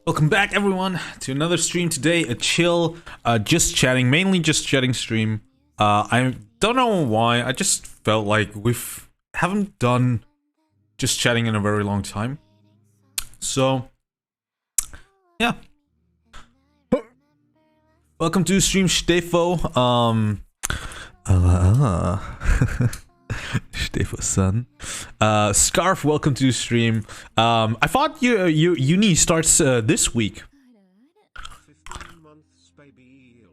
Welcome back, everyone, to another stream today. A chill, just chatting, mainly just chatting stream. I don't know why. I just felt like haven't done just chatting in a very long time. So, yeah. Welcome to stream Stefo. Stefo-san. Scarf, welcome to the stream. I thought your uni starts this week. 15 months, baby.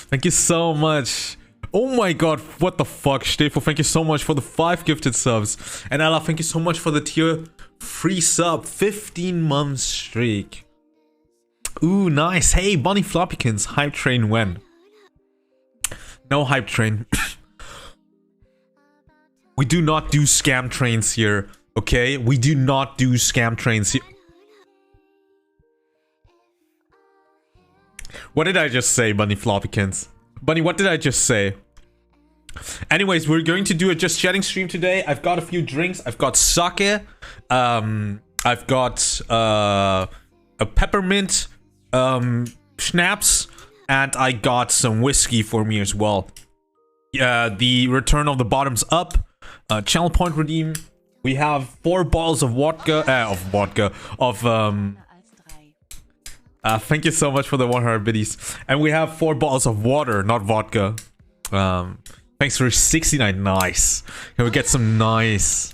Thank you so much. Oh my god, what the fuck, Stefo, thank you so much for the 5 gifted subs. And Ella, thank you so much for the tier 3 sub. 15-month streak. Ooh, nice. Hey, Bunny Floppykins, hype train when? No hype train. We do not do scam trains here, okay? We do not do scam trains here. What did I just say, Bunny Floppykins? Bunny, what did I just say? Anyways, we're going to do a just chatting stream today. I've got a few drinks. I've got sake. I've got a peppermint schnapps, and I got some whiskey for me as well. The return of the bottoms up. Channel point redeem. We have 4 bottles of vodka. Thank you so much for the 100 biddies. And we have 4 bottles of water, not vodka. Thanks for 69. Nice. Can we get some nice?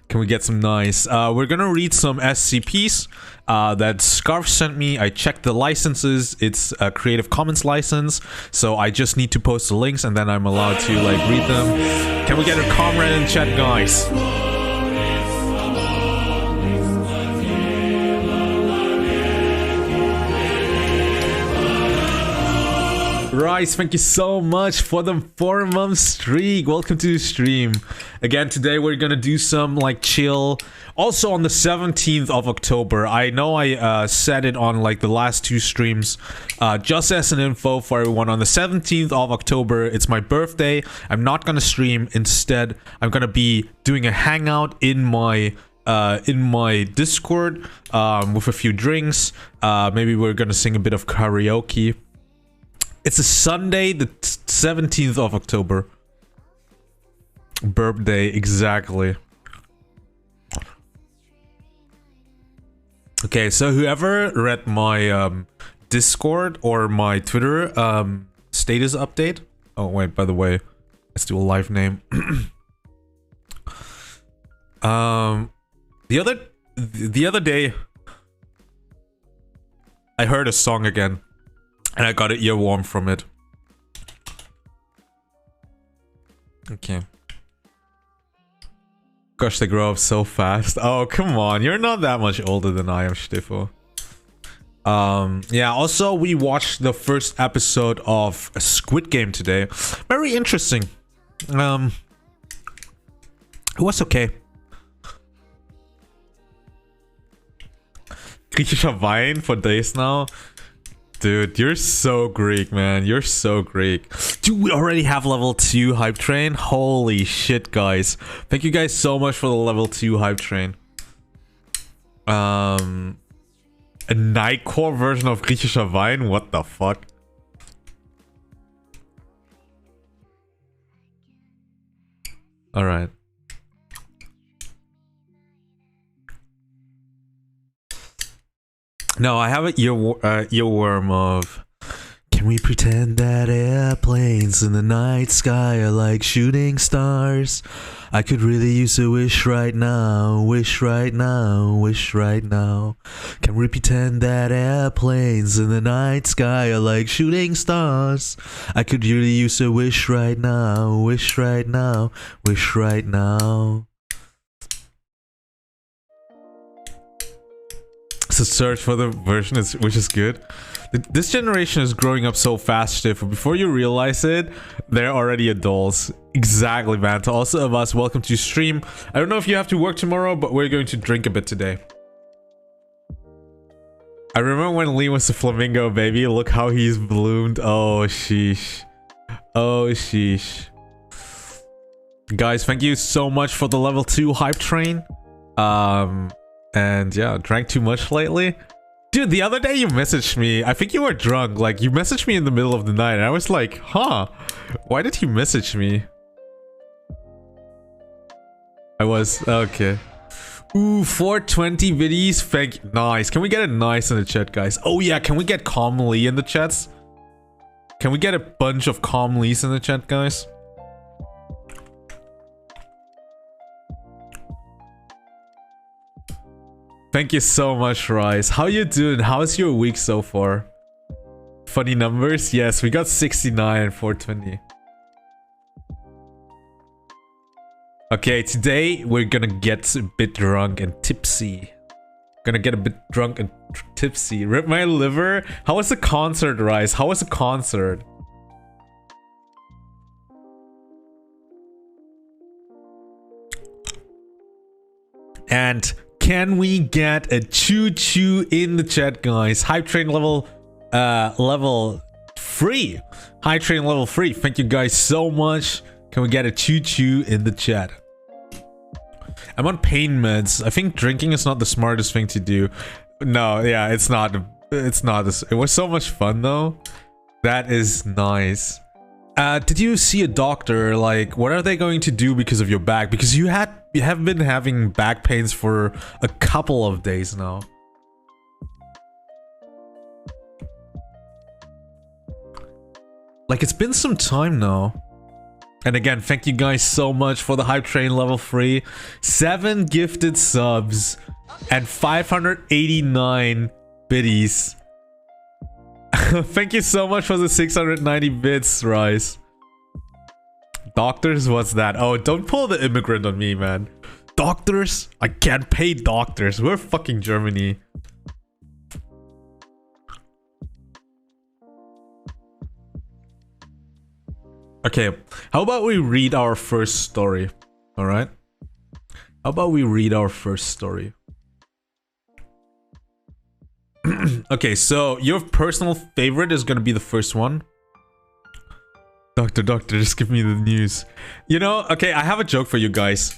We're gonna read some SCPs that Scarf sent me. I checked the licenses. It's a Creative Commons license, so I just need to post the links and then I'm allowed to like read them. Can we get a comrade in chat, guys? Rice, thank you so much for the 4-month streak. Welcome to the stream. Again, today we're gonna do some like chill. Also on the 17th of October. I know I said it on like the last 2 streams. Just as an info for everyone, on the 17th of October, it's my birthday. I'm not gonna stream. Instead, I'm gonna be doing a hangout in my Discord with a few drinks. Maybe we're gonna sing a bit of karaoke. It's a Sunday, the 17th of October. Birthday, exactly. Okay, so whoever read my Discord or my Twitter status update. Oh wait, by the way, let's do a live name. The other day, I heard a song again. And I got an earworm from it. Okay. Gosh, they grow up so fast. Oh, come on. You're not that much older than I am, Stifo. Yeah, also, we watched the first episode of Squid Game today. Very interesting. It was okay. Griechischer Wein for days now. Dude, you're so Greek, man. You're so Greek. Dude, we already have level 2 hype train. Holy shit, guys. Thank you guys so much for the level 2 hype train. A Nightcore version of Griechischer Wein? What the fuck? Alright. No, I have an earworm of... Can we pretend that airplanes in the night sky are like shooting stars? I could really use a wish right now, wish right now, wish right now. Can we pretend that airplanes in the night sky are like shooting stars? I could really use a wish right now, wish right now, wish right now. So search for the version which is good. This generation is growing up so fast, Stiff. Before you realize it, they're already adults. Exactly, man. To also of us, welcome to stream. I don't know if you have to work tomorrow, but we're going to drink a bit today. I remember when Lee was a flamingo, baby. Look how he's bloomed. Oh, sheesh. Oh, sheesh. Guys, thank you so much for the level 2 hype train. And yeah, drank too much lately. Dude, the other day you messaged me. I think you were drunk. Like, you messaged me in the middle of the night. And I was like, huh? Why did you message me? I was... Okay. Ooh, 420 biddies. Nice. Can we get a nice in the chat, guys? Oh yeah, can we get Calm Lee in the chats? Can we get a bunch of Calm Lees in the chat, guys? Thank you so much, Rice. How you doing? How's your week so far? Funny numbers? Yes, we got 69 and 420. Okay, today we're gonna get a bit drunk and tipsy. Gonna get a bit drunk and tipsy. Rip my liver? How was the concert, Rice? How was the concert? And can we get a choo-choo in the chat, guys? Hype train level level 3. High train level 3. Thank you guys so much. Can we get a choo-choo in the chat? I'm on pain meds. I think drinking is not the smartest thing to do. No, yeah, it's not. It's not. It was so much fun though. That is nice. Did you see a doctor? Like, what are they going to do because of your back? Because you have been having back pains for a couple of days now. Like, it's been some time now. And again, thank you guys so much for the hype train level 3. 7 gifted subs and 589 biddies. Thank you so much for the 690 bits, Rice. Doctors, what's that? Oh, don't pull the immigrant on me, man. Doctors? I can't pay doctors. We're fucking Germany. Okay, how about we read our first story? Alright? How about we read our first story? Okay, so your personal favorite is gonna be the first one. Doctor, just give me the news. You know, okay, I have a joke for you guys.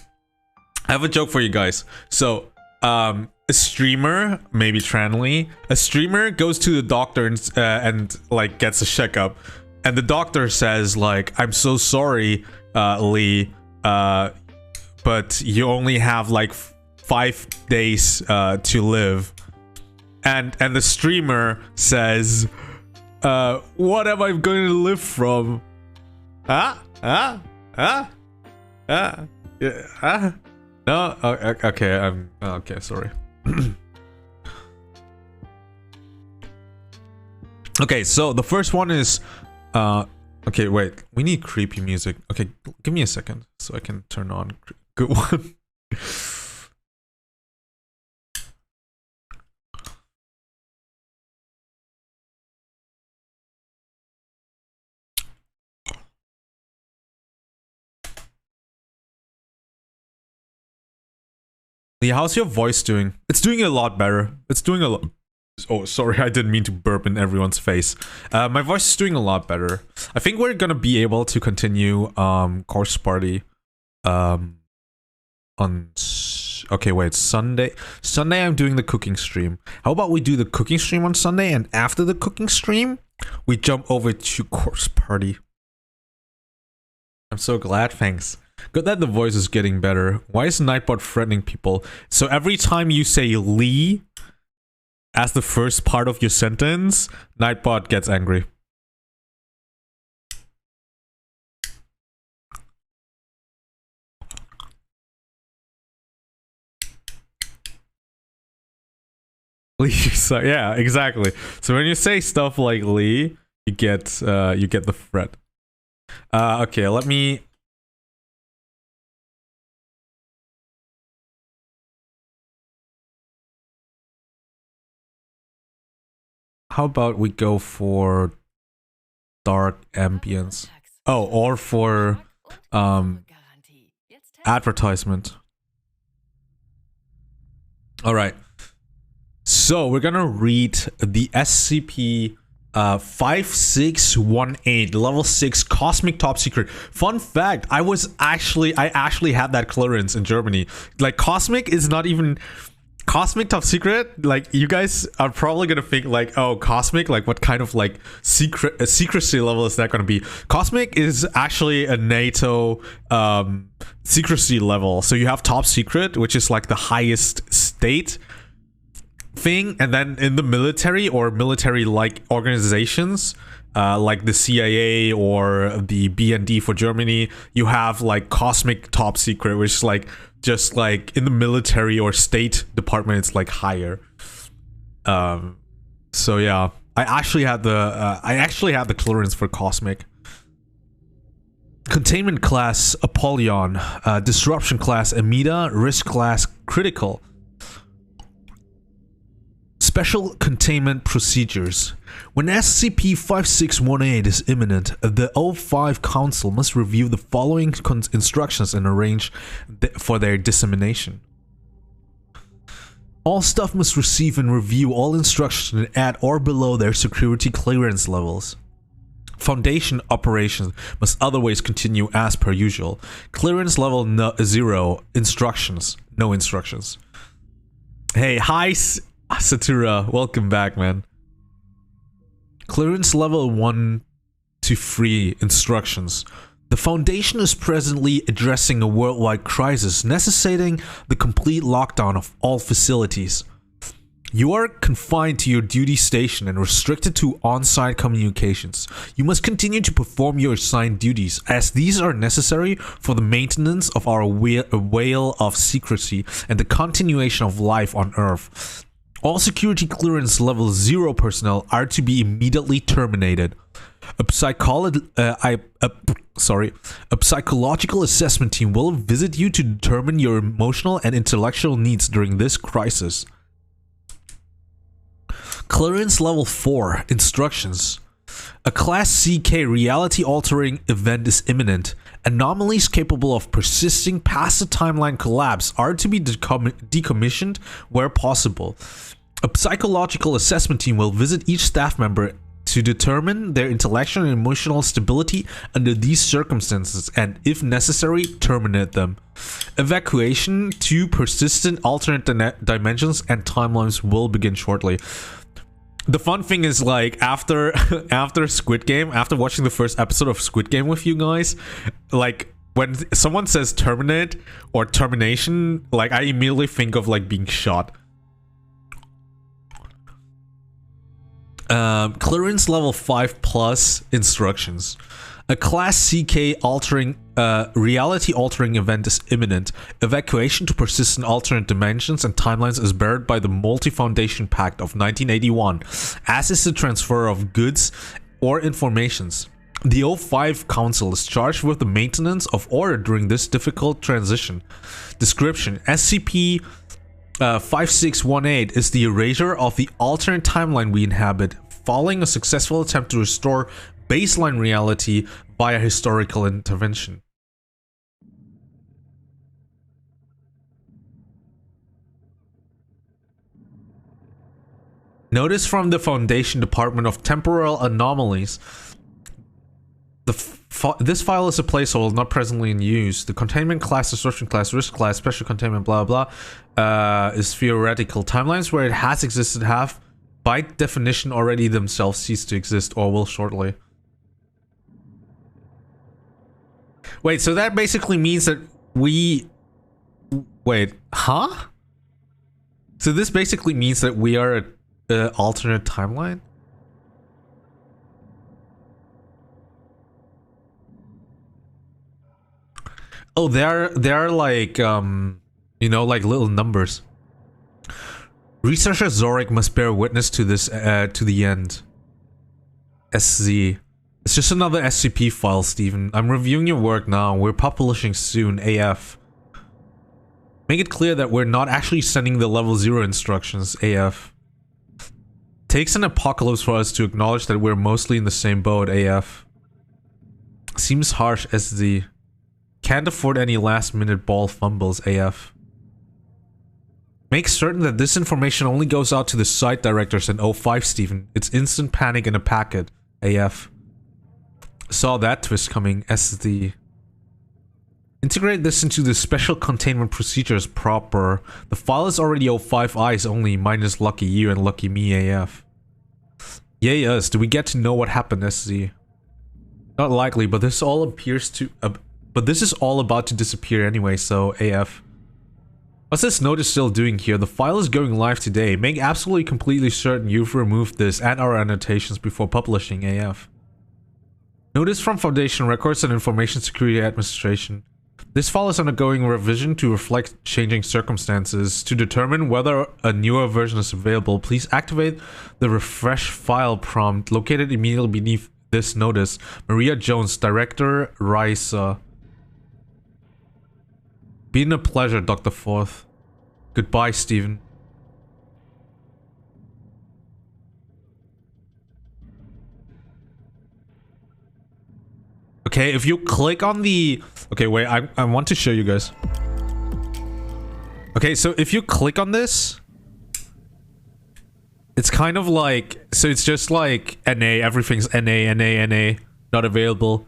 So, a streamer, maybe Tranley, a streamer goes to the doctor and like gets a checkup. And the doctor says like, I'm so sorry, Lee, but you only have like 5 days to live. And the streamer says, what am I going to live from? No, okay, okay, sorry. Okay, so the first one is, okay, wait, we need creepy music. Okay, give me a second so I can turn on good one. Yeah, how's your voice doing? It's doing a lot better. It's doing a lot. Oh, sorry, I didn't mean to burp in everyone's face. My voice is doing a lot better. I think we're gonna be able to continue course party on okay, wait, Sunday I'm doing the cooking stream. How about we do the cooking stream on Sunday, and after the cooking stream we jump over to course party. I'm so glad, thanks. Good that the voice is getting better. Why is Nightbot threatening people? So every time you say Lee as the first part of your sentence, Nightbot gets angry. Lee, so yeah, exactly. So when you say stuff like Lee, you get the threat. Okay, let me. How about we go for dark ambience? Oh, or for advertisement. All right. So we're gonna read the SCP 5618 level 6 cosmic top secret. Fun fact, I actually had that clearance in Germany. Like, cosmic is not even cosmic top secret. Like, you guys are probably gonna think like, oh, cosmic, like what kind of like secrecy level is that gonna be? Cosmic is actually a NATO secrecy level. So you have top secret, which is like the highest state thing, and then in the military or military like organizations, like the CIA or the BND for Germany, you have like cosmic top secret, which is like just like in the military or state department, it's like higher. So yeah, I actually had the clearance for cosmic. Containment class Apollyon, disruption class Amida, risk class critical. Special containment procedures. When SCP-5618 is imminent, the O5 Council must review the following instructions and arrange for their dissemination. All staff must receive and review all instructions at or below their security clearance levels. Foundation operations must otherwise continue as per usual. Clearance level 0. Instructions. No instructions. Hey, hi Satura. Welcome back, man. Clearance level 1 to 3. Instructions. The Foundation is presently addressing a worldwide crisis necessitating the complete lockdown of all facilities. You are confined to your duty station and restricted to on-site communications. You must continue to perform your assigned duties, as these are necessary for the maintenance of our veil of secrecy and the continuation of life on Earth. All security clearance level 0 personnel are to be immediately terminated. A psychological assessment team will visit you to determine your emotional and intellectual needs during this crisis. Clearance level 4. Instructions. A Class CK reality-altering event is imminent. Anomalies capable of persisting past the timeline collapse are to be decommissioned where possible. A psychological assessment team will visit each staff member to determine their intellectual and emotional stability under these circumstances and, if necessary, terminate them. Evacuation to persistent alternate dimensions and timelines will begin shortly. The fun thing is, like, after Squid Game, after watching the first episode of Squid Game with you guys, like, when someone says terminate or termination, like, I immediately think of, like, being shot. Clearance level 5 plus instructions. A Class CK reality-altering event is imminent. Evacuation to persistent alternate dimensions and timelines is barred by the Multi-Foundation Pact of 1981, as is the transfer of goods or informations. The O5 Council is charged with the maintenance of order during this difficult transition. Description: SCP 5618 is the erasure of the alternate timeline we inhabit, following a successful attempt to restore baseline reality via historical intervention. Notice from the Foundation Department of Temporal Anomalies. This file is a placeholder not presently in use. The containment class, disruption class, risk class, special containment, blah blah, is theoretical. Timelines where it has existed have, by definition, already themselves ceased to exist or will shortly. Wait, so that basically means that we... Wait, huh? So this basically means that we are an alternate timeline? Oh, they're like, you know, like little numbers. Researcher Zorik must bear witness to this, to the end. SZ. It's just another SCP file, Steven. I'm reviewing your work now. We're publishing soon, AF. Make it clear that we're not actually sending the level 0 instructions, AF. Takes an apocalypse for us to acknowledge that we're mostly in the same boat, AF. Seems harsh, SZ. Can't afford any last-minute ball fumbles, AF. Make certain that this information only goes out to the site directors in O5, Steven. It's instant panic in a packet, AF. Saw that twist coming, SD. Integrate this into the special containment procedures proper. The file is already O5 eyes only, minus lucky you and lucky me, AF. Yay us, do we get to know what happened, SZ? Not likely, but this all appears to... but this is all about to disappear anyway, so AF. What's this notice still doing here? The file is going live today. Make absolutely completely certain you've removed this and our annotations before publishing, AF. Notice from Foundation Records and Information Security Administration. This file is undergoing revision to reflect changing circumstances. To determine whether a newer version is available, please activate the refresh file prompt located immediately beneath this notice. Maria Jones, Director, Risa. Been a pleasure, Dr. Forth. Goodbye, Steven. Okay, if you click on the... Okay, wait, I want to show you guys. Okay, so if you click on this, It's kind of like, so it's just like NA, everything's NA, not available.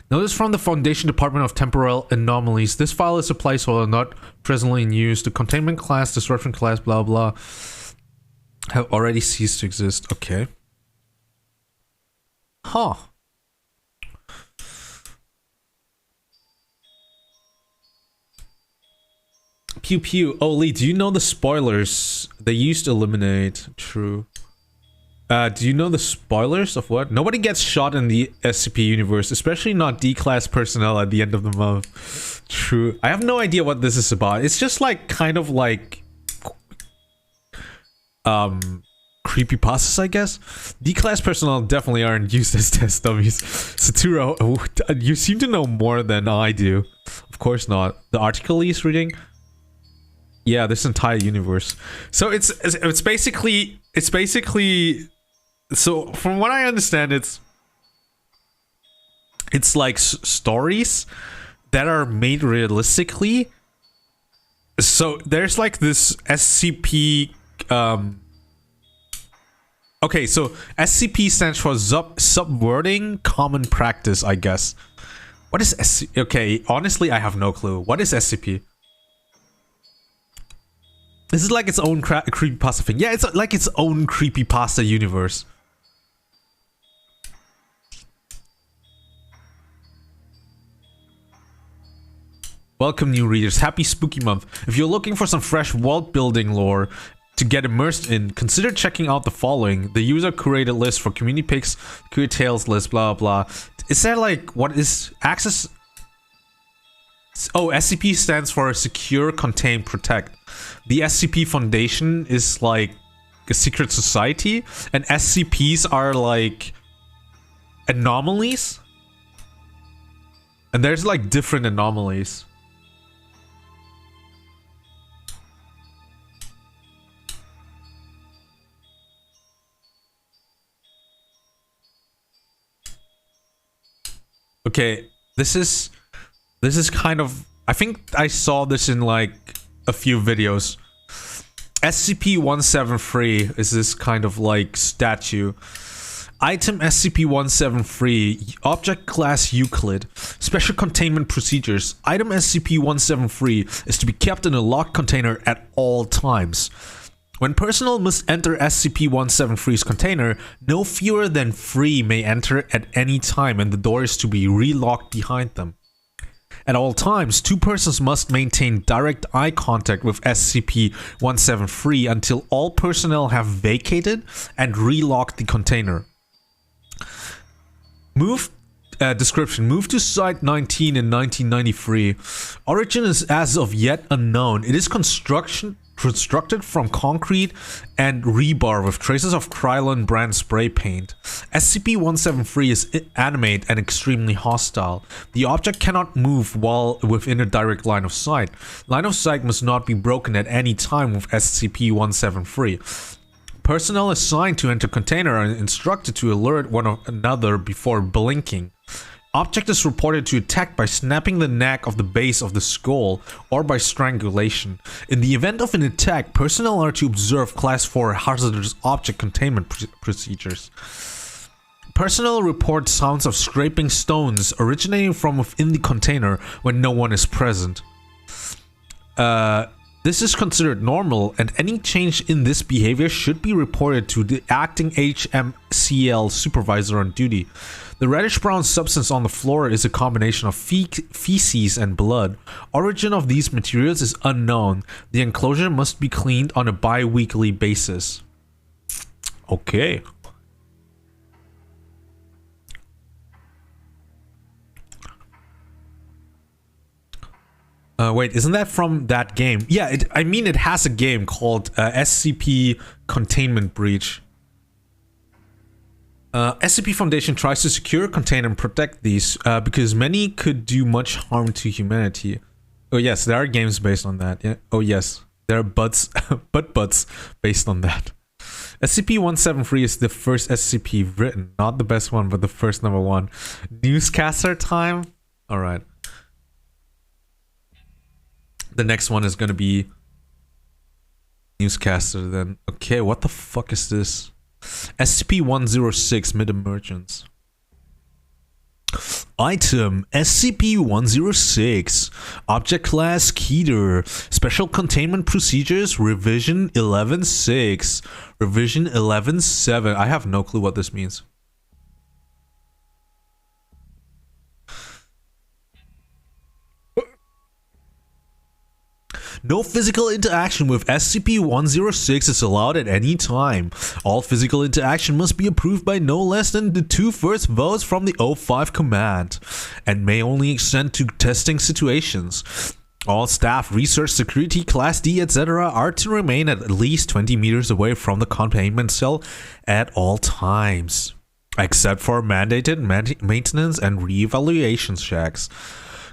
Notice from the Foundation Department of Temporal Anomalies. This file is a placeholder not presently in use. The containment class, disruption class, blah blah, have already ceased to exist. Okay. Huh. Pew pew. Oh, Lee, do you know the spoilers? They used to eliminate. True. Do you know the spoilers of what? Nobody gets shot in the SCP universe, especially not D-class personnel at the end of the month. True. I have no idea what this is about. It's just like, kind of like... creepypastas, I guess? D-class personnel definitely aren't used as test dummies. Saturo, you seem to know more than I do. Of course not. The article he's reading? Yeah, this entire universe. So it's basically... So from what I understand, it's like stories that are made realistically. So there's like this SCP... Okay, so SCP stands for subverting common practice, I guess. What is SCP? Okay, honestly, I have no clue. What is SCP? This is like its own creepypasta thing. Yeah, it's like its own creepypasta universe. Welcome, new readers. Happy Spooky Month. If you're looking for some fresh world building lore to get immersed in, consider checking out the following: the user curated list for community picks, queer tales list, blah blah. Is there like, what is access? Oh, SCP stands for Secure, Contain, Protect. The SCP Foundation is like a secret society, and SCPs are like anomalies. And there's like different anomalies. Okay, this is kind of, I think I saw this in like a few videos. SCP-173 is this kind of like statue. Item SCP-173, Object Class Euclid, Special Containment Procedures. Item SCP-173 is to be kept in a locked container at all times. When personnel must enter SCP-173's container, no fewer than 3 may enter at any time, and the door is to be relocked behind them. At all times, 2 persons must maintain direct eye contact with SCP-173 until all personnel have vacated and relocked the container. Description. Moved to Site 19 in 1993. Origin is as of yet unknown. It is constructed from concrete and rebar with traces of Krylon brand spray paint. SCP-173 is animate and extremely hostile. The object cannot move while within a direct line of sight. Line of sight must not be broken at any time with SCP-173. Personnel assigned to enter container are instructed to alert one another before blinking. Object is reported to attack by snapping the neck of the base of the skull or by strangulation. In the event of an attack, personnel are to observe Class 4 hazardous object containment procedures. Personnel report sounds of scraping stones originating from within the container when no one is present. This is considered normal, and any change in this behavior should be reported to the acting HMCL supervisor on duty. The reddish-brown substance on the floor is a combination of feces and blood. Origin of these materials is unknown. The enclosure must be cleaned on a bi-weekly basis. Okay. Wait, isn't that from that game? Yeah, I mean it has a game called SCP Containment Breach. SCP Foundation tries to secure, contain, and protect these because many could do much harm to humanity. Oh yes, there are games based on that. Yeah. Oh yes, there are buts based on that. SCP-173 is the first SCP written. Not the best one, but the first number one. Newscaster time? Alright. The next one is gonna be newscaster then. Okay, what the fuck is this? SCP-106 mid-emergence. Item SCP-106 Object Class Keter Special Containment Procedures Revision 11.6 Revision 11.7. I have no clue what this means. No physical interaction with SCP-106 is allowed at any time. All physical interaction must be approved by no less than the 2 first votes from the O5 command, and may only extend to testing situations. All staff, research, security, Class D, etc. are to remain at least 20 meters away from the containment cell at all times, except for mandated maintenance and re-evaluation checks.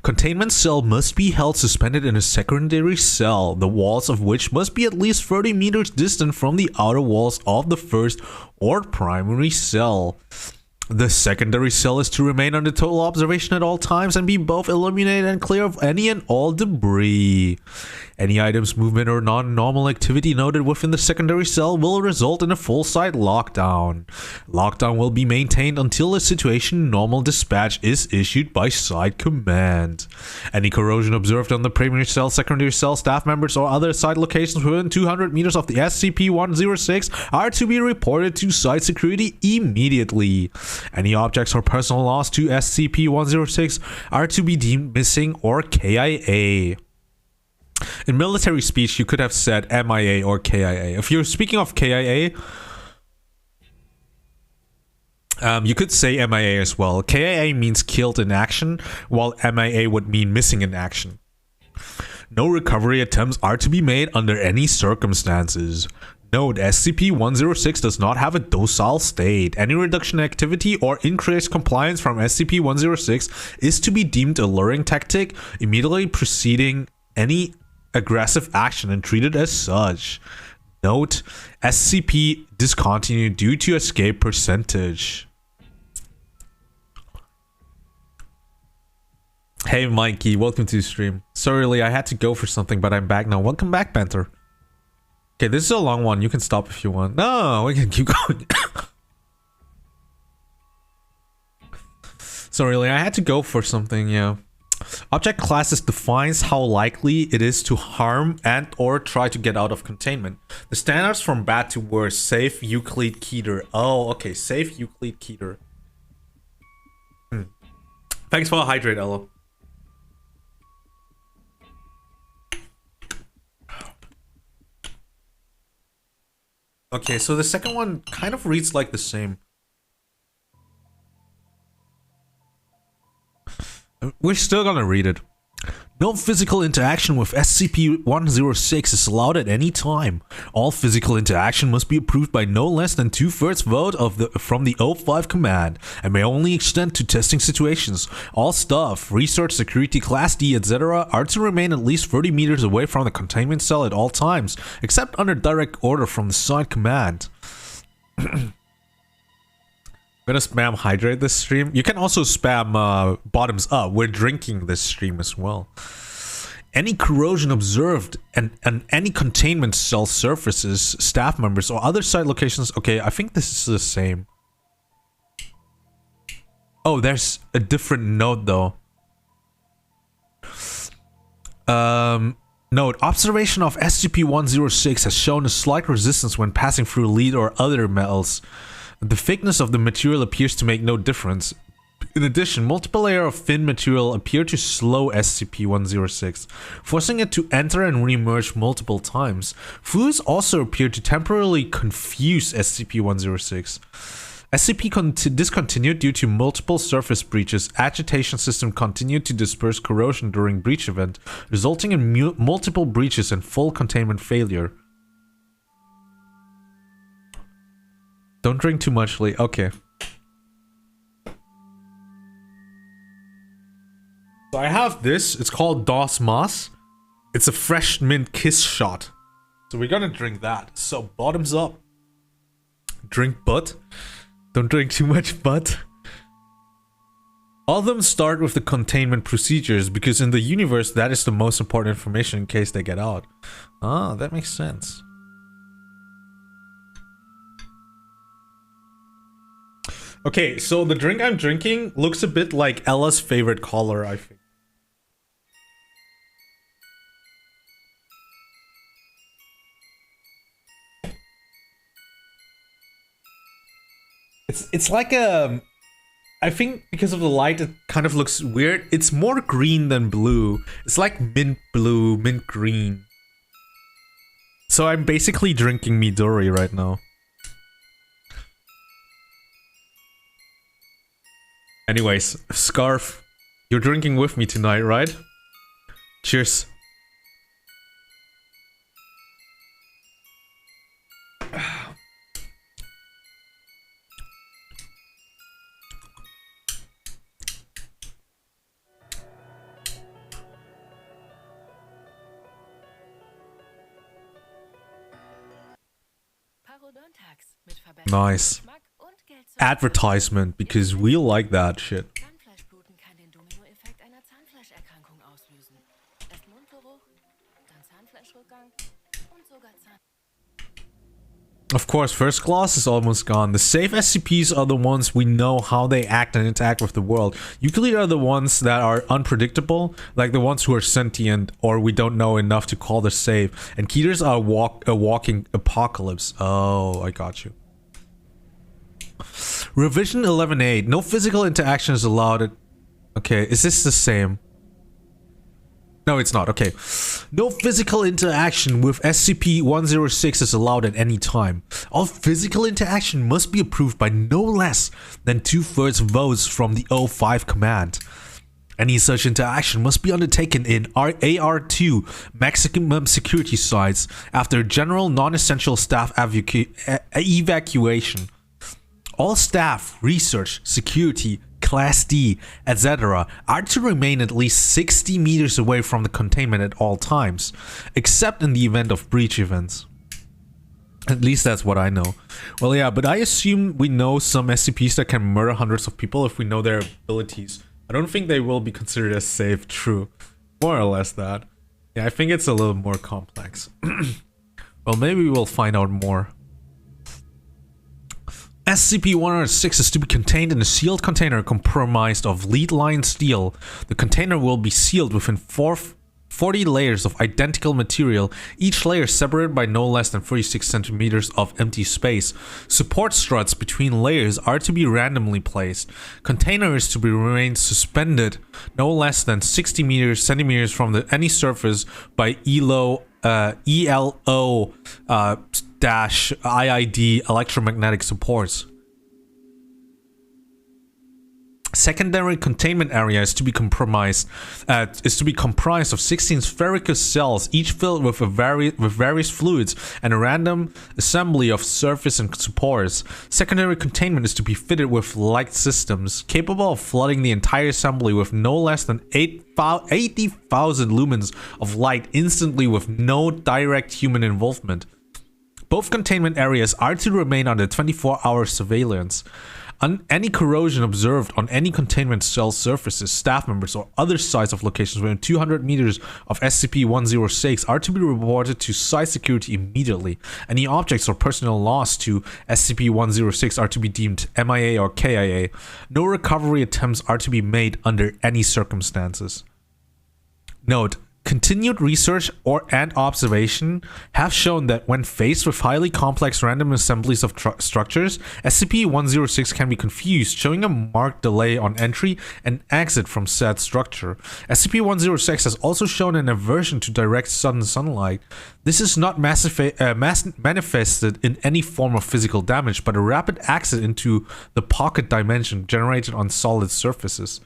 Containment cell must be held suspended in a secondary cell, the walls of which must be at least 30 meters distant from the outer walls of the first or primary cell. The secondary cell is to remain under total observation at all times and be both illuminated and clear of any and all debris. Any items, movement, or non-normal activity noted within the secondary cell will result in a full site lockdown. Lockdown will be maintained until a situation normal dispatch is issued by site command. Any corrosion observed on the primary cell, secondary cell, staff members, or other site locations within 200 meters of the SCP-106 are to be reported to site security immediately. Any objects or personal loss to SCP-106 are to be deemed missing or KIA. In military speech, you could have said MIA or KIA. If you're speaking of KIA, you could say MIA as well. KIA means killed in action, while MIA would mean missing in action. No recovery attempts are to be made under any circumstances. Note, SCP-106 does not have a docile state. Any reduction in activity or increased compliance from SCP-106 is to be deemed a luring tactic, immediately preceding any aggressive action and treated as such. Note, SCP discontinued due to escape percentage. Hey Mikey, welcome to the stream. Sorry, I had to go for something, but I'm back now. Welcome back, Panther. Okay, this is a long one. You can stop if you want. No, we can keep going. Sorry, I had to go for something, yeah. Object classes defines how likely it is to harm and or try to get out of containment. The standards from bad to worse. Safe Euclid Keter. Oh, okay. Safe Euclid Keter. Thanks for a hydrate, Ella. Okay, so the second one kind of reads like the same. We're still gonna read it. No physical interaction with SCP-106 is allowed at any time. All physical interaction must be approved by no less than 2/3 vote from the O5 command, and may only extend to testing situations. All staff, research, security, Class D, etc. are to remain at least 30 meters away from the containment cell at all times, except under direct order from the site command. I'm gonna spam hydrate this stream. You can also spam bottoms up. We're drinking this stream as well. Any corrosion observed and any containment cell surfaces, staff members, or other site locations. Okay, I think this is the same. Oh, there's a different note though. Note, observation of SCP-106 has shown a slight resistance when passing through lead or other metals. The thickness of the material appears to make no difference. In addition, multiple layers of thin material appear to slow SCP-106, forcing it to enter and re-emerge multiple times. Fluids also appear to temporarily confuse SCP-106. SCP discontinued due to multiple surface breaches. Agitation system continued to disperse corrosion during breach event, resulting in multiple breaches and full containment failure. Don't drink too much, Lee. Okay. So I have this. It's called Dos Mas. It's a fresh mint kiss shot. So we're gonna drink that. So bottoms up. Drink butt. Don't drink too much butt. All of them start with the containment procedures because in the universe that is the most important information in case they get out. Ah, that makes sense. Okay, so the drink I'm drinking looks a bit like Ella's favorite color, I think. It's like a... I think because of the light it kind of looks weird. It's more green than blue. It's like mint blue, mint green. So I'm basically drinking Midori right now. Anyways, Scarf, you're drinking with me tonight, right? Cheers. Nice. Advertisement, because we like that shit. Of course, first class is almost gone. The safe SCPs are the ones we know how they act and interact with the world. Usually are the ones that are unpredictable, like the ones who are sentient or we don't know enough to call the safe. And Keeters are a walking apocalypse. Oh, I got you. Revision 11.8. No physical interaction is allowed. Okay, is this the same? No, it's not. Okay. No physical interaction with SCP-106 is allowed at any time. All physical interaction must be approved by no less than 2/3 votes from the O5 command. Any such interaction must be undertaken in AR2 maximum security sites after general non-essential staff evacuation. All staff, research, security, Class D, etc. are to remain at least 60 meters away from the containment at all times, except in the event of breach events. At least that's what I know. Well, yeah, but I assume we know some SCPs that can murder hundreds of people if we know their abilities. I don't think they will be considered as safe, true. More or less that. Yeah, I think it's a little more complex. Well, maybe we'll find out more. SCP-106 is to be contained in a sealed container comprised of lead-lined steel. The container will be sealed within 40 layers of identical material, each layer separated by no less than 46 centimeters of empty space. Support struts between layers are to be randomly placed. Container is to be remain suspended no less than 60 centimeters from any surface by ELO-IID electromagnetic supports. Secondary containment area is to be comprised of 16 spherical cells, each filled with various fluids and a random assembly of surface and supports. Secondary containment is to be fitted with light systems capable of flooding the entire assembly with no less than 80,000 lumens of light instantly with no direct human involvement. Both containment areas are to remain under 24-hour surveillance. Any corrosion observed on any containment cell surfaces, staff members, or other sites of locations within 200 meters of SCP-106 are to be reported to site security immediately. Any objects or personnel lost to SCP-106 are to be deemed MIA or KIA. No recovery attempts are to be made under any circumstances. Note: continued research and observation have shown that when faced with highly complex random assemblies of structures, SCP-106 can be confused, showing a marked delay on entry and exit from said structure. SCP-106 has also shown an aversion to direct sudden sunlight. This is not manifested in any form of physical damage, but a rapid exit into the pocket dimension generated on solid surfaces.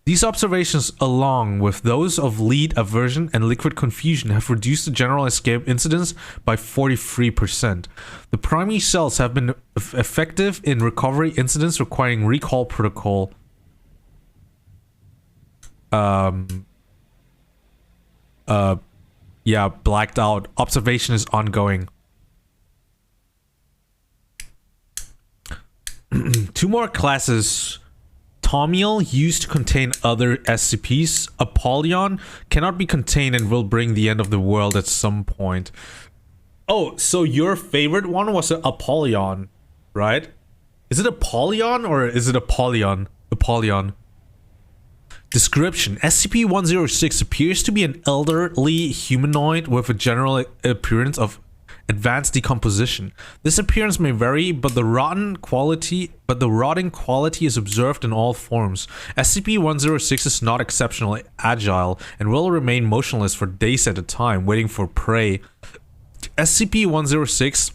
These observations, along with those of lead aversion and liquid confusion, have reduced the general escape incidence by 43%. The primary cells have been effective in recovery incidents requiring recall protocol. Yeah, blacked out. Observation is ongoing. 2 more classes Tomiel used to contain other SCPs. Apollyon cannot be contained and will bring the end of the world at some point. Oh, so your favorite one was Apollyon, right? Is it Apollyon or is it Apollyon? Apollyon. Description: SCP-106 appears to be an elderly humanoid with a general appearance of advanced decomposition. This appearance may vary, but the rotting quality is observed in all forms. SCP-106 is not exceptionally agile and will remain motionless for days at a time, waiting for prey. SCP-106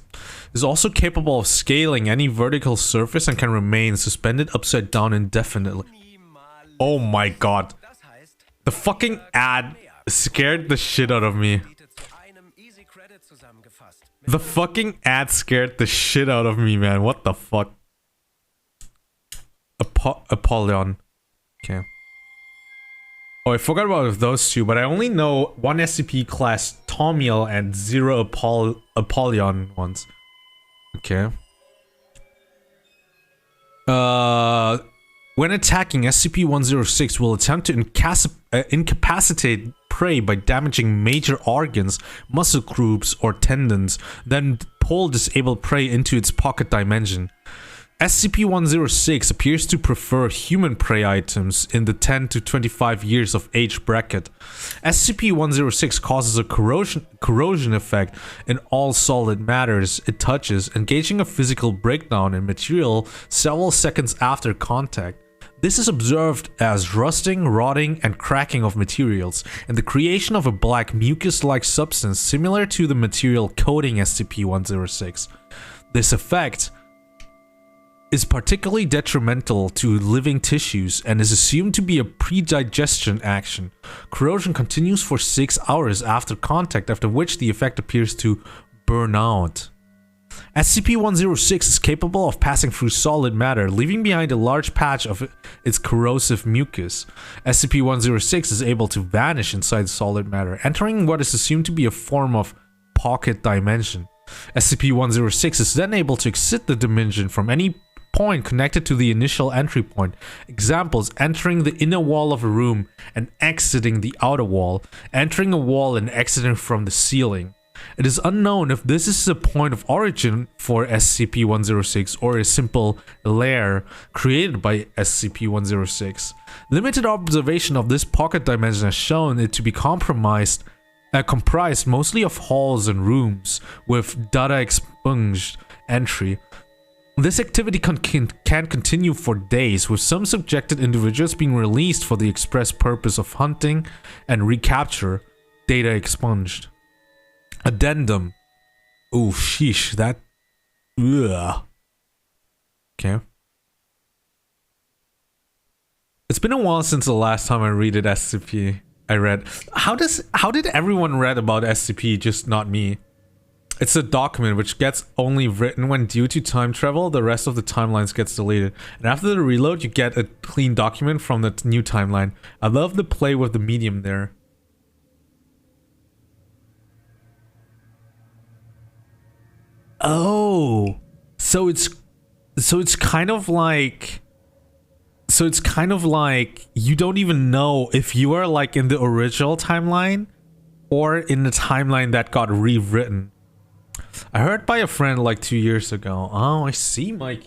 is also capable of scaling any vertical surface and can remain suspended upside down indefinitely. Oh my god. The fucking ad scared the shit out of me. The fucking ad scared the shit out of me, man. What the fuck? Apollyon. Okay. Oh, I forgot about those two, but I only know one SCP class Tomiel and 0 Apollyon ones. Okay. When attacking, SCP-106 will attempt to incapacitate prey by damaging major organs, muscle groups, or tendons, then pull disabled prey into its pocket dimension. SCP-106 appears to prefer human prey items in the 10 to 25 years of age bracket. SCP-106 causes a corrosion effect in all solid matters it touches, engaging a physical breakdown in material several seconds after contact. This is observed as rusting, rotting, and cracking of materials, and the creation of a black mucus-like substance similar to the material coating SCP-106. This effect is particularly detrimental to living tissues and is assumed to be a pre-digestion action. Corrosion continues for 6 hours after contact, after which the effect appears to burn out. SCP-106 is capable of passing through solid matter, leaving behind a large patch of its corrosive mucus. SCP-106 is able to vanish inside solid matter, entering what is assumed to be a form of pocket dimension. SCP-106 is then able to exit the dimension from any point connected to the initial entry point. Examples: entering the inner wall of a room and exiting the outer wall, entering a wall and exiting from the ceiling. It is unknown if this is a point of origin for SCP-106 or a simple lair created by SCP-106. Limited observation of this pocket dimension has shown it to be comprised mostly of halls and rooms with data expunged entry. This activity can continue for days, with some subjected individuals being released for the express purpose of hunting and recapture data expunged. Addendum. Ooh, sheesh, that... Ugh. Okay. It's been a while since the last time I read SCP. I read. How did everyone read about SCP, just not me? It's a document which gets only written when due to time travel, the rest of the timelines gets deleted. And after the reload, you get a clean document from the new timeline. I love the play with the medium there. Oh, so it's kind of like you don't even know if you are like in the original timeline or in the timeline that got rewritten. I heard by a friend like 2 years ago. Oh, I see, Mike.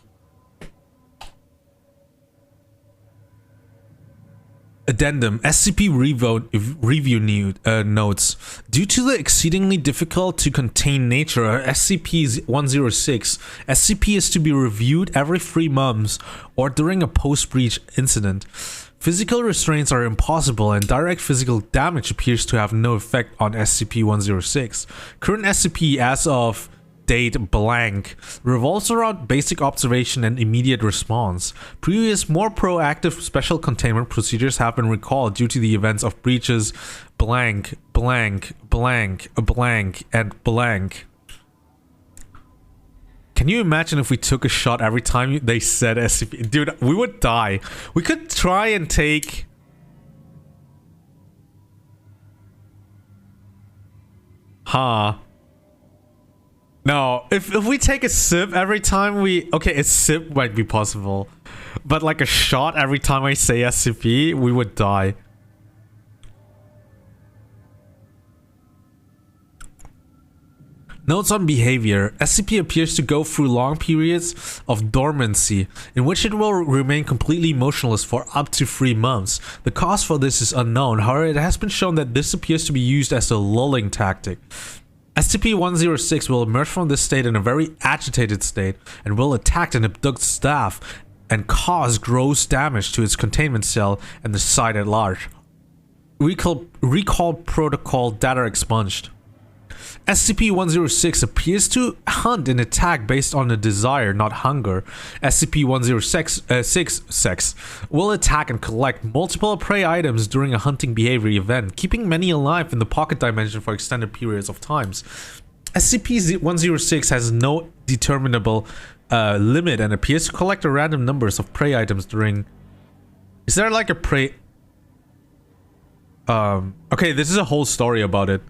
Addendum. SCP review notes. Due to the exceedingly difficult to contain nature of SCP-106, SCP is to be reviewed every 3 months or during a post-breach incident. Physical restraints are impossible and direct physical damage appears to have no effect on SCP-106. Current SCP as of date blank revolves around basic observation and immediate response. Previous, more proactive special containment procedures have been recalled due to the events of breaches blank, blank, blank, blank, and blank. Can you imagine if we took a shot every time they said SCP? Dude, we would die. We could try and take... Huh. No, if we take a sip every time we... Okay, a sip might be possible. But like a shot every time I say SCP, we would die. Notes on behavior. SCP appears to go through long periods of dormancy, in which it will remain completely motionless for up to 3 months. The cause for this is unknown, however it has been shown that this appears to be used as a lulling tactic. SCP-106 will emerge from this state in a very agitated state, and will attack and abduct staff, and cause gross damage to its containment cell and the site at large. Recall protocol data expunged. SCP-106 appears to hunt and attack based on a desire, not hunger. SCP-106 will attack and collect multiple prey items during a hunting behavior event, keeping many alive in the pocket dimension for extended periods of times. SCP-106 has no determinable limit and appears to collect a random numbers of prey items during... Is there like a prey... Okay, this is a whole story about it,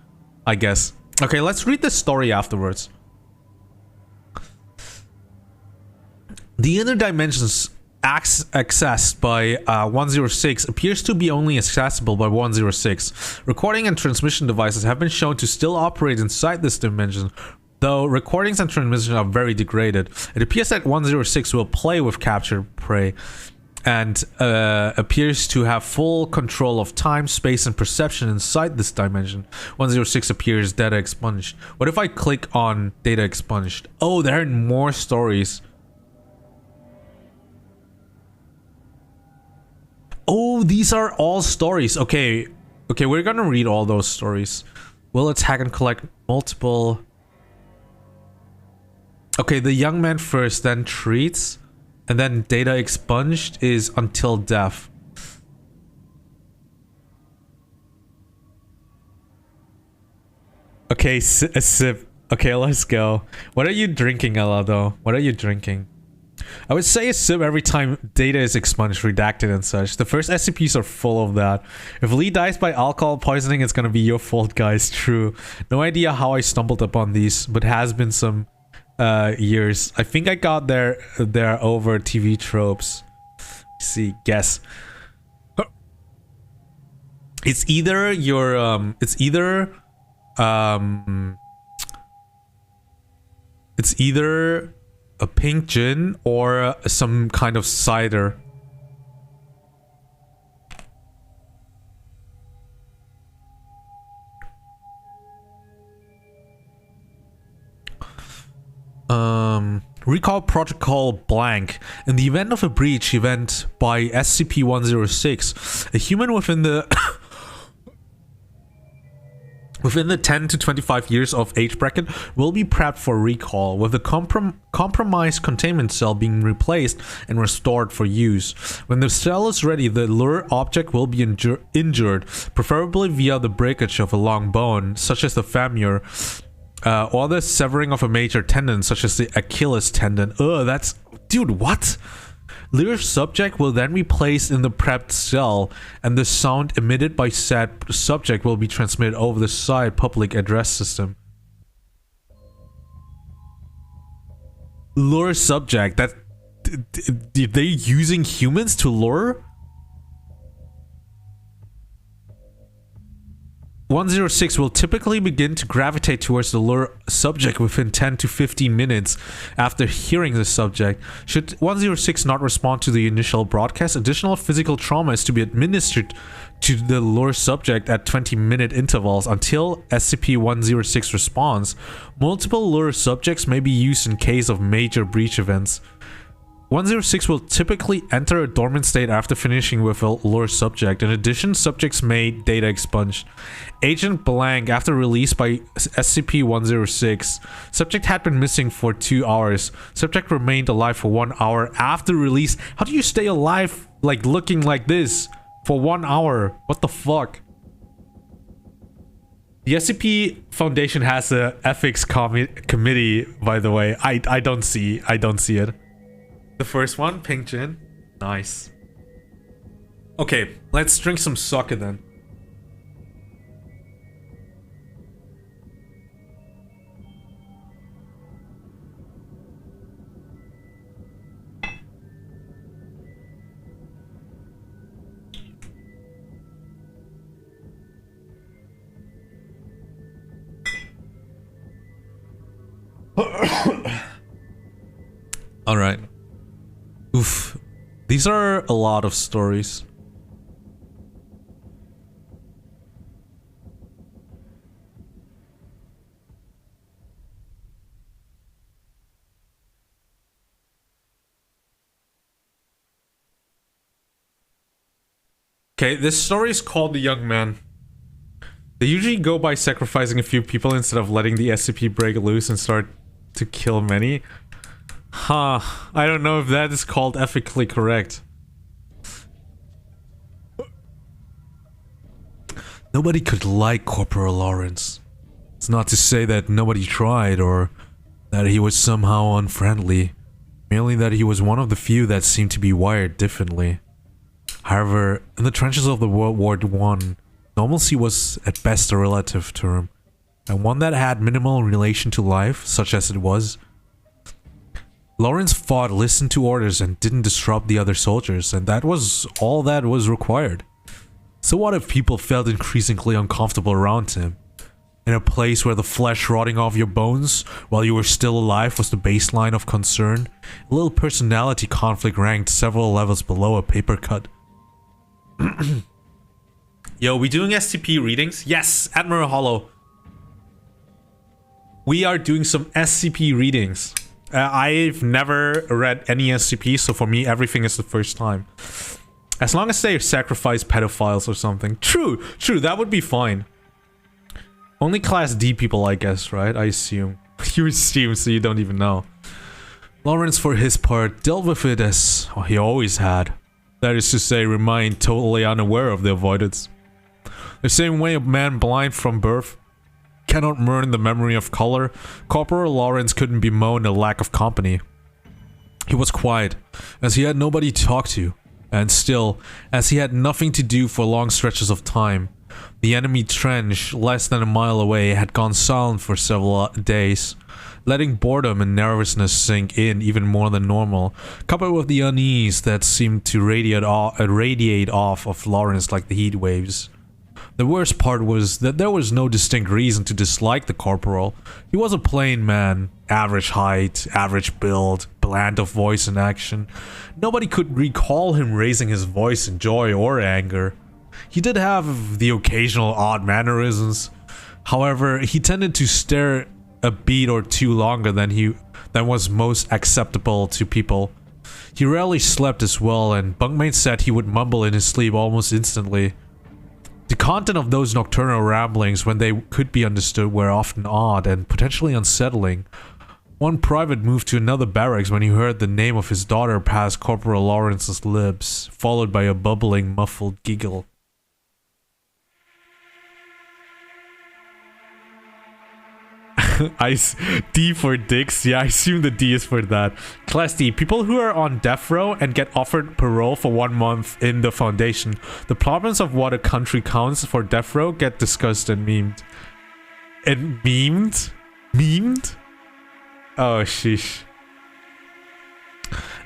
I guess. Okay, let's read the story afterwards. The inner dimensions accessed by 106 appears to be only accessible by 106. Recording and transmission devices have been shown to still operate inside this dimension, though recordings and transmissions are very degraded. It appears that 106 will play with captured prey and appears to have full control of time, space, and perception inside this dimension. 106 appears data expunged. What if I click on data expunged? Oh, there are more stories. Oh, these are all stories. Okay, we're gonna read all those stories. Will attack and collect multiple... Okay, the young man first, then treats. And then data expunged is until death. Okay, a sip. Okay, let's go. What are you drinking, Ella, though? What are you drinking? I would say a sip every time data is expunged, redacted, and such. The first SCPs are full of that. If Lee dies by alcohol poisoning, it's gonna be your fault, guys. True. No idea how I stumbled upon these, but has been some... years. I think I got there over TV tropes. Let's see, guess. It's either your it's either a pink gin or some kind of cider. Recall protocol blank. In the event of a breach event by SCP-106, a human within the within the 10 to 25 years of age bracket will be prepped for recall, with the compromised containment cell being replaced and restored for use. When the cell is ready, the lure object will be injured, preferably via the breakage of a long bone, such as the femur, or the severing of a major tendon, such as the Achilles tendon. Ugh, that's... Dude, what? Lure subject will then be placed in the prepped cell, and the sound emitted by said subject will be transmitted over the side public address system. Lure subject, that... They using humans to lure? 106 will typically begin to gravitate towards the lure subject within 10 to 15 minutes after hearing the subject. Should 106 not respond to the initial broadcast, additional physical trauma is to be administered to the lure subject at 20-minute intervals until SCP-106 responds. Multiple lure subjects may be used in case of major breach events. 106 will typically enter a dormant state after finishing with a lure subject. In addition, subjects may data expunged. Agent Blank, after release by SCP-106, subject had been missing for 2 hours. Subject remained alive for 1 hour after release. How do you stay alive, like, looking like this for 1 hour? What the fuck? The SCP Foundation has a ethics committee, by the way. I don't see it. The first one, pink gin. Nice. Okay, let's drink some sake then. Alright. Oof. These are a lot of stories. Okay, this story is called The Young Man. They usually go by sacrificing a few people instead of letting the SCP break loose and start to kill many. Huh, I don't know if that is called ethically correct. Nobody could like Corporal Lawrence. It's not to say that nobody tried or that he was somehow unfriendly, merely that he was one of the few that seemed to be wired differently. However, in the trenches of the World War I, normalcy was at best a relative term, and one that had minimal relation to life, such as it was. Lawrence fought, listened to orders, and didn't disrupt the other soldiers, and that was all that was required. So what if people felt increasingly uncomfortable around him? In a place where the flesh rotting off your bones while you were still alive was the baseline of concern, a little personality conflict ranked several levels below a paper cut. Yo, we doing SCP readings? Yes, Admiral Hollow. We are doing some SCP readings. I've never read any SCP, so for me everything is the first time. As long as they sacrifice pedophiles or something. True, that would be fine. Only Class D people, I guess, right? I assume. You assume, so you don't even know. Lawrence, for his part, dealt with it as he always had. That is to say, remained totally unaware of the avoidance. The same way a man blind from birth cannot learn the memory of color, Corporal Lawrence couldn't bemoan a lack of company. He was quiet, as he had nobody to talk to, and still, as he had nothing to do for long stretches of time. The enemy trench, less than a mile away, had gone silent for several days, letting boredom and nervousness sink in even more than normal, coupled with the unease that seemed to radiate off of Lawrence like the heat waves. The worst part was that there was no distinct reason to dislike the corporal. He was a plain man, average height, average build, bland of voice and action. Nobody could recall him raising his voice in joy or anger. He did have the occasional odd mannerisms. However, he tended to stare a beat or two longer than was most acceptable to people. He rarely slept as well, and bunkmates said he would mumble in his sleep almost instantly. The content of those nocturnal ramblings, when they could be understood, were often odd and potentially unsettling. One private moved to another barracks when he heard the name of his daughter pass Corporal Lawrence's lips, followed by a bubbling, muffled giggle. D for dicks. Yeah, I assume the D is for that. Class D. People who are on death row and get offered parole for 1 month in the Foundation. The problems of what a country counts for death row get discussed and memed. And memed? Memed? Oh, sheesh.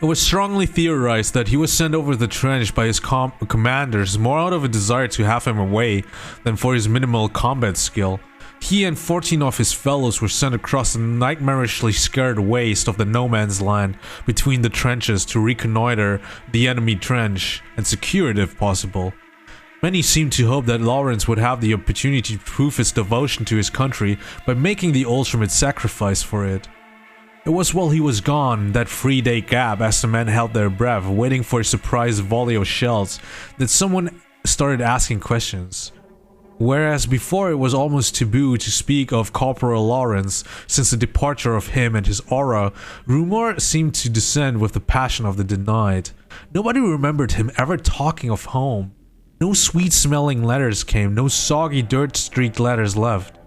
It was strongly theorized that he was sent over the trench by his commanders more out of a desire to have him away than for his minimal combat skill. He and 14 of his fellows were sent across the nightmarishly scarred waste of the no man's land between the trenches to reconnoiter the enemy trench and secure it if possible. Many seemed to hope that Lawrence would have the opportunity to prove his devotion to his country by making the ultimate sacrifice for it. It was while he was gone, that 3-day gap as the men held their breath, waiting for a surprise volley of shells, that someone started asking questions. Whereas before it was almost taboo to speak of Corporal Lawrence, since the departure of him and his aura, rumor seemed to descend with the passion of the denied. Nobody remembered him ever talking of home. No sweet-smelling letters came, no soggy dirt-streaked letters left.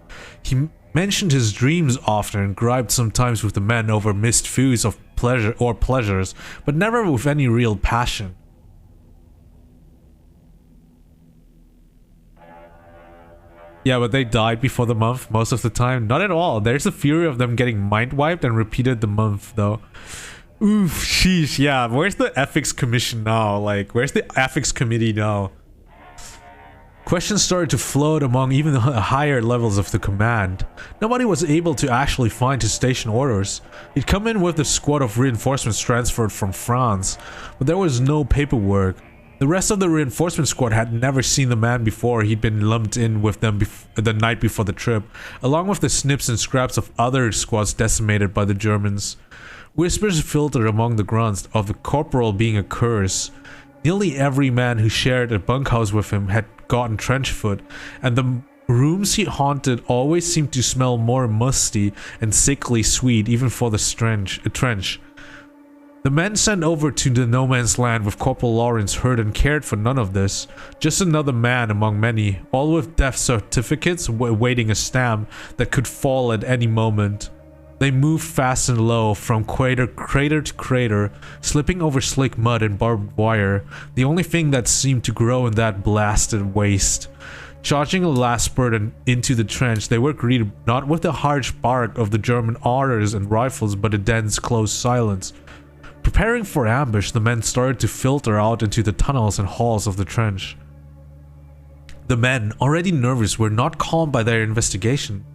He mentioned his dreams often and griped sometimes with the men over missed foods of pleasures, but never with any real passion. Yeah, but they died before the month most of the time. Not at all. There's a theory of them getting mind-wiped and repeated the month, though. Oof, sheesh, yeah. Where's the ethics commission now? Like, where's the ethics committee now? Questions started to float among even the higher levels of the command. Nobody was able to actually find his station orders. He'd come in with a squad of reinforcements transferred from France, but there was no paperwork. The rest of the reinforcement squad had never seen the man before. He'd been lumped in with them the night before the trip, along with the snips and scraps of other squads decimated by the Germans. Whispers filtered among the grunts of the corporal being a curse. Nearly every man who shared a bunkhouse with him had gotten trench foot, and the rooms he haunted always seemed to smell more musty and sickly sweet even for the trench. The men sent over to the no man's land with Corporal Lawrence heard and cared for none of this. Just another man among many, all with death certificates awaiting a stamp that could fall at any moment. They moved fast and low, from crater to crater, slipping over slick mud and barbed wire, the only thing that seemed to grow in that blasted waste. Charging a last spurt into the trench, they were greeted not with the harsh bark of the German arters and rifles, but a dense, close silence. Preparing for ambush, the men started to filter out into the tunnels and halls of the trench. The men, already nervous, were not calmed by their investigation.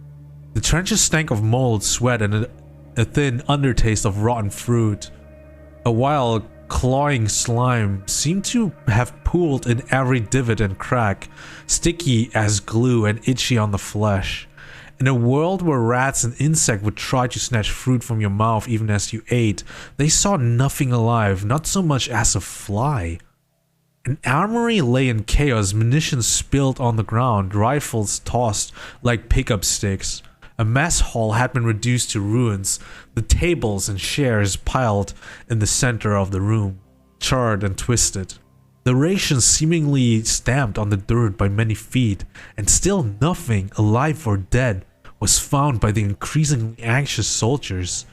The trenches stank of mold, sweat, and a thin undertaste of rotten fruit. A wild, clawing slime seemed to have pooled in every divot and crack, sticky as glue and itchy on the flesh. In a world where rats and insects would try to snatch fruit from your mouth even as you ate, they saw nothing alive, not so much as a fly. An armory lay in chaos, munitions spilled on the ground, rifles tossed like pickup sticks. A mess hall had been reduced to ruins, the tables and chairs piled in the center of the room, charred and twisted. The rations seemingly stamped on the dirt by many feet, and still nothing, alive or dead, was found by the increasingly anxious soldiers.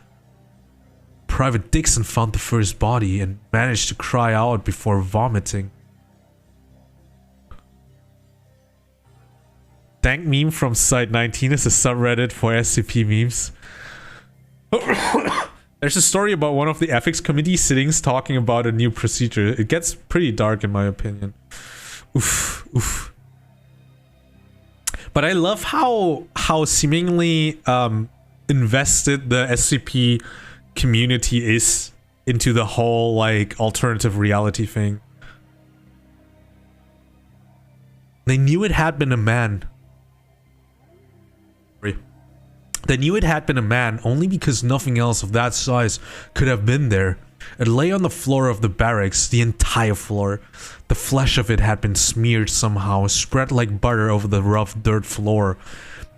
Private Dixon found the first body and managed to cry out before vomiting. Dank meme from Site 19 is a subreddit for SCP memes. There's a story about one of the ethics committee sittings talking about a new procedure. It gets pretty dark in my opinion. Oof, oof. But I love how seemingly invested the SCP community is into the whole like alternative reality thing. They knew it had been a man. They knew it had been a man only because nothing else of that size could have been there. It lay on the floor of the barracks, the entire floor. The flesh of it had been smeared somehow, spread like butter over the rough dirt floor.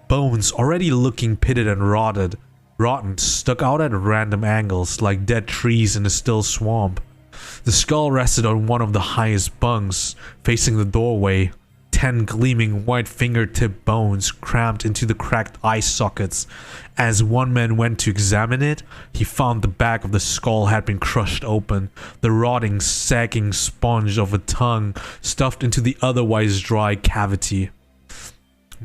Bones, already looking pitted and rotten, stuck out at random angles like dead trees in a still swamp. The skull rested on one of the highest bunks, facing the doorway. 10 gleaming white fingertip bones crammed into the cracked eye sockets. As one man went to examine it, he found the back of the skull had been crushed open, the rotting, sagging sponge of a tongue stuffed into the otherwise dry cavity.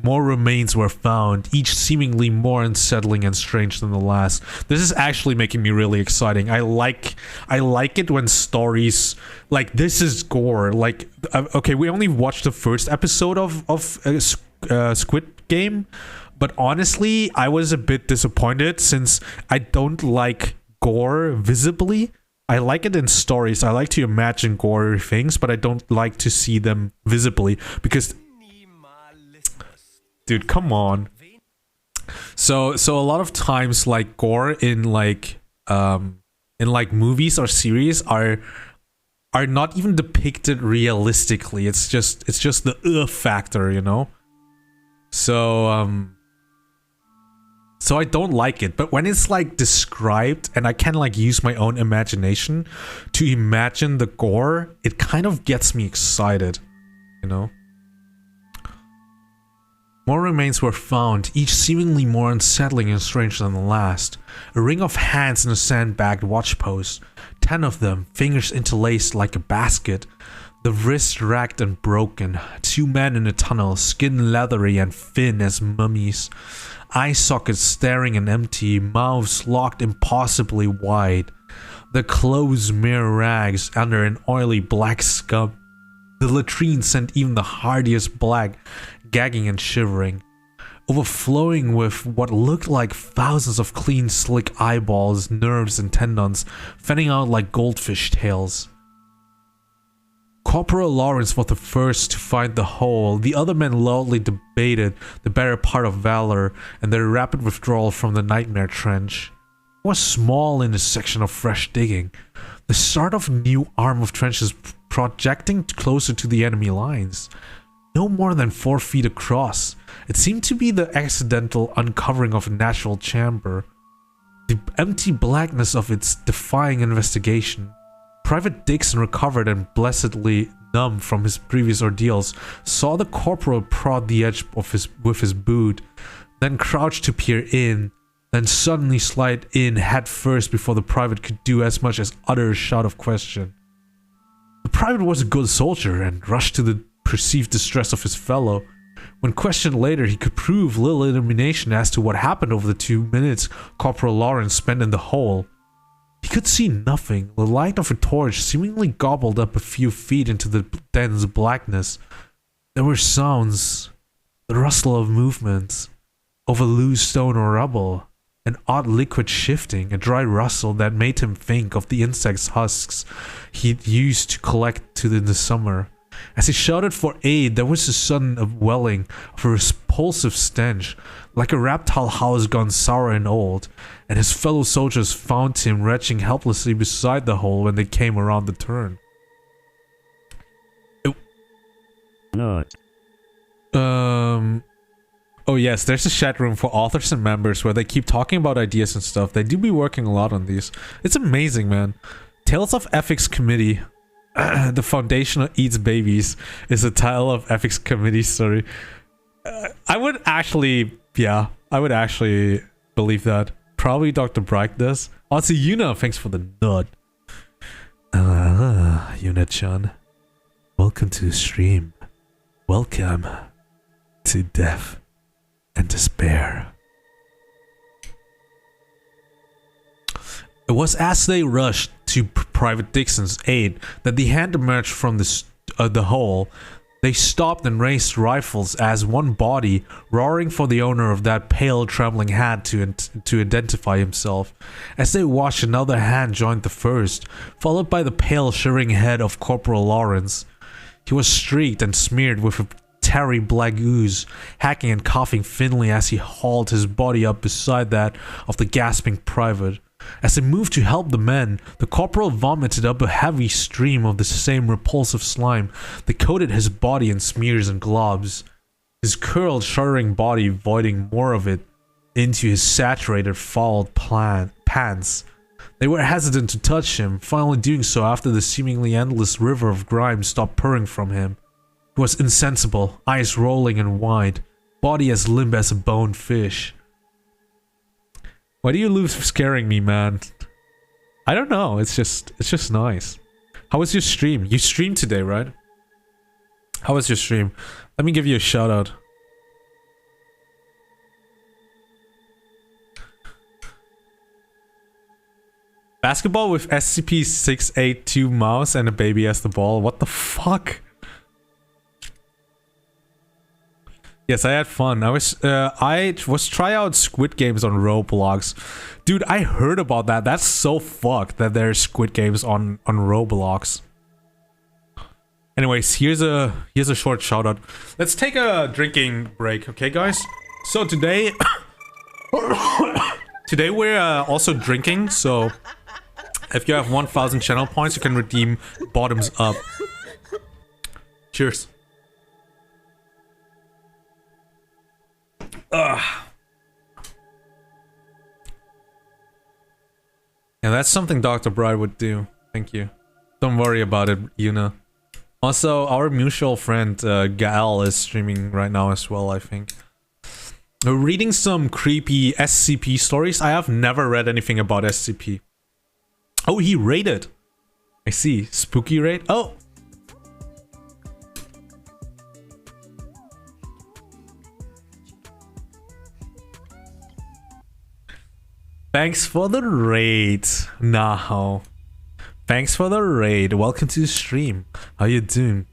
More remains were found, each seemingly more unsettling and strange than the last. This is actually making me really exciting. I like it when stories like this is gore. Like, okay, we only watched the first episode of Squid Game, but honestly, I was a bit disappointed since I don't like gore visibly. I like it in stories. I like to imagine gory things, but I don't like to see them visibly because. Dude, come on. So a lot of times like gore in like movies or series are not even depicted realistically. It's just the factor, you know? So I don't like it, but when it's like described and I can like use my own imagination to imagine the gore, it kind of gets me excited, you know? More remains were found, each seemingly more unsettling and strange than the last. A ring of hands in a sandbagged watchpost. 10 of them, fingers interlaced like a basket. The wrist racked and broken. 2 men in a tunnel, skin leathery and thin as mummies. Eye sockets staring and empty, mouths locked impossibly wide. The clothes mere rags under an oily black scum. The latrine sent even the hardiest black gagging and shivering, overflowing with what looked like thousands of clean, slick eyeballs, nerves, and tendons, fanning out like goldfish tails. Corporal Lawrence was the first to find the hole. The other men loudly debated the better part of valor and their rapid withdrawal from the nightmare trench. It was small in a section of fresh digging, the start of a new arm of trenches projecting closer to the enemy lines. No more than 4 feet across, it seemed to be the accidental uncovering of a natural chamber. The empty blackness of its defying investigation. Private Dixon, recovered and blessedly numb from his previous ordeals, saw the corporal prod the edge of with his boot, then crouch to peer in, then suddenly slide in head first before the private could do as much as utter a shout of question. The private was a good soldier and rushed to the perceived distress of his fellow. When questioned later, he could prove little illumination as to what happened over the 2 minutes Corporal Lawrence spent in the hole. He could see nothing. The light of a torch seemingly gobbled up a few feet into the dense blackness. There were sounds, the rustle of movements, of a loose stone or rubble, an odd liquid shifting, a dry rustle that made him think of the insects' husks he'd used to collect in the summer. As he shouted for aid, there was a sudden upwelling of a repulsive stench, like a reptile house gone sour and old, and his fellow soldiers found him retching helplessly beside the hole when they came around the turn. Oh yes, there's a chat room for authors and members where they keep talking about ideas and stuff. They do be working a lot on these. It's amazing, man. Tales of Ethics Committee. The Foundation Eats Babies is the title of Ethics Committee story. I would actually believe that. Probably Dr. Bright does. Also, Yuna, thanks for the nod. Yuna-chan. Welcome to the stream. Welcome to death and despair. It was as they rushed to Private Dixon's aid that the hand emerged from the hole. They stopped and raised rifles as one body, roaring for the owner of that pale, trembling hand to identify himself. As they watched, another hand joined the first, followed by the pale, shivering head of Corporal Lawrence. He was streaked and smeared with a tarry black ooze, hacking and coughing thinly as he hauled his body up beside that of the gasping private. As they moved to help the men, the corporal vomited up a heavy stream of the same repulsive slime that coated his body in smears and globs, his curled, shuddering body voiding more of it into his saturated, fouled pants. They were hesitant to touch him, finally doing so after the seemingly endless river of grime stopped pouring from him. He was insensible, eyes rolling and wide, body as limp as a boned fish. Why do you lose scaring me, man? I don't know, it's just nice. How was your stream? You streamed today, right? How was your stream? Let me give you a shout out. Basketball with SCP-682 mouse and a baby as the ball. What the fuck? Yes, I had fun. I was try out Squid Games on Roblox. Dude, I heard about that. That's so fucked that there's Squid Games on Roblox. Anyways, here's a short shout out. Let's take a drinking break, okay guys? So today we're also drinking, so if you have 1000 channel points, you can redeem bottoms up. Cheers. Yeah, that's something Dr. Bride would do. Thank you. Don't worry about it, Yuna. Also, our mutual friend Gael is streaming right now as well, I think. We're reading some creepy SCP stories. I have never read anything about SCP. Oh, he raided. I see. Spooky raid. Oh! Thanks for the raid, Naho. Thanks for the raid. Welcome to the stream. How you doing?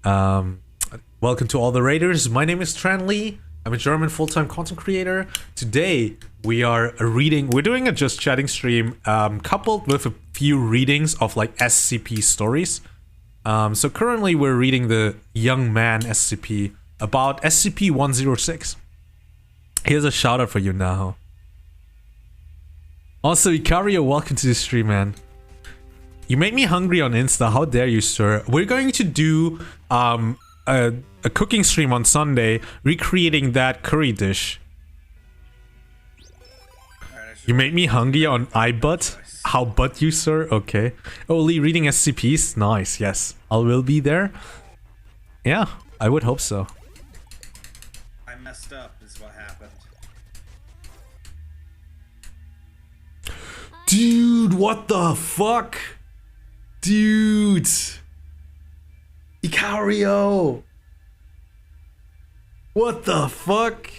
Welcome to all the raiders. My name is Tran Lee. I'm a German full-time content creator. Today we are we're doing a just chatting stream, coupled with a few readings of like SCP stories. So currently we're reading the Young Man SCP about SCP-106. Here's a shout out for you now. Also, Icario, welcome to the stream, man. You made me hungry on Insta. How dare you, sir? We're going to do a cooking stream on Sunday, recreating that curry dish. You made me hungry on iButt. How but you, sir? Okay. Only reading SCPs? Nice, yes. I will be there. Yeah, I would hope so. I messed up, is what happened. Dude, what the fuck? Dude. Icario. What the fuck?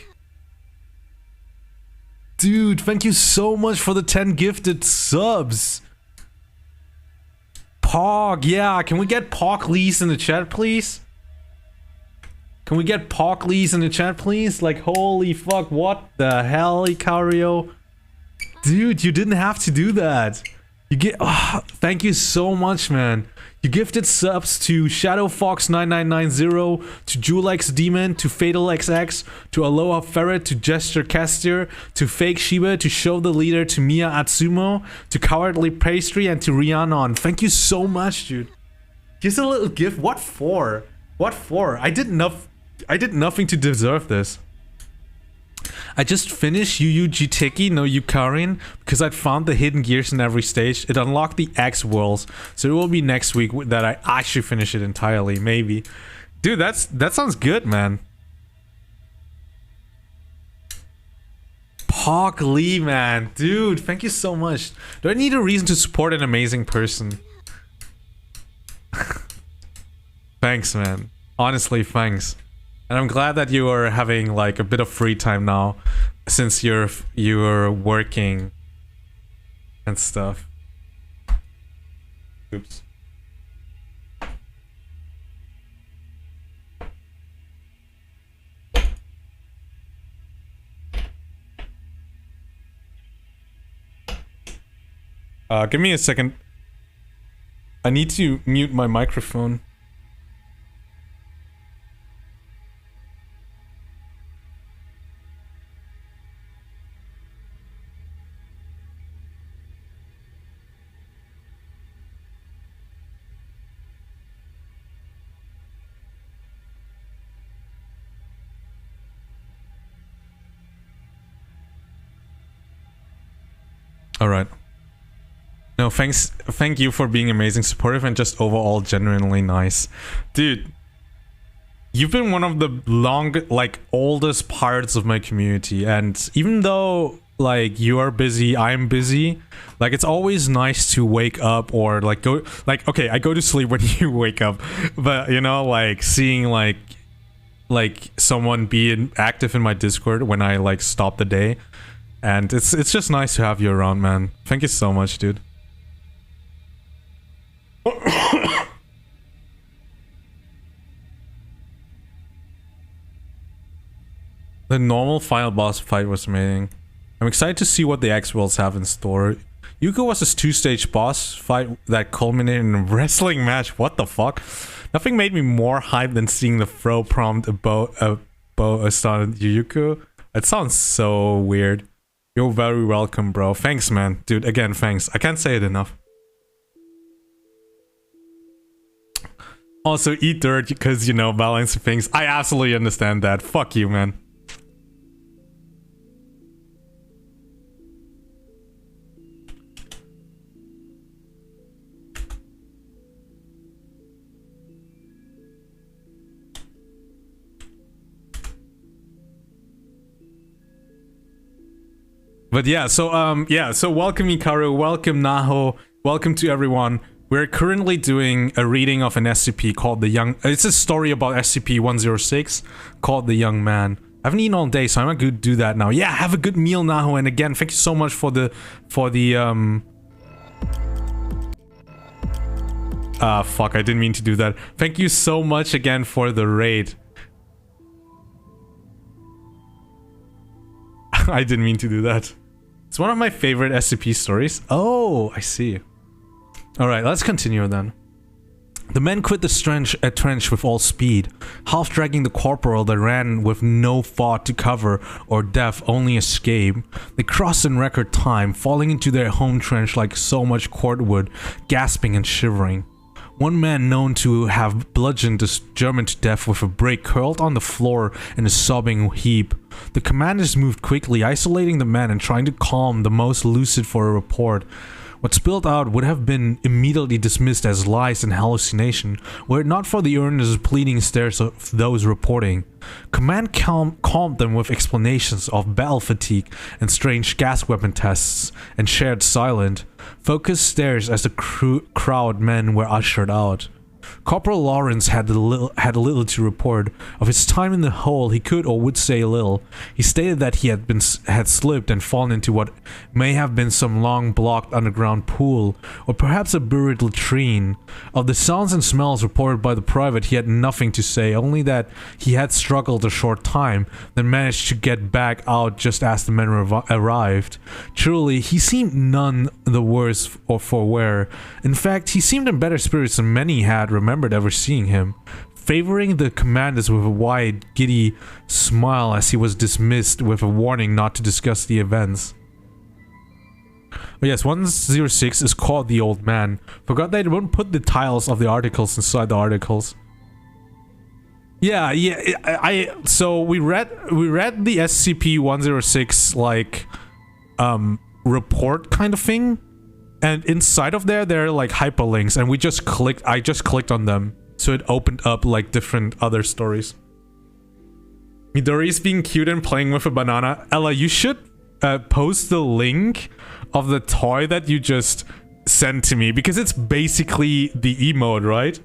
Dude, thank you so much for the 10 gifted subs. Pog, yeah, can we get Pog Lees in the chat, please? Can we get Pog Lees in the chat, please? Like, holy fuck, what the hell, Icario? Dude, you didn't have to do that. You get, thank you so much, man. You gifted subs to ShadowFox9990, to Julex Demon, to FatalXX, to Aloha Ferret, to Gesture Castier, to Fake Shiba, to Show the Leader, to Mia Atsumo, to Cowardly Pastry, and to Rhiannon. Thank you so much, dude. Here's a little gift. What for? What for? I did nothing to deserve this. I just finished Yu Jiteki no Yukarin because I'd found the hidden gears in every stage. It unlocked the X worlds, so it will be next week that I actually finish it entirely, maybe. Dude, that sounds good, man. Pog Lee, man. Dude, thank you so much. Do I need a reason to support an amazing person? Thanks, man. Honestly, thanks. And I'm glad that you are having like a bit of free time now, since you're working and stuff. Oops. Give me a second. I need to mute my microphone. All right. No, thank you for being amazing, supportive, and just overall genuinely nice. Dude, you've been one of the oldest parts of my community, and even though like you are busy, I'm busy, like it's always nice to wake up or like go, like, okay, I go to sleep when you wake up, but you know, like seeing like someone being active in my Discord when I like stop the day. And it's just nice to have you around, man. Thank you so much, dude. The normal final boss fight was amazing. I'm excited to see what the X-Worlds have in store. Yuko was this 2-stage boss fight that culminated in a wrestling match. What the fuck? Nothing made me more hyped than seeing the throw prompt about Yuko. It sounds so weird. You're very welcome, bro. Thanks, man. Dude, again, thanks. I can't say it enough. Also, eat dirt because, you know, balancing things. I absolutely understand that. Fuck you, man. But yeah, so welcome Hikaru, welcome Naho, welcome to everyone. We're currently doing a reading of an SCP called The Young... It's a story about SCP-106 called The Young Man. I haven't eaten all day, so I'm not going to do that now. Yeah, have a good meal, Naho, and again, thank you so much for the Ah, fuck, I didn't mean to do that. Thank you so much again for the raid. I didn't mean to do that. It's one of my favorite SCP stories. Oh, I see. Alright, let's continue then. The men quit the trench with all speed, half dragging the corporal that ran with no thought to cover or death, only escape. They crossed in record time, falling into their home trench like so much cordwood, gasping and shivering. One man known to have bludgeoned this German to death with a brick curled on the floor in a sobbing heap. The commanders moved quickly, isolating the men and trying to calm the most lucid for a report. What spilled out would have been immediately dismissed as lies and hallucination, were it not for the earnest pleading stares of those reporting. Command calmed them with explanations of battle fatigue and strange gas weapon tests, and shared silent, focused stares as the crowd men were ushered out. Corporal Lawrence had little to report. Of his time in the hole, he could or would say little. He stated that he had slipped and fallen into what may have been some long blocked underground pool, or perhaps a buried latrine. Of the sounds and smells reported by the private, he had nothing to say, only that he had struggled a short time, then managed to get back out just as the men arrived. Truly, he seemed none the worse for wear. In fact, he seemed in better spirits than many had remembered ever seeing him, favoring the commanders with a wide, giddy smile as he was dismissed with a warning not to discuss the events. Oh yes, 106 is called the Old Man. Forgot they won't put the titles of the articles inside the articles. Yeah, so we read the SCP-106 like report kind of thing. And inside of there are like hyperlinks, and I just clicked on them, so it opened up like different other stories. Midori's being cute and playing with a banana. Ella, you should post the link of the toy that you just sent to me, because it's basically the emote, right?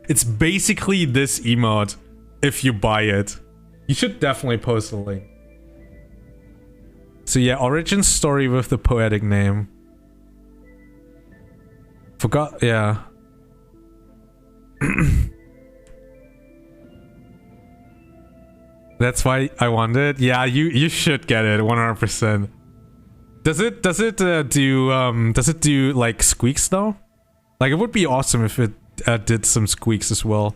It's basically this emote if you buy it. You should definitely post the link. So yeah, origin story with the poetic name. Forgot, yeah. That's why I wanted. Yeah, you should get it 100%. Does it do like squeaks though? Like, it would be awesome if it did some squeaks as well.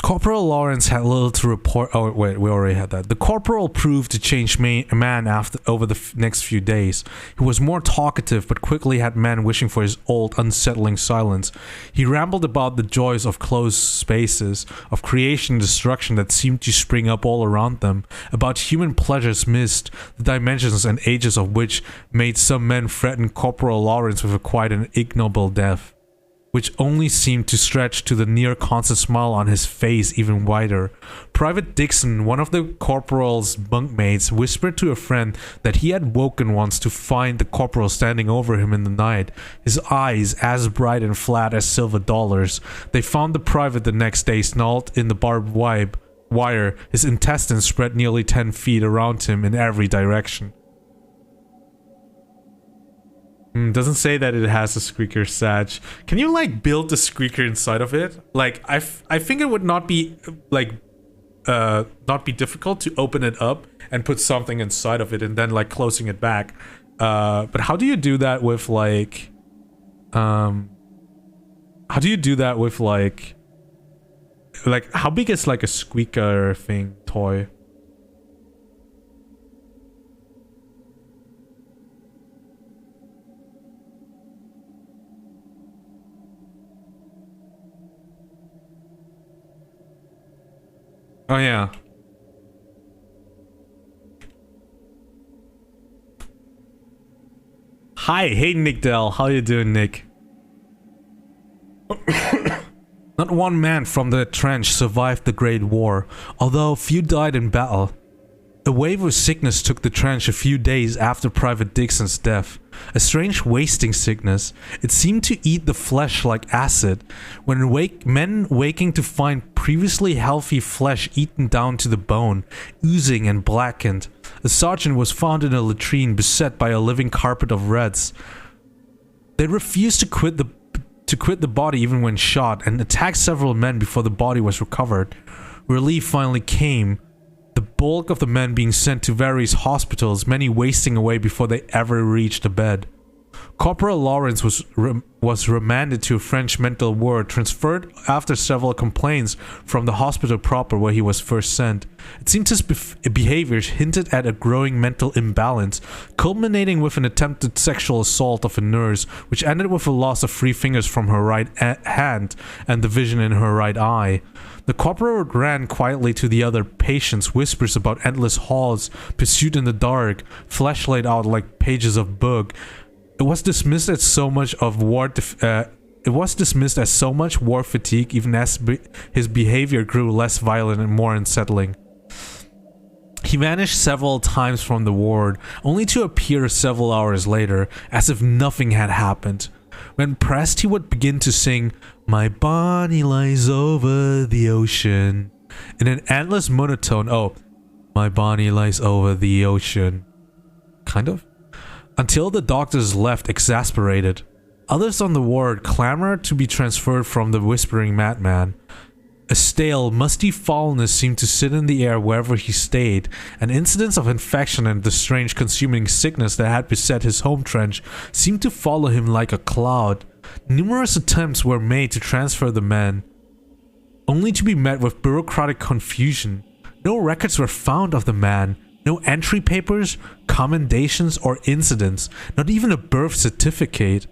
Corporal Lawrence had little to report. Oh wait, we already had that. The corporal proved to change man over the next few days. He was more talkative, but quickly had men wishing for his old, unsettling silence. He rambled about the joys of closed spaces, of creation and destruction that seemed to spring up all around them, about human pleasures missed, the dimensions and ages of which made some men threaten Corporal Lawrence with quite an ignoble death, which only seemed to stretch to the near constant smile on his face even wider. Private Dixon, one of the corporal's bunkmates, whispered to a friend that he had woken once to find the corporal standing over him in the night, his eyes as bright and flat as silver dollars. They found the private the next day snarled in the barbed wire, his intestines spread nearly 10 feet around him in every direction. Doesn't say that it has a squeaker, Sag. Can you like build the squeaker inside of it? Like, I think it would not be like not be difficult to open it up and put something inside of it and then like closing it back. But how do you do that with like how do you do that with like how big is like a squeaker thing toy? Oh yeah. Hi, hey Nick Dell, how you doing, Nick? Not one man from the trench survived the Great War, although few died in battle. A wave of sickness took the trench a few days after Private Dixon's death. A strange wasting sickness. It seemed to eat the flesh like acid. When men waking to find previously healthy flesh eaten down to the bone, oozing and blackened. A sergeant was found in a latrine beset by a living carpet of rats. They refused to quit the body even when shot, and attacked several men before the body was recovered. Relief finally came. The bulk of the men being sent to various hospitals, many wasting away before they ever reached a bed. Corporal Lawrence was remanded to a French mental ward, transferred after several complaints from the hospital proper where he was first sent. It seemed his behaviors hinted at a growing mental imbalance, culminating with an attempted sexual assault of a nurse, which ended with a loss of 3 fingers from her right hand and the vision in her right eye. The corporal ran quietly to the other patients, whispers about endless halls, pursuit in the dark, flesh laid out like pages of book. It was dismissed as so much war fatigue, even as his behavior grew less violent and more unsettling. He vanished several times from the ward, only to appear several hours later, as if nothing had happened. When pressed, he would begin to sing, "My body lies over the ocean," in an endless monotone. Oh, my body lies over the ocean. Kind of. Until the doctors left exasperated. Others on the ward clamored to be transferred from the whispering madman. A stale, musty foulness seemed to sit in the air wherever he stayed, and incidents of infection and the strange consuming sickness that had beset his home trench seemed to follow him like a cloud. Numerous attempts were made to transfer the men, only to be met with bureaucratic confusion. No records were found of the man, no entry papers, commendations, or incidents, not even a birth certificate.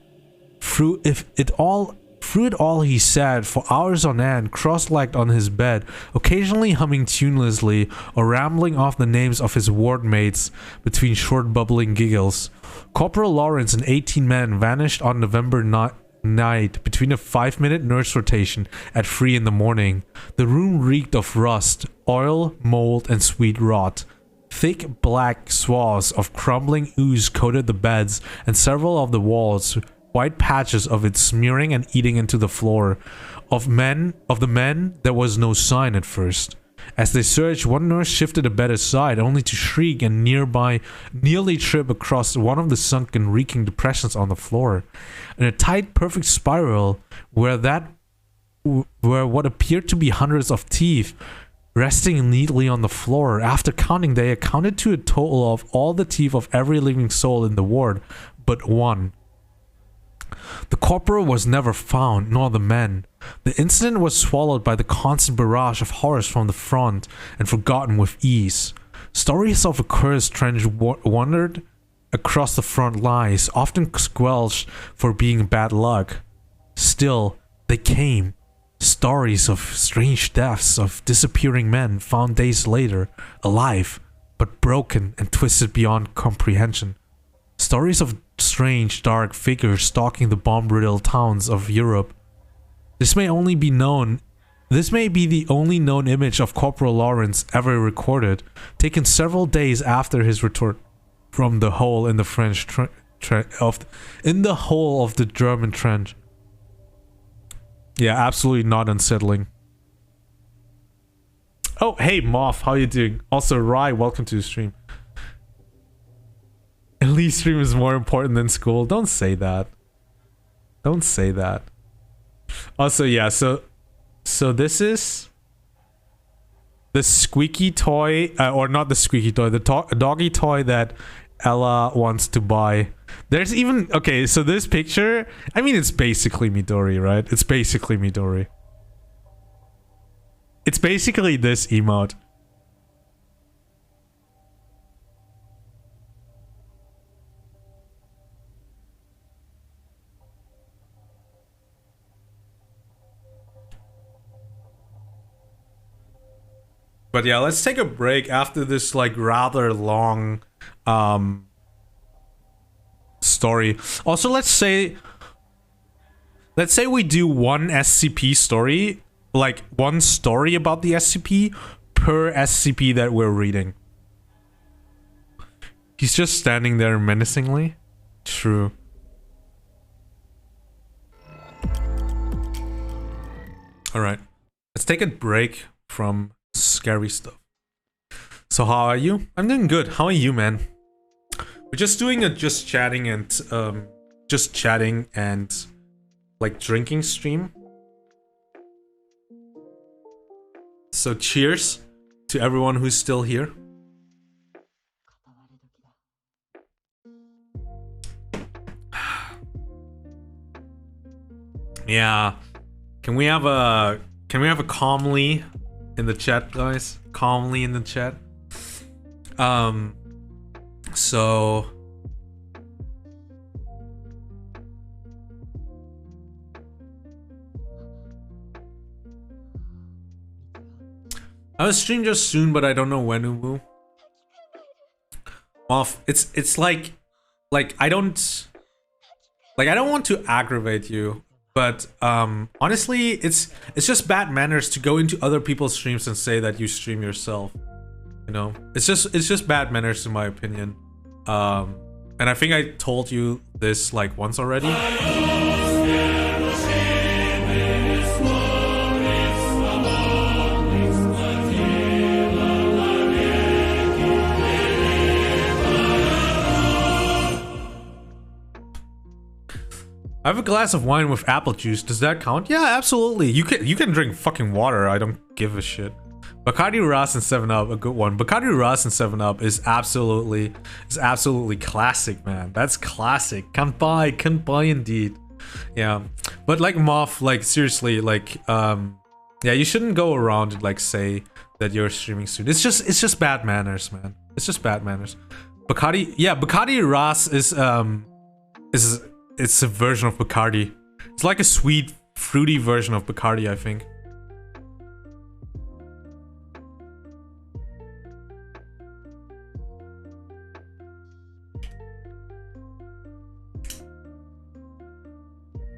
Through it all he sat for hours on end, cross-legged on his bed, occasionally humming tunelessly or rambling off the names of his ward mates between short bubbling giggles. Corporal Lawrence and 18 men vanished on November night between a 5-minute nurse rotation at 3 in the morning. The room reeked of rust, oil, mold, and sweet rot. Thick black swaths of crumbling ooze coated the beds and several of the walls, white patches of it smearing and eating into the floor. Of the men, there was no sign at first. As they searched, one nurse shifted a bed aside, only to shriek and nearly trip across one of the sunken, reeking depressions on the floor. In a tight, perfect spiral, where what appeared to be hundreds of teeth resting neatly on the floor. After counting, they accounted to a total of all the teeth of every living soul in the ward, but one. The corporal was never found, nor the men. The incident was swallowed by the constant barrage of horrors from the front and forgotten with ease. Stories of a cursed trench wandered across the front lines, often squelched for being bad luck. Still, they came. Stories of strange deaths of disappearing men found days later, alive, but broken and twisted beyond comprehension. Stories of strange, dark figures stalking the bomb-riddled towns of Europe. This may be the only known image of Corporal Lawrence ever recorded, taken several days after his return from the hole in the French in the hole of the German trench. Yeah, absolutely not unsettling. Oh, hey Moth, how you doing? Also, Rai, welcome to the stream. At least stream is more important than school. Don't say that. Don't say that. Also, yeah, so this is the squeaky toy, or not the squeaky toy, the doggy toy that Ella wants to buy. There's even, okay, so this picture, I mean, it's basically Midori, right? It's basically Midori. It's basically this emote. But yeah, let's take a break after this like rather long story. Also, let's say we do one SCP story, like one story about the SCP per SCP that we're reading. He's just standing there menacingly. True. Alright. Let's take a break from scary stuff. So how are you? I'm doing good. How are you, man? We're just doing a just chatting and like drinking stream. So cheers to everyone who's still here. Yeah. Can we have a calmly in the chat, guys? Calmly in the chat. So I'll stream just soon, but I don't know when it will. Off. It's like I don't want to aggravate you, but honestly, it's just bad manners to go into other people's streams and say that you stream yourself. You know, it's just bad manners in my opinion. And I think I told you this like once already. I have a glass of wine with apple juice. Does that count? Yeah, absolutely. You can drink fucking water. I don't give a shit. Bacardi Ras and 7-Up, a good one. Bacardi Ras and 7-Up is absolutely classic, man. That's classic. Can't buy indeed. Yeah, but like Moth, like seriously, like yeah, you shouldn't go around and like say that you're streaming soon. It's just bad manners, man. It's just bad manners. Bacardi, yeah, Bacardi Ras is it's a version of Bacardi. It's like a sweet, fruity version of Bacardi, I think.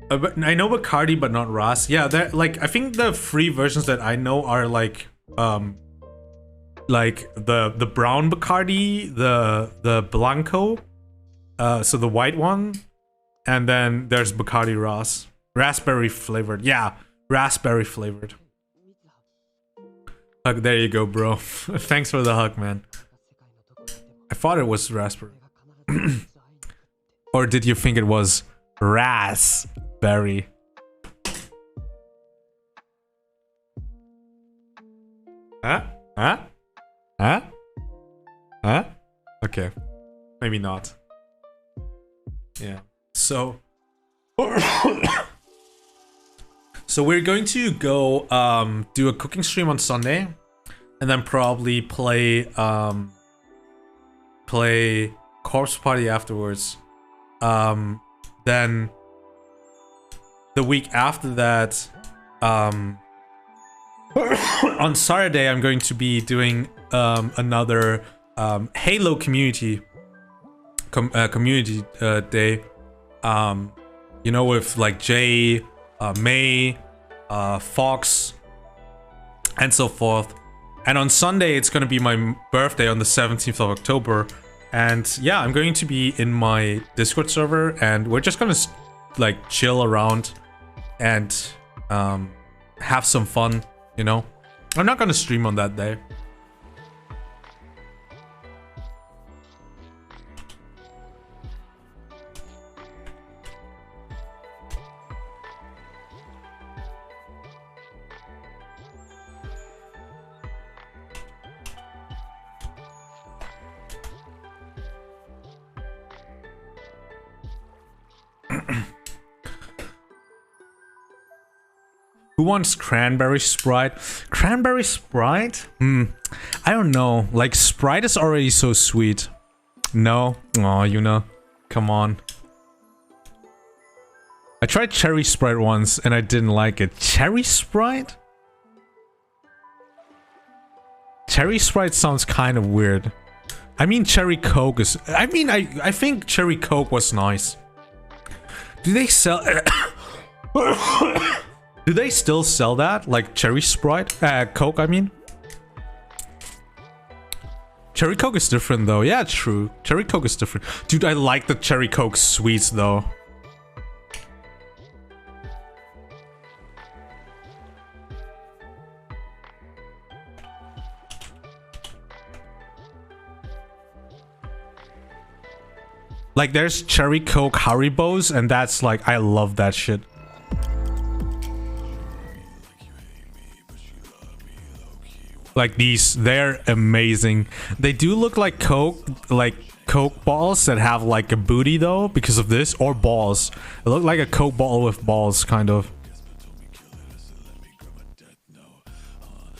But I know Bacardi, but not Ras. Yeah, that like I think the free versions that I know are like the brown Bacardi, the Blanco, so the white one. And then there's Bacardi Ras. Raspberry flavored. Yeah, raspberry flavored. Hug, there you go, bro. Thanks for the hug, man. I thought it was raspberry. Or did you think it was raspberry? Huh? Huh? Huh? Huh? Okay. Maybe not. Yeah. So we're going to go do a cooking stream on Sunday, and then probably play Corpse Party afterwards. Then the week after that, on Saturday, I'm going to be doing another Halo community day. You know, with like Jay, May, Fox, and so forth. And on Sunday, it's gonna be my birthday on the 17th of October. And yeah, I'm going to be in my Discord server, and we're just gonna like chill around and have some fun, you know? I'm not gonna stream on that day. Who wants cranberry Sprite? Cranberry Sprite? I don't know. Like, Sprite is already so sweet. No? Aw, Yuna. Come on. I tried cherry Sprite once and I didn't like it. Cherry Sprite? Cherry Sprite sounds kind of weird. I mean, cherry Coke is... I mean, I think cherry Coke was nice. Do they sell... Do they still sell that? Like cherry Sprite? Coke, I mean? Cherry Coke is different though. Yeah, true. Cherry Coke is different. Dude, I like the Cherry Coke sweets though. Like there's Cherry Coke Haribos and that's like, I love that shit. Like these, they're amazing. They do look like Coke balls that have like a booty though, because of this, or balls. It look like a Coke ball with balls, kind of.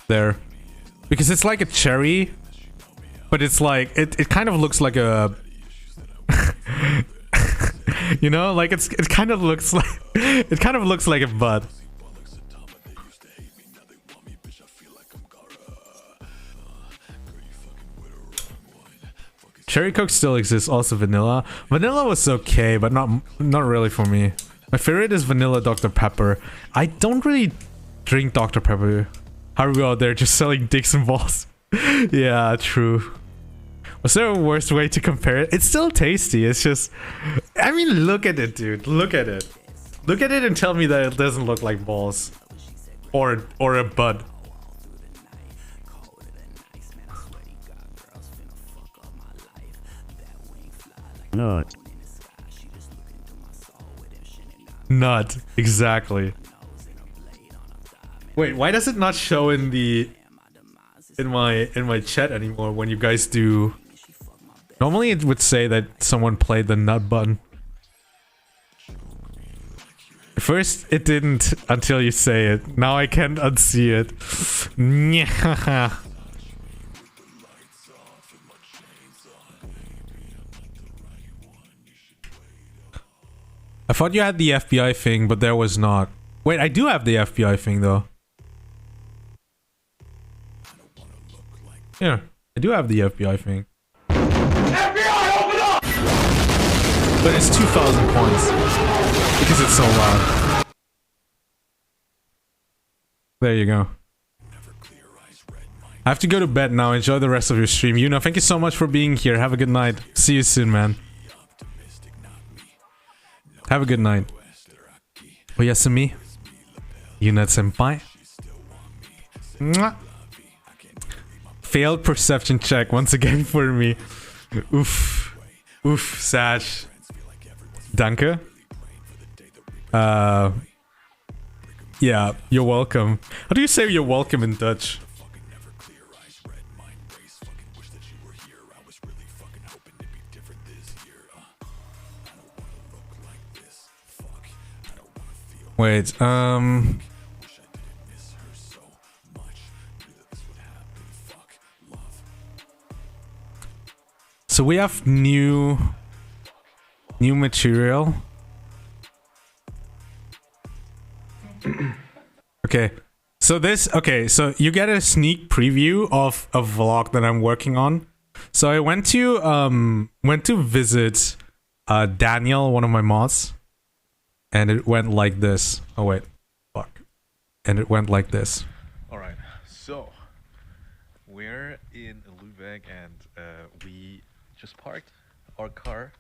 There. Because it's like a cherry, but it's like, it kind of looks like a... you know, like it kind of looks like... it kind of looks like a bud. Cherry Coke still exists, also vanilla. Vanilla was okay, but not really for me. My favorite is vanilla Dr. Pepper. I don't really drink Dr. Pepper. How are we out there just selling dicks and balls? Yeah, true. Was there a worse way to compare it? It's still tasty, it's just... I mean, look at it, dude. Look at it. Look at it and tell me that it doesn't look like balls. Or a bud. Nut. Nut, exactly. Wait, why does it not show in the in my chat anymore when you guys do? Normally it would say that someone played the nut button. First it didn't until you say it. Now I can't unsee it. I thought you had the FBI thing, but there was not. Wait, I do have the FBI thing though. Yeah, I do have the FBI thing. FBI, open up! But it's 2,000 points. Because it's so loud. There you go. I have to go to bed now. Enjoy the rest of your stream. Yuna, thank you so much for being here. Have a good night. See you soon, man. Have a good night. Oyasumi. Yuna senpai. Mwah. Failed perception check once again for me. Oof. Oof, Sash. Danke. Yeah, you're welcome. How do you say you're welcome in Dutch? Wait, so we have new material. Okay. So so you get a sneak preview of a vlog that I'm working on. So I went to visit Daniel, one of my mods. And it went like this. Oh wait, fuck. And it went like this. All right, so we're in Lübeck and we just parked our car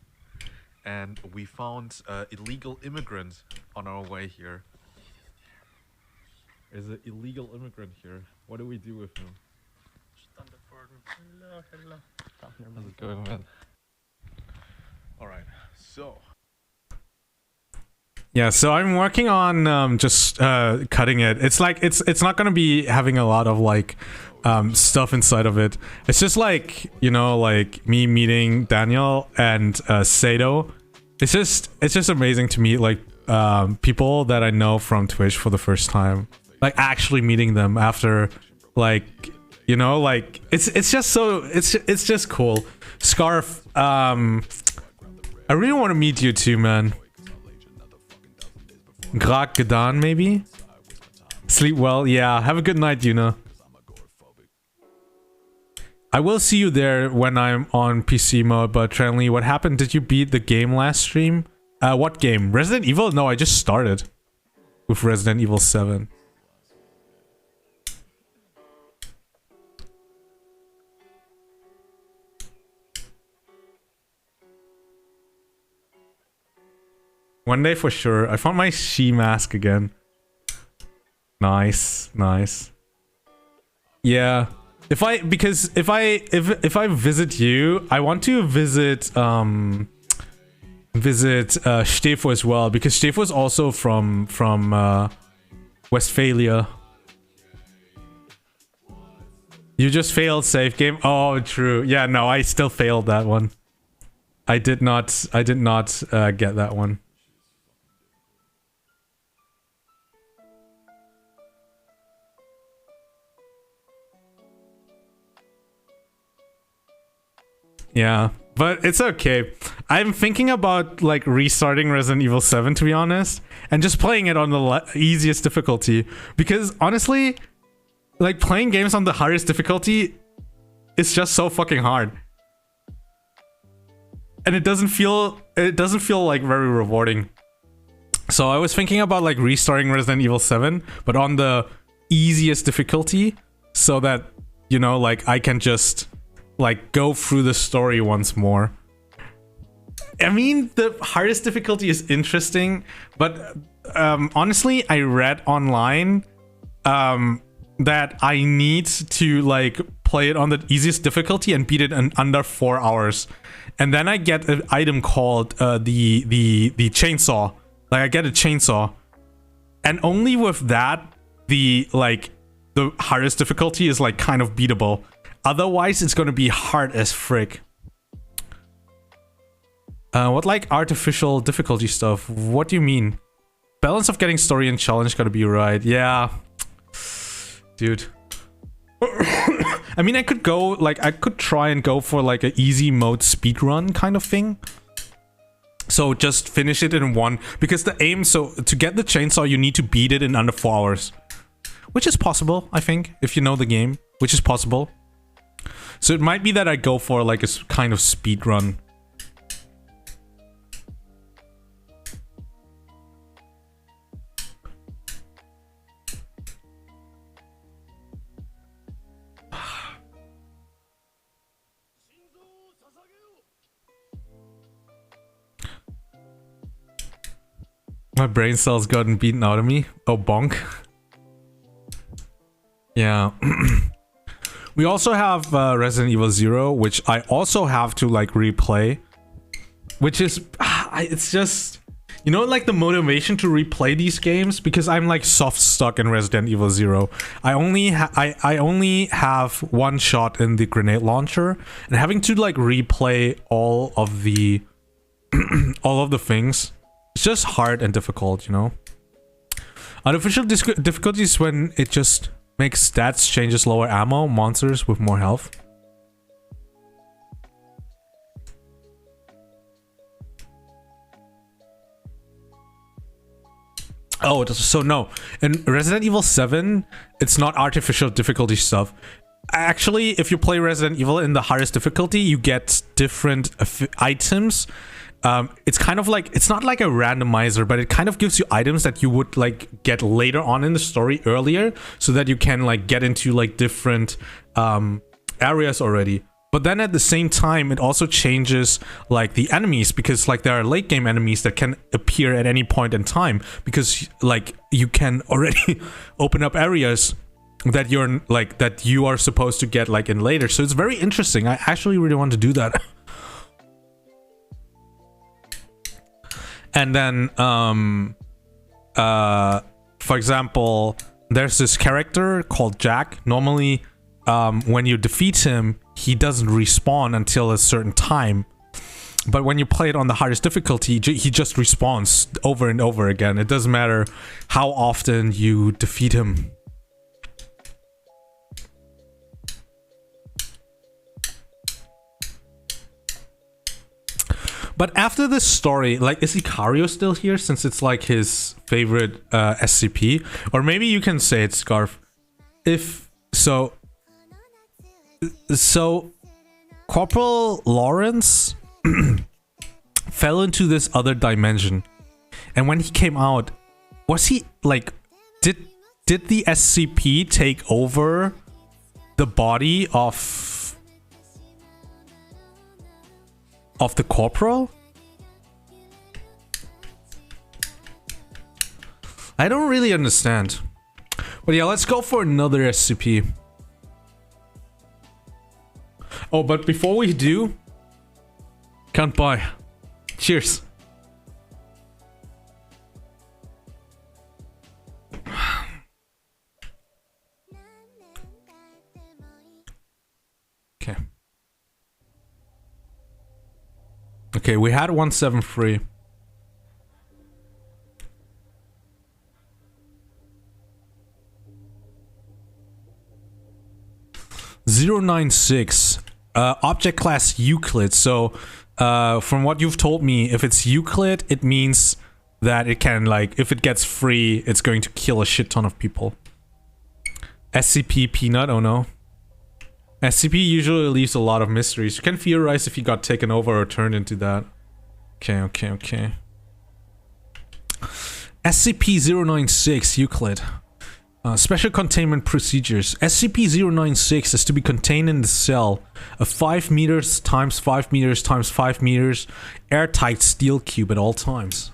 and we found illegal immigrant on our way here. There's an illegal immigrant here. What do we do with him? How's it going, man? All right, so. Yeah, so I'm working on just cutting it. It's like it's not gonna be having a lot of like stuff inside of it. It's just like, you know, like me meeting Daniel and Sato. It's just amazing to meet like people that I know from Twitch for the first time. Like actually meeting them after like, you know, like it's just so it's just cool. Scarf, I really want to meet you too, man. Grak Gedan, maybe? Sleep well. Yeah, have a good night, Yuna. I will see you there when I'm on PC mode, but Tranley, what happened? Did you beat the game last stream? What game? Resident Evil? No, I just started with Resident Evil 7. One day for sure. I found my she mask again. Nice, nice. Yeah. If I visit you, I want to visit Stefo as well, because Stefo is also from Westphalia. You just failed save game. Oh, true. Yeah, no, I still failed that one. I did not get that one. Yeah, but it's okay. I'm thinking about like restarting Resident Evil 7, to be honest, and just playing it on the easiest difficulty, because honestly, like playing games on the hardest difficulty is just so fucking hard. And it doesn't feel like very rewarding. So I was thinking about like restarting Resident Evil 7, but on the easiest difficulty, so that, you know, like I can just like go through the story once more. I mean, the hardest difficulty is interesting, but honestly, I read online that I need to like play it on the easiest difficulty and beat it in under 4 hours, and then I get an item called the chainsaw. Like I get a chainsaw, and only with that the hardest difficulty is like kind of beatable. Otherwise, it's gonna be hard as frick. What like artificial difficulty stuff? What do you mean? Balance of getting story and challenge gotta be right. Yeah, dude. I mean, I could go like I could try and go for like an easy mode speedrun kind of thing. So just finish it in one, because the aim, so to get the chainsaw you need to beat it in under 4 hours, which is possible, I think, if you know the game, which is possible. So it might be that I go for like a kind of speed run. My brain cells gotten beaten out of me. Oh, bonk. Yeah. We also have Resident Evil 0, which I also have to like replay, which is it's just, you know, like the motivation to replay these games, because I'm like soft stuck in Resident Evil 0. I only have one shot in the grenade launcher, and having to like replay all of the all of the things, it's just hard and difficult, you know. Artificial difficulties when it just makes stats changes lower ammo, monsters with more health. Oh, so no. In Resident Evil 7, it's not artificial difficulty stuff. Actually, if you play Resident Evil in the hardest difficulty, you get different items. It's kind of like, it's not like a randomizer, but it kind of gives you items that you would like get later on in the story earlier, so that you can like get into like different areas already. But then at the same time, it also changes like the enemies, because like there are late game enemies that can appear at any point in time, because like you can already open up areas that you're like, that you are supposed to get like in later. So it's very interesting. I actually really want to do that. And then, for example, there's this character called Jack. Normally, when you defeat him, he doesn't respawn until a certain time. But when you play it on the hardest difficulty, he just respawns over and over again. It doesn't matter how often you defeat him. But after this story, like, is Icario still here, since it's like his favorite SCP? Or maybe you can say it's Scarf. If so, Corporal Lawrence fell into this other dimension, and when he came out, was he like, did the SCP take over the body of the corporal? I don't really understand. But yeah, let's go for another SCP. Oh, but before we do, can't buy. Cheers. Okay. Okay, we had 173. (096) object class Euclid. So from what you've told me, if it's Euclid, it means that it can, like, if it gets free, it's going to kill a shit ton of people. SCP Peanut, oh no. SCP usually leaves a lot of mysteries. You can theorize if he got taken over or turned into that. Okay. SCP-096 Euclid. Special containment procedures. SCP-096 is to be contained in the cell, a 5 meters times 5 meters times 5 meters airtight steel cube at all times.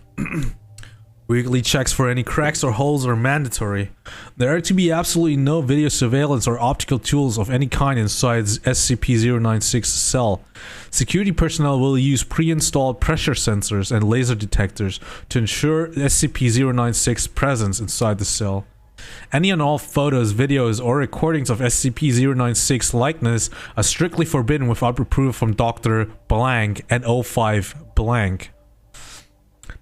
Weekly checks for any cracks or holes are mandatory. There are to be absolutely no video surveillance or optical tools of any kind inside SCP-096's cell. Security personnel will use pre-installed pressure sensors and laser detectors to ensure SCP-096's presence inside the cell. Any and all photos, videos, or recordings of SCP-096 likeness are strictly forbidden without approval from Dr. Blank and 05 Blank.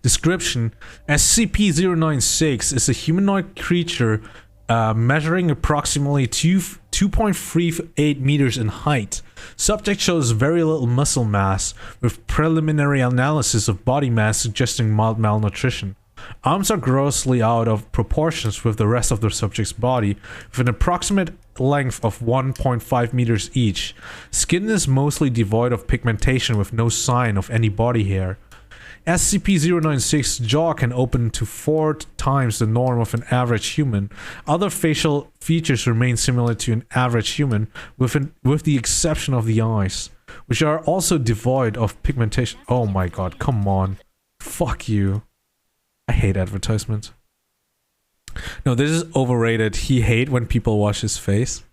Description: SCP-096 is a humanoid creature measuring approximately 2.38 meters in height. Subject shows very little muscle mass, with preliminary analysis of body mass suggesting mild malnutrition. Arms are grossly out of proportions with the rest of the subject's body, with an approximate length of 1.5 meters each. Skin is mostly devoid of pigmentation with no sign of any body hair. SCP-096's jaw can open to 4 times the norm of an average human. Other facial features remain similar to an average human, with the exception of the eyes, which are also devoid of pigmentation. Oh my god, come on. Fuck you. I hate advertisements. No, this is overrated. He hate when people wash his face.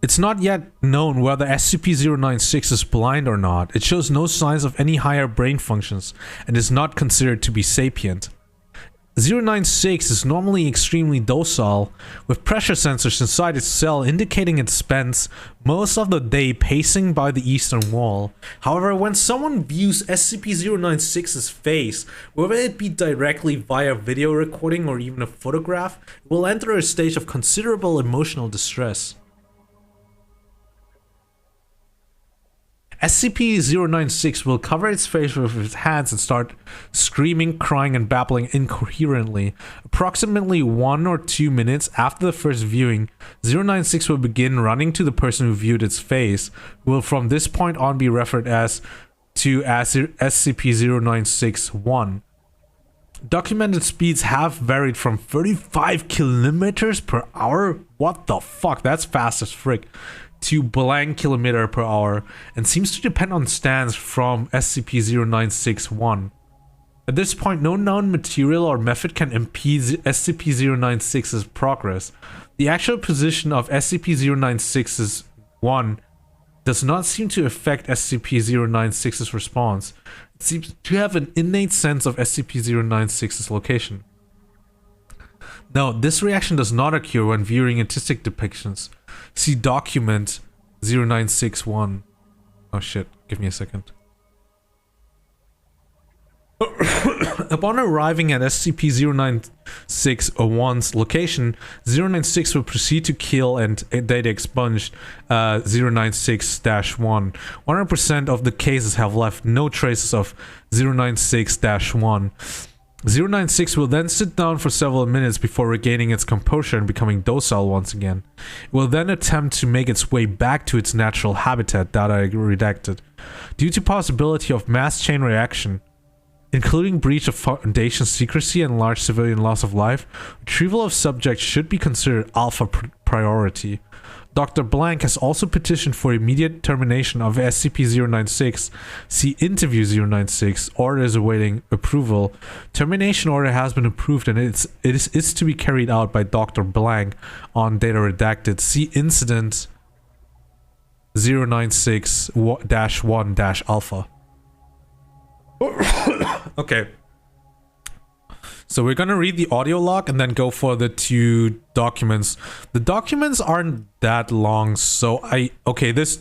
It's not yet known whether SCP-096 is blind or not. It shows no signs of any higher brain functions and is not considered to be sapient. 096 is normally extremely docile, with pressure sensors inside its cell indicating it spends most of the day pacing by the eastern wall. However, when someone views SCP-096's face, whether it be directly via video recording or even a photograph, it will enter a stage of considerable emotional distress. SCP-096 will cover its face with its hands and start screaming, crying, and babbling incoherently. Approximately 1 or 2 minutes after the first viewing, 096 will begin running to the person who viewed its face, who will from this point on be referred as SCP-096-1. Documented speeds have varied from 35 kilometers per hour, what the fuck, that's fast as frick, to blank kilometer per hour, and seems to depend on stands from SCP-096-1. At this point, no known material or method can impede SCP-096's progress. The actual position of SCP-096-1 does not seem to affect SCP-096's response. It seems to have an innate sense of SCP-096's location. No, this reaction does not occur when viewing artistic depictions. See document 0961. Oh shit, give me a second. Upon arriving at SCP-096-1's location, 096 will proceed to kill and data expunge 096-1. 100% of the cases have left no traces of 096-1. 096 will then sit down for several minutes before regaining its composure and becoming docile once again. It will then attempt to make its way back to its natural habitat, data redacted. Due to possibility of mass chain reaction, including breach of Foundation secrecy and large civilian loss of life, retrieval of subjects should be considered alpha priority. Dr. Blank has also petitioned for immediate termination of SCP-096. See Interview 096. Order is awaiting approval. Termination order has been approved and it is to be carried out by Dr. Blank on data redacted. See Incident 096-1-alpha. Okay. So we're gonna read the audio log and then go for the 2 documents. The documents aren't that long, so this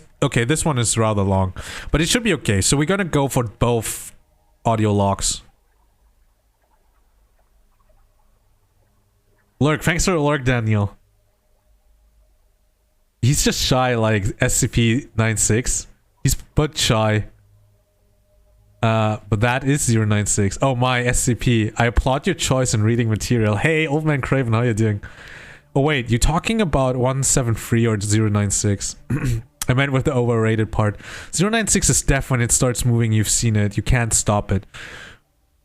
one is rather long, but it should be okay. So we're gonna go for both audio logs. Lurk, thanks for the lurk, Daniel. He's just shy like SCP-96. He's but shy. But that is 096. Oh my, SCP. I applaud your choice in reading material. Hey, Old Man Craven, how you doing? Oh wait, you're talking about 173 or 096? I meant with the overrated part. 096 is deaf when it starts moving. You've seen it. You can't stop it.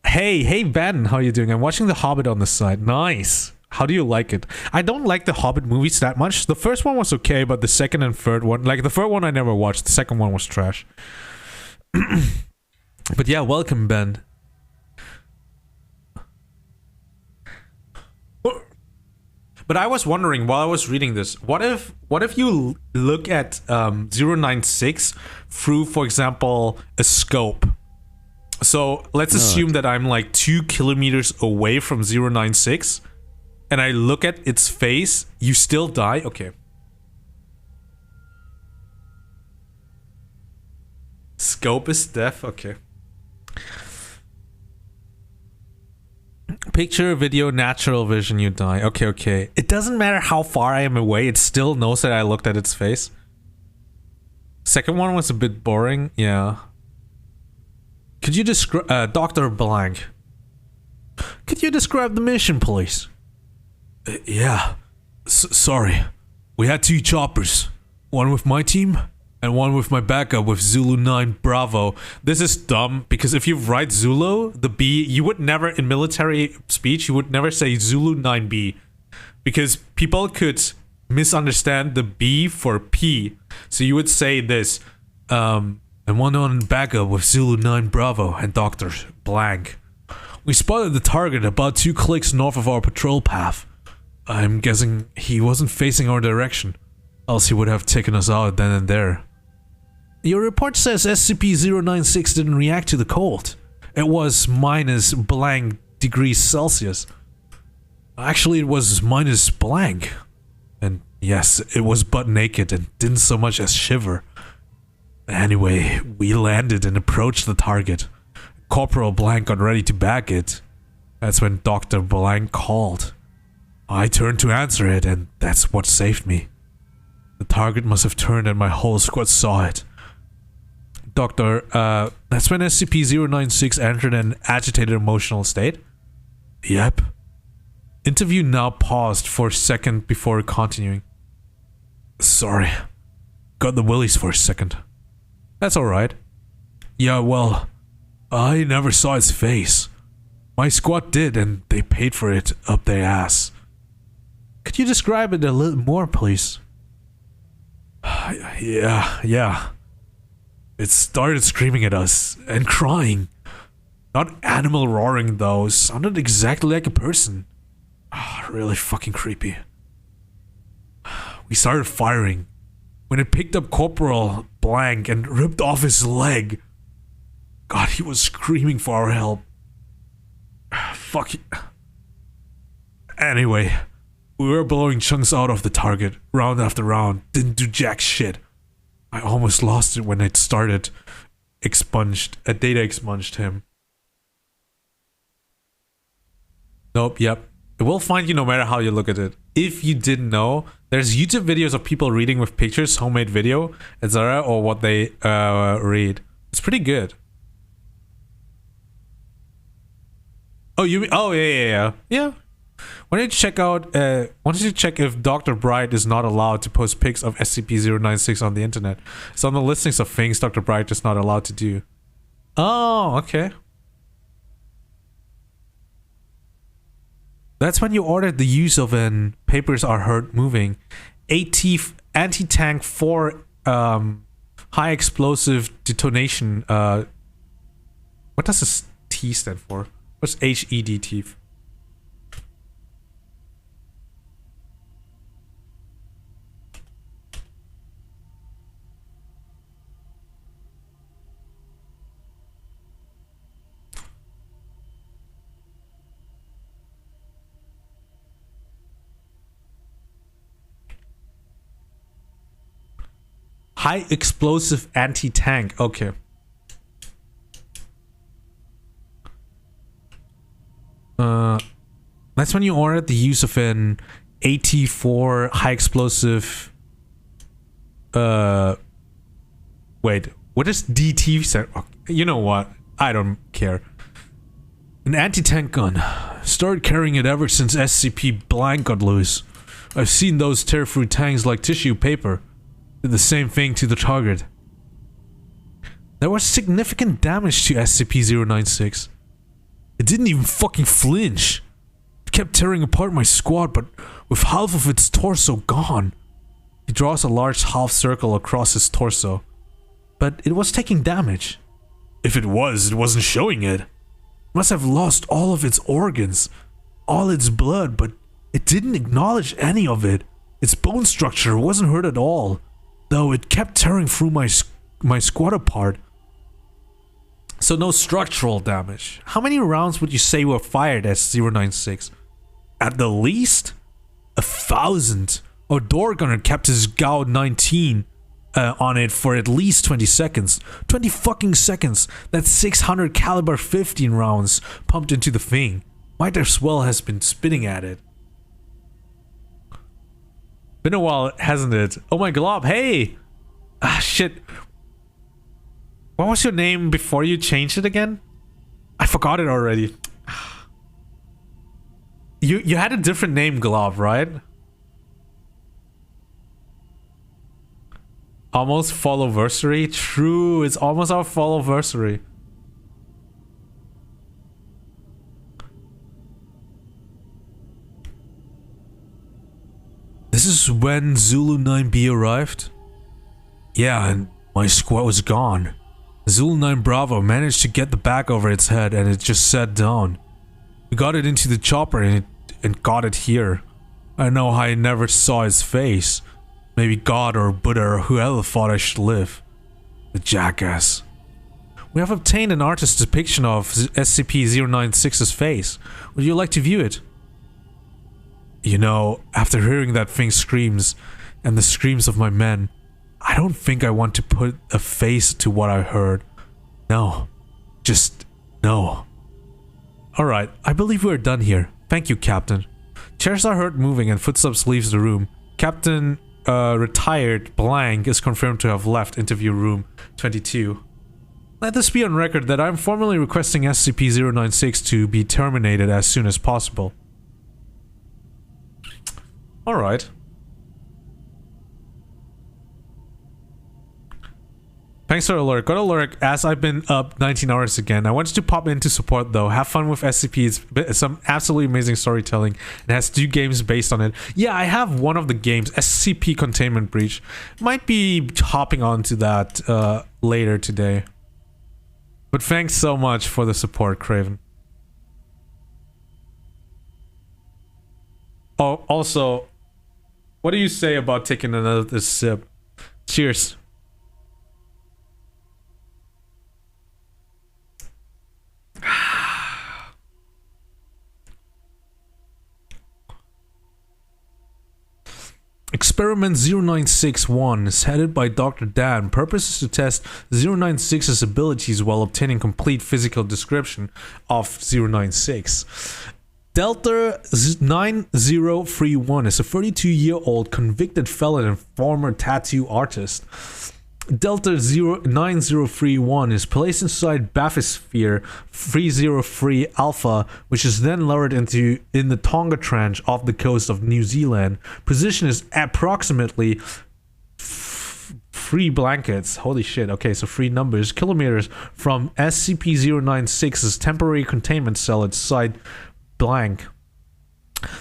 Hey Ben, how you doing? I'm watching The Hobbit on the side. Nice. How do you like it? I don't like the Hobbit movies that much. The first one was okay, but the second and third one... Like, the third one I never watched. The second one was trash. But yeah, welcome, Ben. But I was wondering while I was reading this, what if you look at 096 through, for example, a scope? So let's assume that I'm like 2 kilometers away from 096 and I look at its face. You still die? Okay. Scope is deaf? Okay. Picture, video, natural vision, you die. Okay. It doesn't matter how far I am away, it still knows that I looked at its face. Second one was a bit boring, yeah. Could you describe... Dr. Blank. Could you describe the mission, please? Yeah. Sorry. We had 2 choppers. One with my team, and one with my backup with Zulu 9 Bravo. This is dumb, because if you write Zulu, the B, you would never, in military speech, you would never say Zulu 9B. Because people could misunderstand the B for P. So you would say this, and one on backup with Zulu 9 Bravo and Dr. Blank. We spotted the target about 2 clicks north of our patrol path. I'm guessing he wasn't facing our direction, else he would have taken us out then and there. Your report says SCP-096 didn't react to the cold. It was minus blank degrees Celsius. Actually, it was minus blank. And yes, it was butt naked and didn't so much as shiver. Anyway, we landed and approached the target. Corporal Blank got ready to back it. That's when Dr. Blank called. I turned to answer it, and that's what saved me. The target must have turned and my whole squad saw it. Doctor, that's when SCP-096 entered an agitated emotional state? Yep. Interview now paused for a second before continuing. Sorry. Got the willies for a second. That's alright. Yeah, well, I never saw his face. My squad did, and they paid for it up their ass. Could you describe it a little more, please? Yeah. It started screaming at us and crying. Not animal roaring though, sounded exactly like a person. Really fucking creepy. We started firing when it picked up Corporal Blank and ripped off his leg. God, he was screaming for our help. Fuck. Anyway, we were blowing chunks out of the target, round after round. Didn't do jack shit. I almost lost it when it started. Data expunged him. Nope, yep. It will find you no matter how you look at it. If you didn't know, there's YouTube videos of people reading with pictures, homemade video, etc., or what they read. It's pretty good. Oh, you mean? Oh, yeah. Why don't you check out? Why don't you check if Dr. Bright is not allowed to post pics of SCP-096 on the internet? It's on the listings of things Dr. Bright is not allowed to do. Oh, okay. That's when you ordered the use of an papers are heard moving. anti-tank for high explosive detonation. What does this T stand for? What's HEDT? High explosive anti-tank. Okay. That's when you order the use of an AT4 high explosive. Wait, what does DT say? You know what? I don't care. An anti-tank gun. Started carrying it ever since SCP blank got loose. I've seen those tear through tanks like tissue paper. Did the same thing to the target. There was significant damage to SCP-096. It didn't even fucking flinch. It kept tearing apart my squad, but with half of its torso gone. He draws a large half circle across his torso. But it was taking damage. If it wasn't showing it. It must have lost all of its organs, all its blood, but it didn't acknowledge any of it. Its bone structure wasn't hurt at all. Though it kept tearing through my squad apart. So no structural damage. How many rounds would you say were fired at 096? At the least? 1,000. Our door gunner kept his GAU 19 on it for at least 20 seconds. 20 fucking seconds. That's 600 caliber 15 rounds pumped into the thing. Might as well has been spitting at it. Been a while, hasn't it? Oh my glob, hey! Ah, shit. What was your name before you changed it again? I forgot it already. You had a different name, Glob, right? Almost follow-versary? True, it's almost our follow-versary. This is when Zulu 9B arrived? Yeah, and my squad was gone. Zulu 9 Bravo managed to get the back over its head and it just sat down. We got it into the chopper and got it here. I know I never saw his face. Maybe God or Buddha or whoever thought I should live. The jackass. We have obtained an artist's depiction of SCP-096's face. Would you like to view it? You know, after hearing that thing's screams, and the screams of my men, I don't think I want to put a face to what I heard. No. Just no. Alright, I believe we're done here. Thank you, Captain. Chairs are heard moving and footsteps leaves the room. Captain, retired blank is confirmed to have left interview room 22. Let this be on record that I'm formally requesting SCP-096 to be terminated as soon as possible. Alright. Thanks for the alert. Got alert as I've been up 19 hours again. I wanted to pop in to support though. Have fun with SCPs. Some absolutely amazing storytelling. It has 2 games based on it. Yeah, I have one of the games, SCP Containment Breach. Might be hopping onto that later today. But thanks so much for the support, Craven. Oh, also, what do you say about taking another sip? Cheers. Experiment 0961 is headed by Dr. Dan. Purpose is to test 096's abilities while obtaining complete physical description of 096. Delta 9031 is a 32-year-old convicted felon and former tattoo artist. Delta 9031 is placed inside bathysphere 303 Alpha, which is then lowered in the Tonga Trench off the coast of New Zealand. Position is approximately 3 blankets. Holy shit. Okay, so 3 numbers. Kilometers from SCP-096's temporary containment cell at site blank.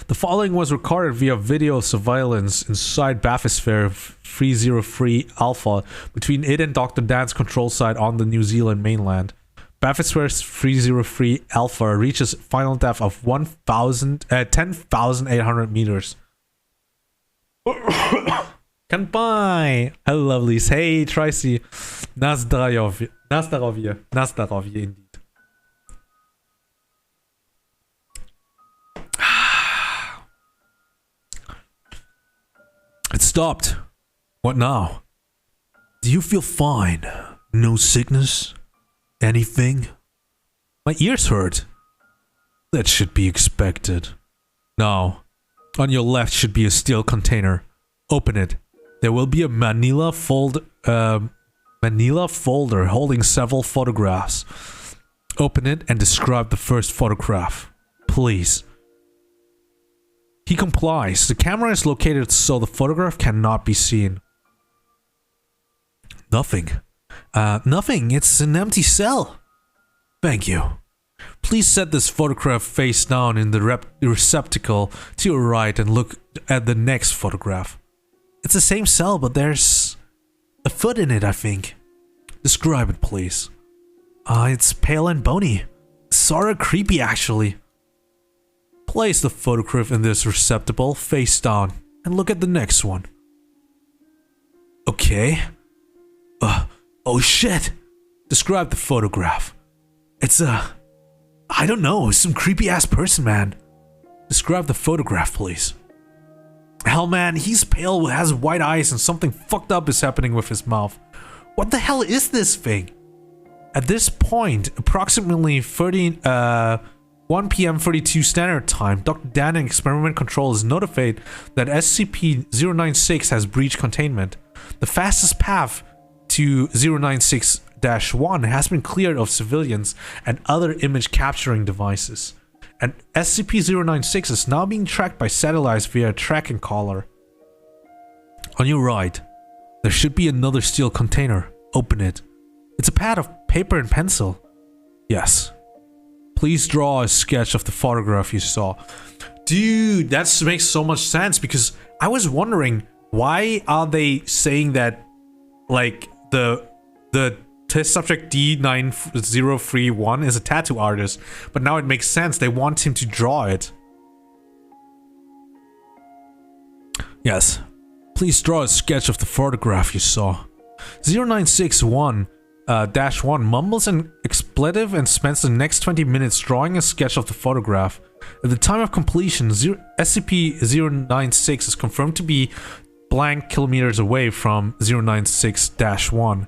The following was recorded via video surveillance inside Bathysphere 303 Alpha between it and Dr. Dan's control site on the New Zealand mainland. Bathysphere 303 Alpha reaches final depth of 10,800 meters. Kanpai! Hello, lovelies. Hey, Tracy. Nazdarovie. Nazdarovie, indeed. It stopped. What now? Do you feel fine? No sickness? Anything? My ears hurt. That should be expected. Now, on your left should be a steel container. Open it. There will be a manila folder holding several photographs. Open it and describe the first photograph. Please. He complies. The camera is located so the photograph cannot be seen. Nothing. Nothing. It's an empty cell. Thank you. Please set this photograph face down in the receptacle to your right and look at the next photograph. It's the same cell, but there's a foot in it, I think. Describe it, please. It's pale and bony. Sorta creepy, actually. Place the photograph in this receptacle face down and look at the next one. Okay. Oh shit. Describe the photograph. It's I don't know, some creepy ass person, man. Describe the photograph, please. Hell, man, he's pale, has white eyes, and something fucked up is happening with his mouth. What the hell is this thing? At this point, approximately 1 p.m. 32 standard time, Dr. Dan in Experiment Control is notified that SCP-096 has breached containment. The fastest path to 096-1 has been cleared of civilians and other image capturing devices. And SCP-096 is now being tracked by satellites via a tracking collar. On your right, there should be another steel container. Open it. It's a pad of paper and pencil. Yes. Please draw a sketch of the photograph you saw. Dude, that makes so much sense because I was wondering why are they saying that like the test subject D9031 is a tattoo artist, but now it makes sense. They want him to draw it. Yes. Please draw a sketch of the photograph you saw. 0961 -1 mumbles an expletive and spends the next 20 minutes drawing a sketch of the photograph. At the time of completion, SCP-096 is confirmed to be blank kilometers away from 096-1.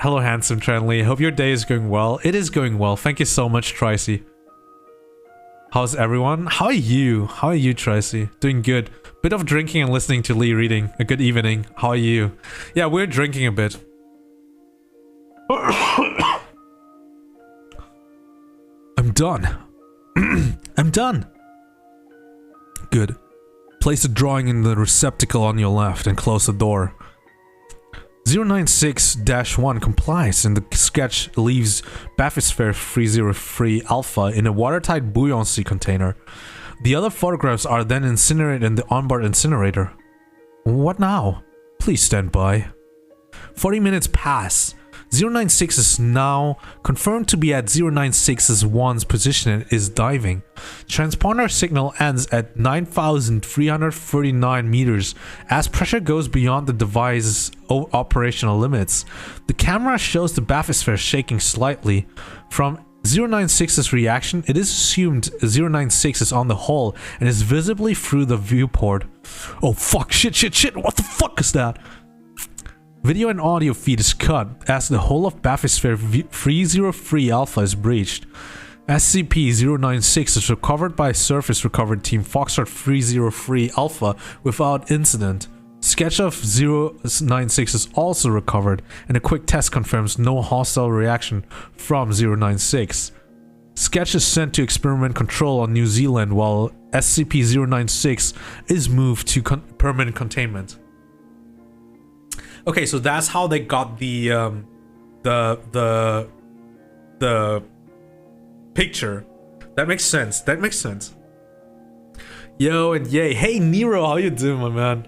Hello, handsome Tranley. Hope your day is going well. It is going well. Thank you so much, Tracy. How's everyone? How are you? How are you, Tracy? Doing good. Bit of drinking and listening to Lee reading. A good evening. How are you? Yeah, we're drinking a bit. I'm done. I'm done. Good. Place the drawing in the receptacle on your left and close the door. 096-1 complies and the sketch leaves Bathysphere 303 Alpha in a watertight buoyancy container. The other photographs are then incinerated in the onboard incinerator. What now? Please stand by. 40 minutes pass. 096 is now confirmed to be at 096-1's position and is diving. Transponder signal ends at 9,339 meters as pressure goes beyond the device's operational limits. The camera shows the bathysphere shaking slightly. From 096's reaction, it is assumed 096 is on the hull and is visibly through the viewport. Oh fuck, shit, what the fuck is that? Video and audio feed is cut as the whole of Bathysphere 303 Alpha is breached. SCP-096 is recovered by Surface Recovery Team Foxtrot 303 Alpha without incident. Sketch of 096 is also recovered, and a quick test confirms no hostile reaction from 096. Sketch is sent to Experiment Control on New Zealand while SCP-096 is moved to permanent containment. Okay, so that's how they got the picture. That makes sense. Yo and yay. Hey Nero, how you doing, my man?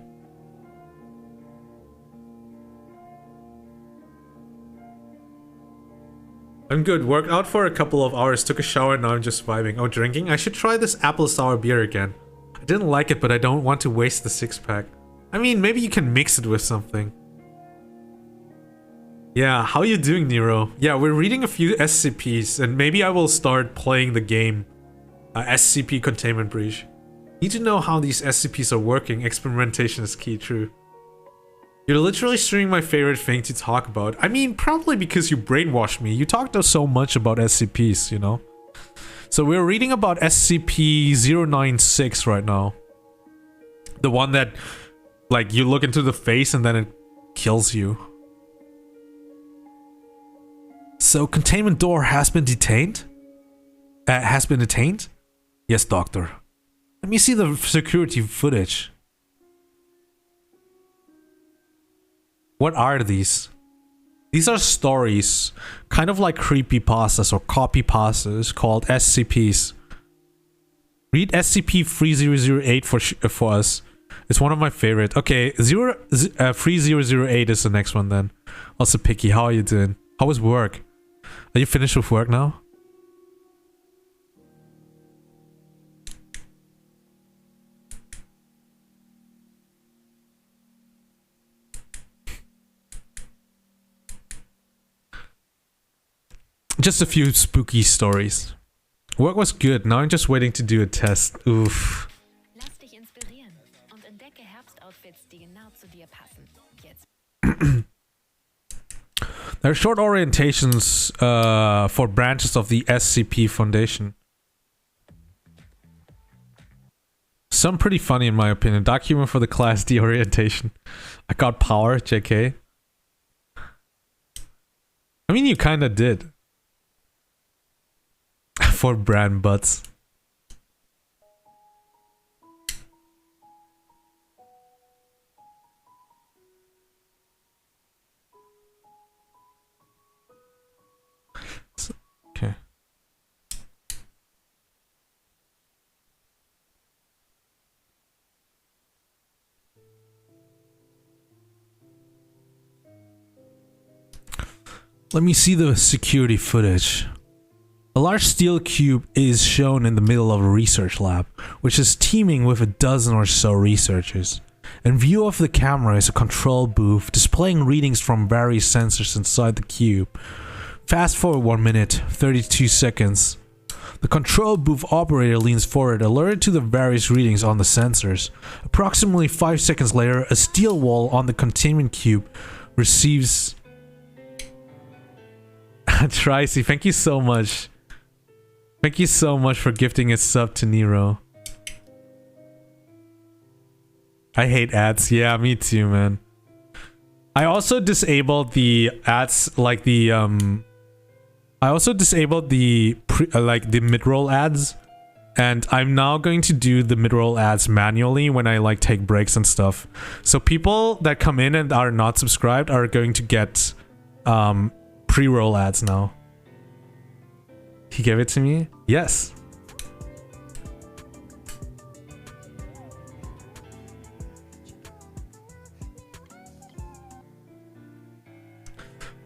I'm good. Worked out for a couple of hours, took a shower, now I'm just vibing. Oh, drinking? I should try this apple sour beer again. I didn't like it, but I don't want to waste the 6-pack. I mean, maybe you can mix it with something. Yeah, how you doing, Nero? Yeah, we're reading a few SCPs, and maybe I will start playing the game. SCP Containment Breach. Need to know how these SCPs are working. Experimentation is key, true. You're literally streaming my favorite thing to talk about. I mean, probably because you brainwashed me. You talked so much about SCPs, you know? So we're reading about SCP-096 right now. The one that, like, you look into the face and then it kills you. So, containment door has been detained? Has been detained? Yes, doctor. Let me see the security footage. What are these? These are stories, kind of like creepypastas or copypastas called SCPs. Read SCP-3008 for us. It's one of my favorite. Okay, 3008 is the next one then. Also, Picky, how are you doing? How was work? Are you finished with work now? Just a few spooky stories. Work was good, now I'm just waiting to do a test. Oof. Lass dich inspirieren und entdecke Herbstoutfits, die genau zu dir passen. Jetzt. There are short orientations for branches of the SCP Foundation. Some pretty funny in my opinion. Dark humor for the Class D orientation. I got power, JK. I mean, you kinda did. For brand butts. Okay. Let me see the security footage. A large steel cube is shown in the middle of a research lab, which is teeming with a dozen or so researchers. In view of the camera is a control booth displaying readings from various sensors inside the cube. Fast forward 1 minute, 32 seconds. The control booth operator leans forward, alerted to the various readings on the sensors. Approximately 5 seconds later, a steel wall on the containment cube receives... Tracy, thank you so much. Thank you so much for gifting a sub to Nero. I hate ads. Yeah, me too, man. I also disabled the ads, like the I also disabled the like the mid-roll ads, and I'm now going to do the mid-roll ads manually when I like take breaks and stuff. So people that come in and are not subscribed are going to get pre-roll ads now. He gave it to me? Yes.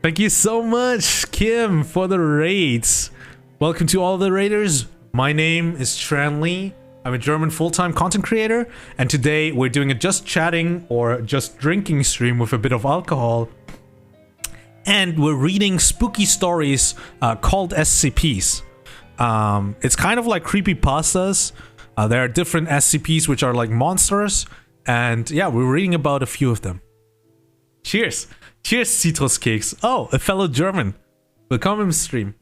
Thank you so much, Kim, for the raids. Welcome to all the raiders. My name is Tranley. I'm a German full-time content creator, and today we're doing a just chatting or just drinking stream with a bit of alcohol. And we're reading spooky stories called SCPs. It's kind of like creepypastas. There are different SCPs which are like monsters. And yeah, we're reading about a few of them. Cheers. Cheers, Citrus Cakes. Oh, a fellow German. Welcome in the stream.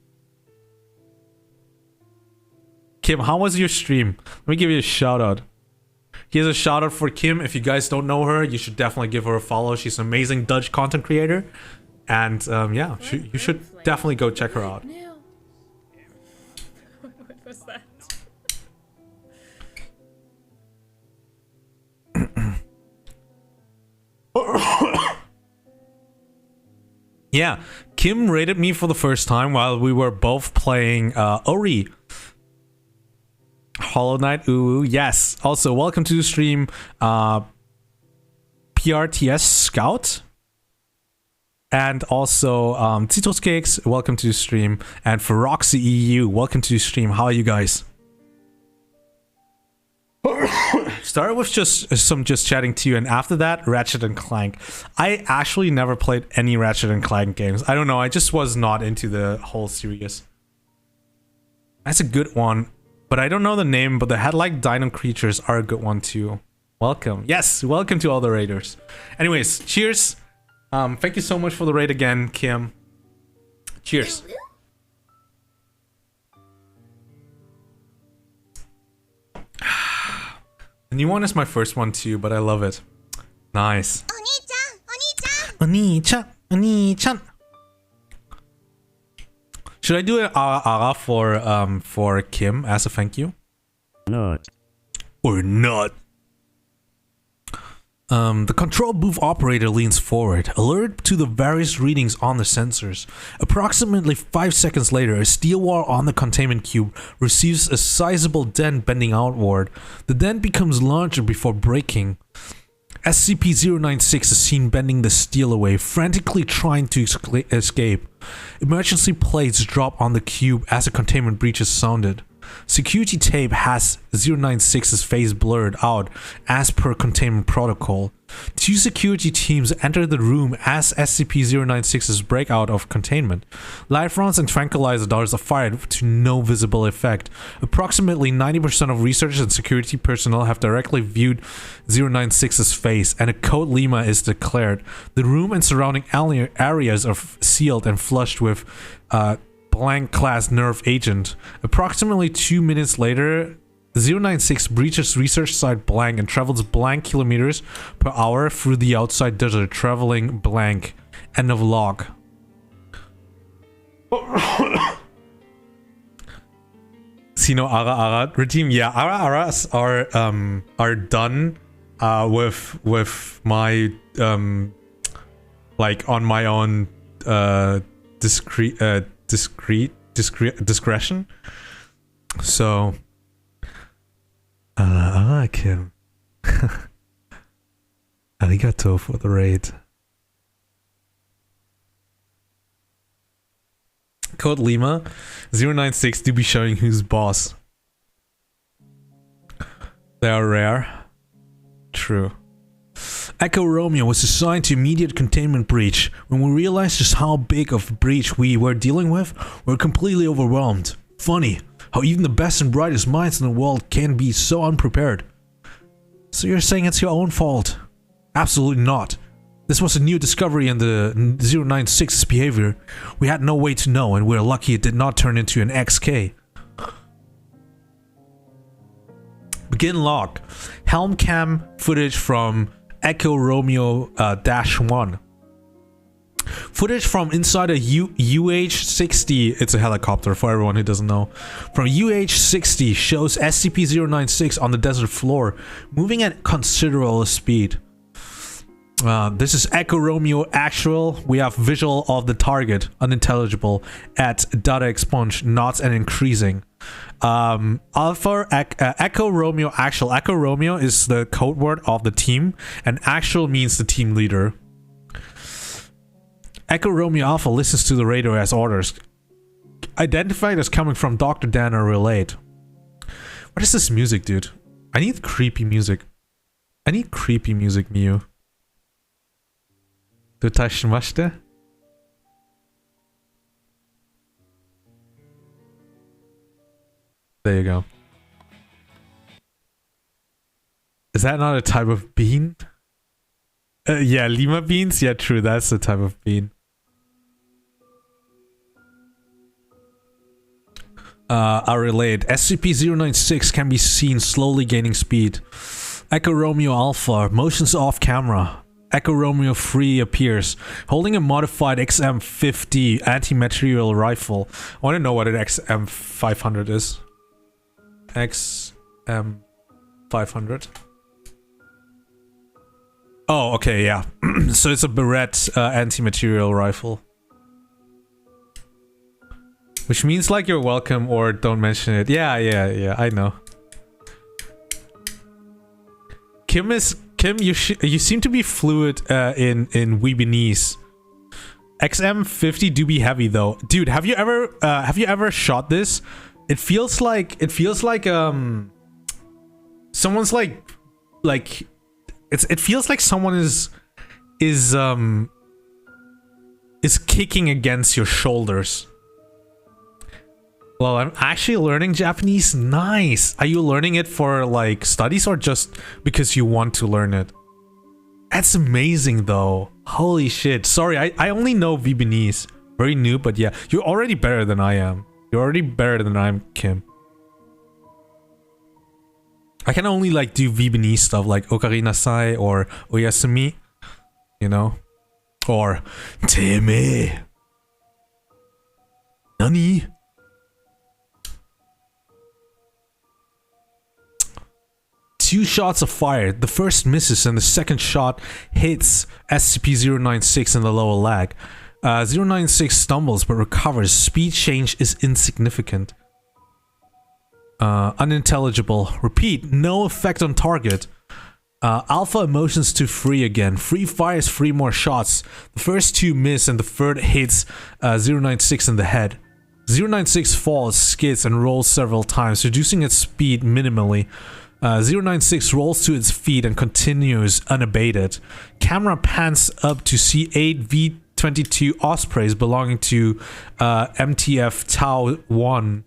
Kim, how was your stream? Let me give you a shout out. Here's a shout out for Kim. If you guys don't know her, you should definitely give her a follow. She's an amazing Dutch content creator. And yeah, you should definitely go check her out. What was that? Yeah, Kim rated me for the first time while we were both playing Ori. Hollow Knight, ooh, yes. Also, welcome to the stream, PRTS Scout. And also, Titos Cakes, welcome to the stream. And Feroxy EU, welcome to the stream. How are you guys? Started with just chatting to you, and after that, Ratchet and Clank. I actually never played any Ratchet and Clank games. I don't know, I just was not into the whole series. That's a good one, but I don't know the name, but the head-like dino creatures are a good one too. Welcome. Yes, welcome to all the raiders. Anyways, cheers. Thank you so much for the raid again, Kim. Cheers. The new one is my first one too, but I love it. Nice. Oni-chan, Oni-chan. Should I do an ara for Kim as a thank you? Not. Or not? The control booth operator leans forward, alert to the various readings on the sensors. Approximately 5 seconds later, a steel wall on the containment cube receives a sizable dent bending outward. The dent becomes larger before breaking. SCP-096 is seen bending the steel away, frantically trying to escape. Emergency plates drop on the cube as a containment breach is sounded. Security tape has 096's face blurred out as per containment protocol. 2 security teams enter the room as SCP-096's break out of containment. Life rounds and tranquilizer darts are fired to no visible effect. Approximately 90% of researchers and security personnel have directly viewed 096's face, and a code Lima is declared. The room and surrounding areas are sealed and flushed with blank class nerve agent. Approximately 2 minutes later, 096 breaches research site blank and travels blank kilometers per hour through the outside desert, traveling blank. End of log. See no ara team? Yeah, aras are done with my like on my own discretion. So Kim. Arigato for the raid. Code Lima 096 to be showing who's boss. They are rare. True. Echo Romeo was assigned to immediate containment breach. When we realized just how big of a breach we were dealing with, we were completely overwhelmed. Funny how even the best and brightest minds in the world can be so unprepared. So you're saying it's your own fault? Absolutely not. This was a new discovery in the 096's behavior. We had no way to know, and we're lucky it did not turn into an XK. Begin log. Helm cam footage from Echo Romeo -1. Footage from inside a UH-60, it's a helicopter for everyone who doesn't know. From UH-60 shows SCP-096 on the desert floor, moving at considerable speed. This is Echo Romeo actual. We have visual of the target, unintelligible, at data expunge, not and increasing. Alpha Echo Romeo actual. Echo Romeo is the code word of the team, and actual means the team leader. Echo Romeo Alpha listens to the radio as orders. Identified as coming from Dr. Dan or relayed. What is this music, dude? I need creepy music. I need creepy music, Mew. Dotashimashite? There you go. Is that not a type of bean? Yeah, lima beans? Yeah, true, that's the type of bean. Are relayed. SCP-096 can be seen slowly gaining speed. Echo Romeo Alpha, motions off camera. Echo Romeo 3 appears, holding a modified XM50 anti-material rifle. I want to know what an XM500 is. XM500. Oh, okay, yeah. So it's a Barrett anti-material rifle. Which means like you're welcome or don't mention it. Yeah, I know. Kim, you seem to be fluid in Weebinese. XM50 do be heavy though, dude. Have you ever shot this? It feels like someone's like it feels like someone is kicking against your shoulders. Well, I'm actually learning Japanese. Nice. Are you learning it for like studies or just because you want to learn it? That's amazing though. Holy shit. Sorry, I only know Vietnamese. Very new, but yeah. You're already better than I am. You're already better than I'm, Kim. I can only like do Vietnamese stuff like Okarina Sai or Oyasumi. You know? Or Teme. Nani? Two shots are fired. The first misses and the second shot hits SCP-096 in the lower leg. 096 stumbles but recovers. Speed change is insignificant. Unintelligible. Repeat, no effect on target. Alpha emotions to free again. Free fires 3 more shots. The first 2 miss and the third hits 096 in the head. 096 falls, skids, and rolls several times, reducing its speed minimally. 096 rolls to its feet and continues unabated. Camera pans up to see 8 V-22 Ospreys belonging to MTF Tau 1.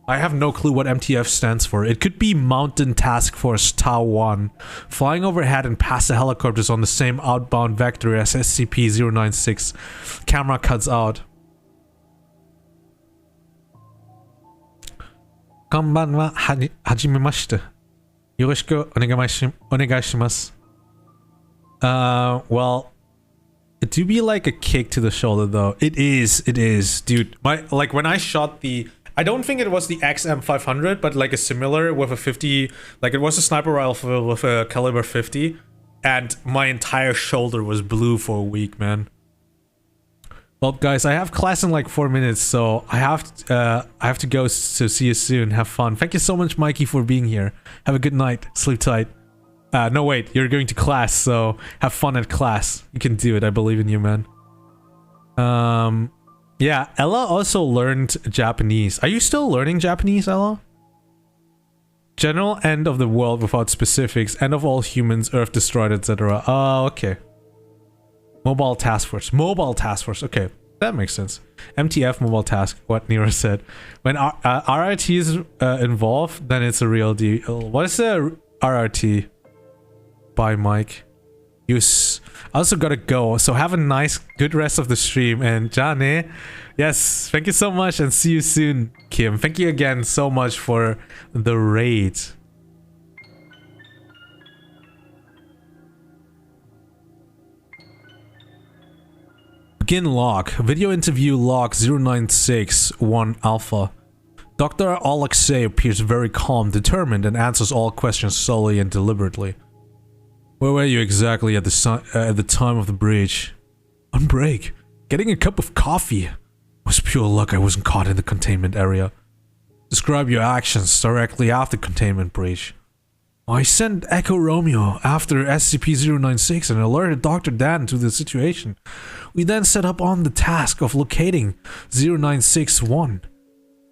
I have no clue what MTF stands for. It could be Mountain Task Force Tau 1. Flying overhead and past the helicopters on the same outbound vector as SCP-096. Camera cuts out. Konbanwa, hajimemashite. Yoroshiku onegaishimasu. Well, it do be like a kick to the shoulder though. It is, dude. Like when I shot the, I don't think it was the XM500, but like a similar with a 50, like it was a sniper rifle with a caliber 50, and my entire shoulder was blue for a week, man. Well, guys, I have class in like 4 minutes, so I have to go. So see you soon. Have fun. Thank you so much, Mikey, for being here. Have a good night. Sleep tight. No, wait. You're going to class, so have fun at class. You can do it. I believe in you, man. Yeah, Ella also learned Japanese. Are you still learning Japanese, Ella? General end of the world without specifics. End of all humans, Earth destroyed, etc. Oh, okay. Mobile Task Force. Mobile Task Force. Okay, that makes sense. MTF Mobile Task. What Nero said. When RRT is involved, then it's a real deal. What is the RRT? Bye, Mike. I also gotta go. So have a nice, good rest of the stream. And Jane, yes, thank you so much, and see you soon, Kim. Thank you again so much for the raid. Begin log. Video interview log 0961 Alpha. Dr. Alexei appears very calm, determined, and answers all questions slowly and deliberately. Where were you exactly at the time of the breach? On break. Getting a cup of coffee. It was pure luck I wasn't caught in the containment area. Describe your actions directly after containment breach. I sent Echo Romeo after SCP-096 and alerted Dr. Dan to the situation. We then set up on the task of locating 0961.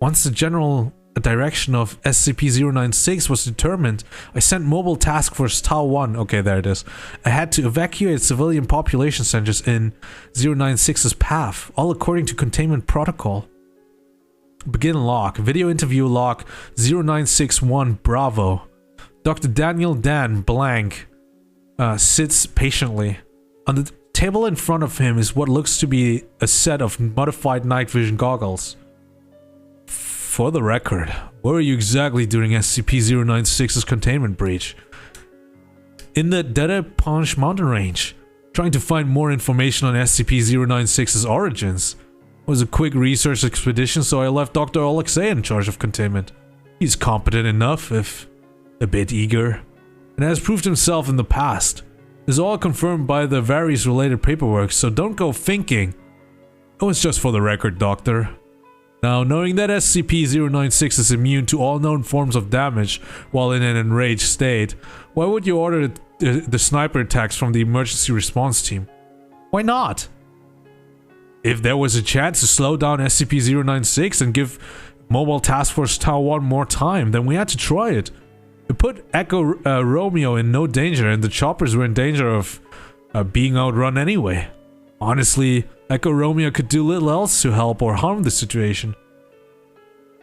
Once the general direction of SCP-096 was determined, I sent Mobile Task Force Tau 1, okay, there it is, ahead to evacuate civilian population centers in 096's path, all according to containment protocol. Begin log. Video interview log 0961 Bravo. Dr. Daniel Dan blank sits patiently. On the table in front of him is what looks to be a set of modified night vision goggles. For the record, where were you exactly during SCP-096's containment breach? In the Dede Punch mountain range, trying to find more information on SCP-096's origins. It was a quick research expedition, so I left Dr. Alexei in charge of containment. He's competent enough, if a bit eager, and has proved himself in the past. It's all confirmed by the various related paperwork, so don't go thinking. It was just for the record, Doctor. Now, knowing that SCP-096 is immune to all known forms of damage while in an enraged state, why would you order the sniper attacks from the emergency response team? Why not? If there was a chance to slow down SCP-096 and give Mobile Task Force Tau 1 more time, then we had to try it. It put Echo Romeo in no danger, and the choppers were in danger of being outrun anyway. Honestly, Echo Romeo could do little else to help or harm the situation.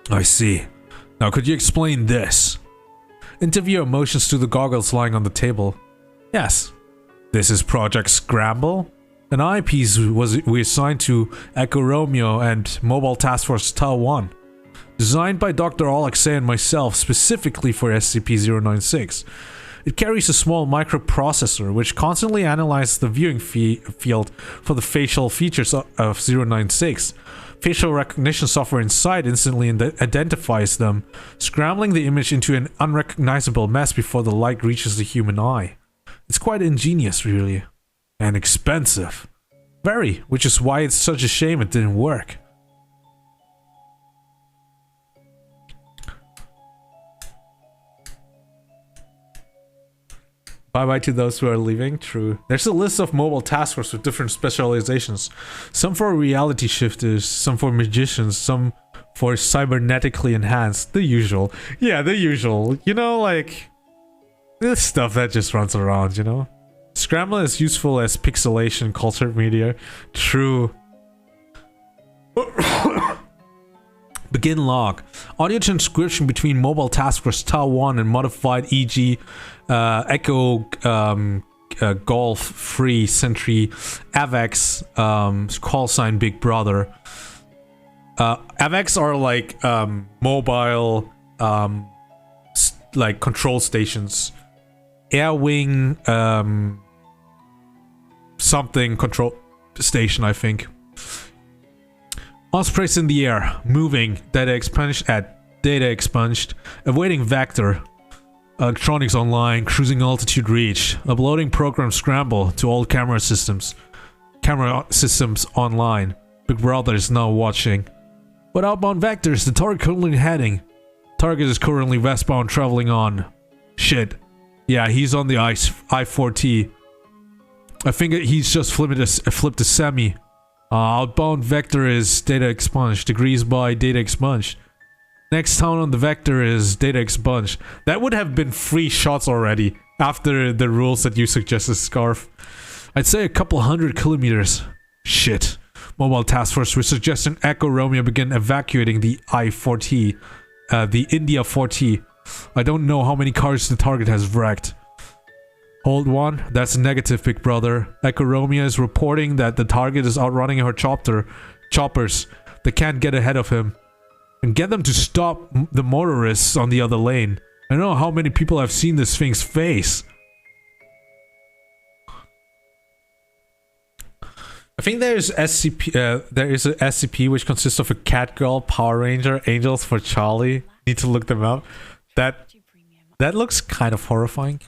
I see. Now could you explain this? Interviewer motions to the goggles lying on the table. Yes. This is Project Scramble? An eyepiece we assigned to Echo Romeo and Mobile Task Force Tau 1. Designed by Dr. Alexei and myself specifically for SCP-096. It carries a small microprocessor which constantly analyzes the viewing field for the facial features of 096. Facial recognition software inside instantly identifies them, scrambling the image into an unrecognizable mess before the light reaches the human eye. It's quite ingenious, really. And expensive. Very, which is why it's such a shame it didn't work. Bye-bye to those who are leaving. True. There's a list of mobile task force with different specializations. Some for reality shifters, some for magicians, some for cybernetically enhanced. The usual. Yeah, the usual. You know, like... this stuff that just runs around, you know? Scramble is useful as pixelation cultured media. True. Begin log. Audio transcription between Mobile Task Force Tau 1 and modified e.g. Echo Golf Free Sentry AVX call sign Big Brother. AVX are like mobile like control stations. Air wing something control station, I think. Ospreys in the air, moving, data expunged, awaiting vector, electronics online, cruising altitude reach, uploading program scramble to all camera systems online. Big Brother is now watching. But outbound vectors, the target currently heading. Target is currently westbound traveling on. Shit. Yeah, he's on the I-4T. I think he's just flipped a semi. Outbound vector is data expunged. Degrees by data expunged. Next town on the vector is data expunged. That would have been 3 shots already after the rules that you suggested, Scarf. I'd say a couple 100 kilometers. Shit. Mobile Task Force, we're suggesting Echo Romeo begin evacuating the I-4T. The India 4T. I don't know how many cars the target has wrecked. Hold 1, that's negative, Big Brother. Echo Romeo is reporting that the target is outrunning her choppers. They can't get ahead of him. And get them to stop the motorists on the other lane. I don't know how many people have seen this thing's face. I think there's SCP. There is a SCP which consists of a cat girl, Power Ranger, Angels for Charlie. Need to look them up. That looks kind of horrifying.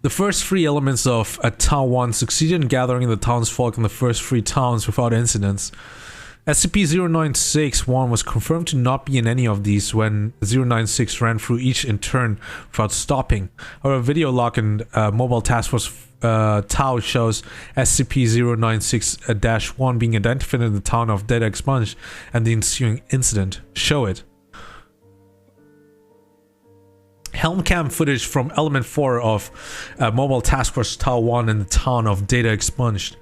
The first 3 elements of Tau 1 succeeded in gathering the townsfolk in the first 3 towns without incidents. SCP-096-1 was confirmed to not be in any of these when 096 ran through each in turn without stopping. Our video log in Mobile Task Force Tau shows SCP-096-1 being identified in the town of Data Expunged and the ensuing incident. Show it. Helm cam footage from Element 4 of Mobile Task Force Tau 1 in the town of Data Expunged.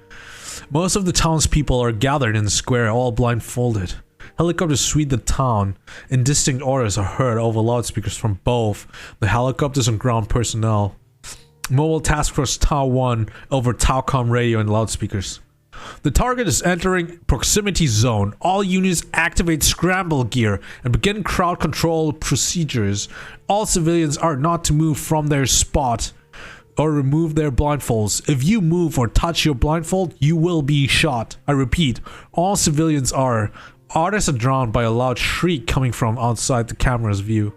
Most of the townspeople are gathered in the square, all blindfolded. Helicopters sweep the town. Indistinct orders are heard over loudspeakers from both the helicopters and ground personnel. Mobile Task Force Tau 1 over Taucom radio and loudspeakers. The target is entering proximity zone. All units activate scramble gear and begin crowd control procedures. All civilians are not to move from their spot or remove their blindfolds. If you move or touch your blindfold, you will be shot. I repeat, all civilians are. Others are drowned by a loud shriek coming from outside the camera's view.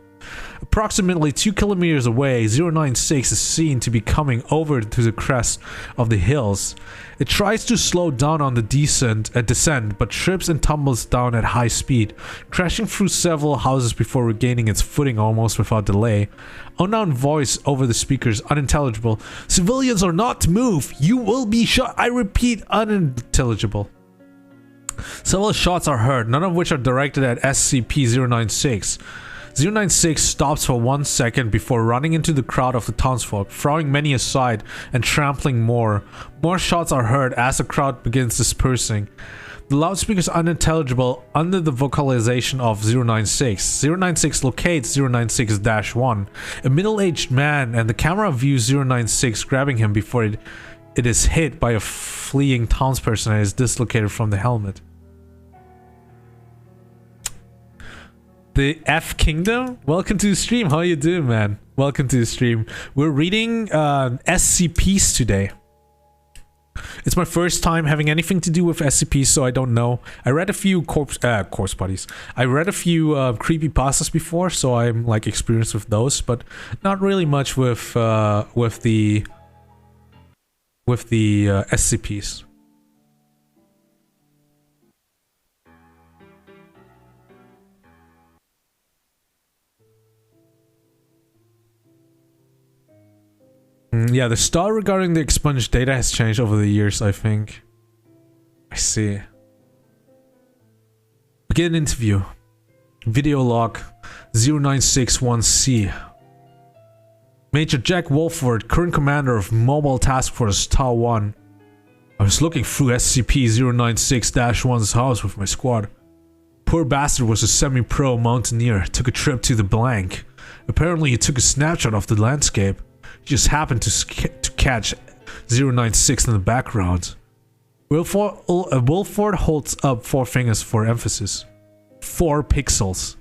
A Approximately 2 kilometers away, 096 is seen to be coming over to the crest of the hills. It tries to slow down on the descent, but trips and tumbles down at high speed, crashing through several houses before regaining its footing almost without delay. Unknown voice over the speakers, unintelligible. Civilians are not to move. You will be shot. I repeat, unintelligible. Several shots are heard, none of which are directed at SCP-096. 096 stops for 1 second before running into the crowd of the townsfolk, throwing many aside and trampling more. More shots are heard as the crowd begins dispersing. The loudspeaker is unintelligible under the vocalization of 096. 096 locates 096-1, a middle-aged man, and the camera views 096 grabbing him before it is hit by a fleeing townsperson and is dislocated from the helmet. The F Kingdom? Welcome to the stream. How you doing, man? Welcome to the stream. We're reading SCPs today. It's my first time having anything to do with SCPs, so I don't know. I read a few corpse bodies. I read a few creepypastas before, so I'm like experienced with those, but not really much with the SCPs. Yeah, the style regarding the expunged data has changed over the years, I think. I see. Begin interview. Video log 0961C. Major Jack Wolford, current commander of Mobile Task Force Tau 1. I was looking through SCP-096-1's house with my squad. Poor bastard was a semi-pro mountaineer, took a trip to the blank. Apparently he took a snapshot of the landscape. He just happened to catch 096 in the background. Wolford holds up 4 fingers for emphasis. 4 pixels.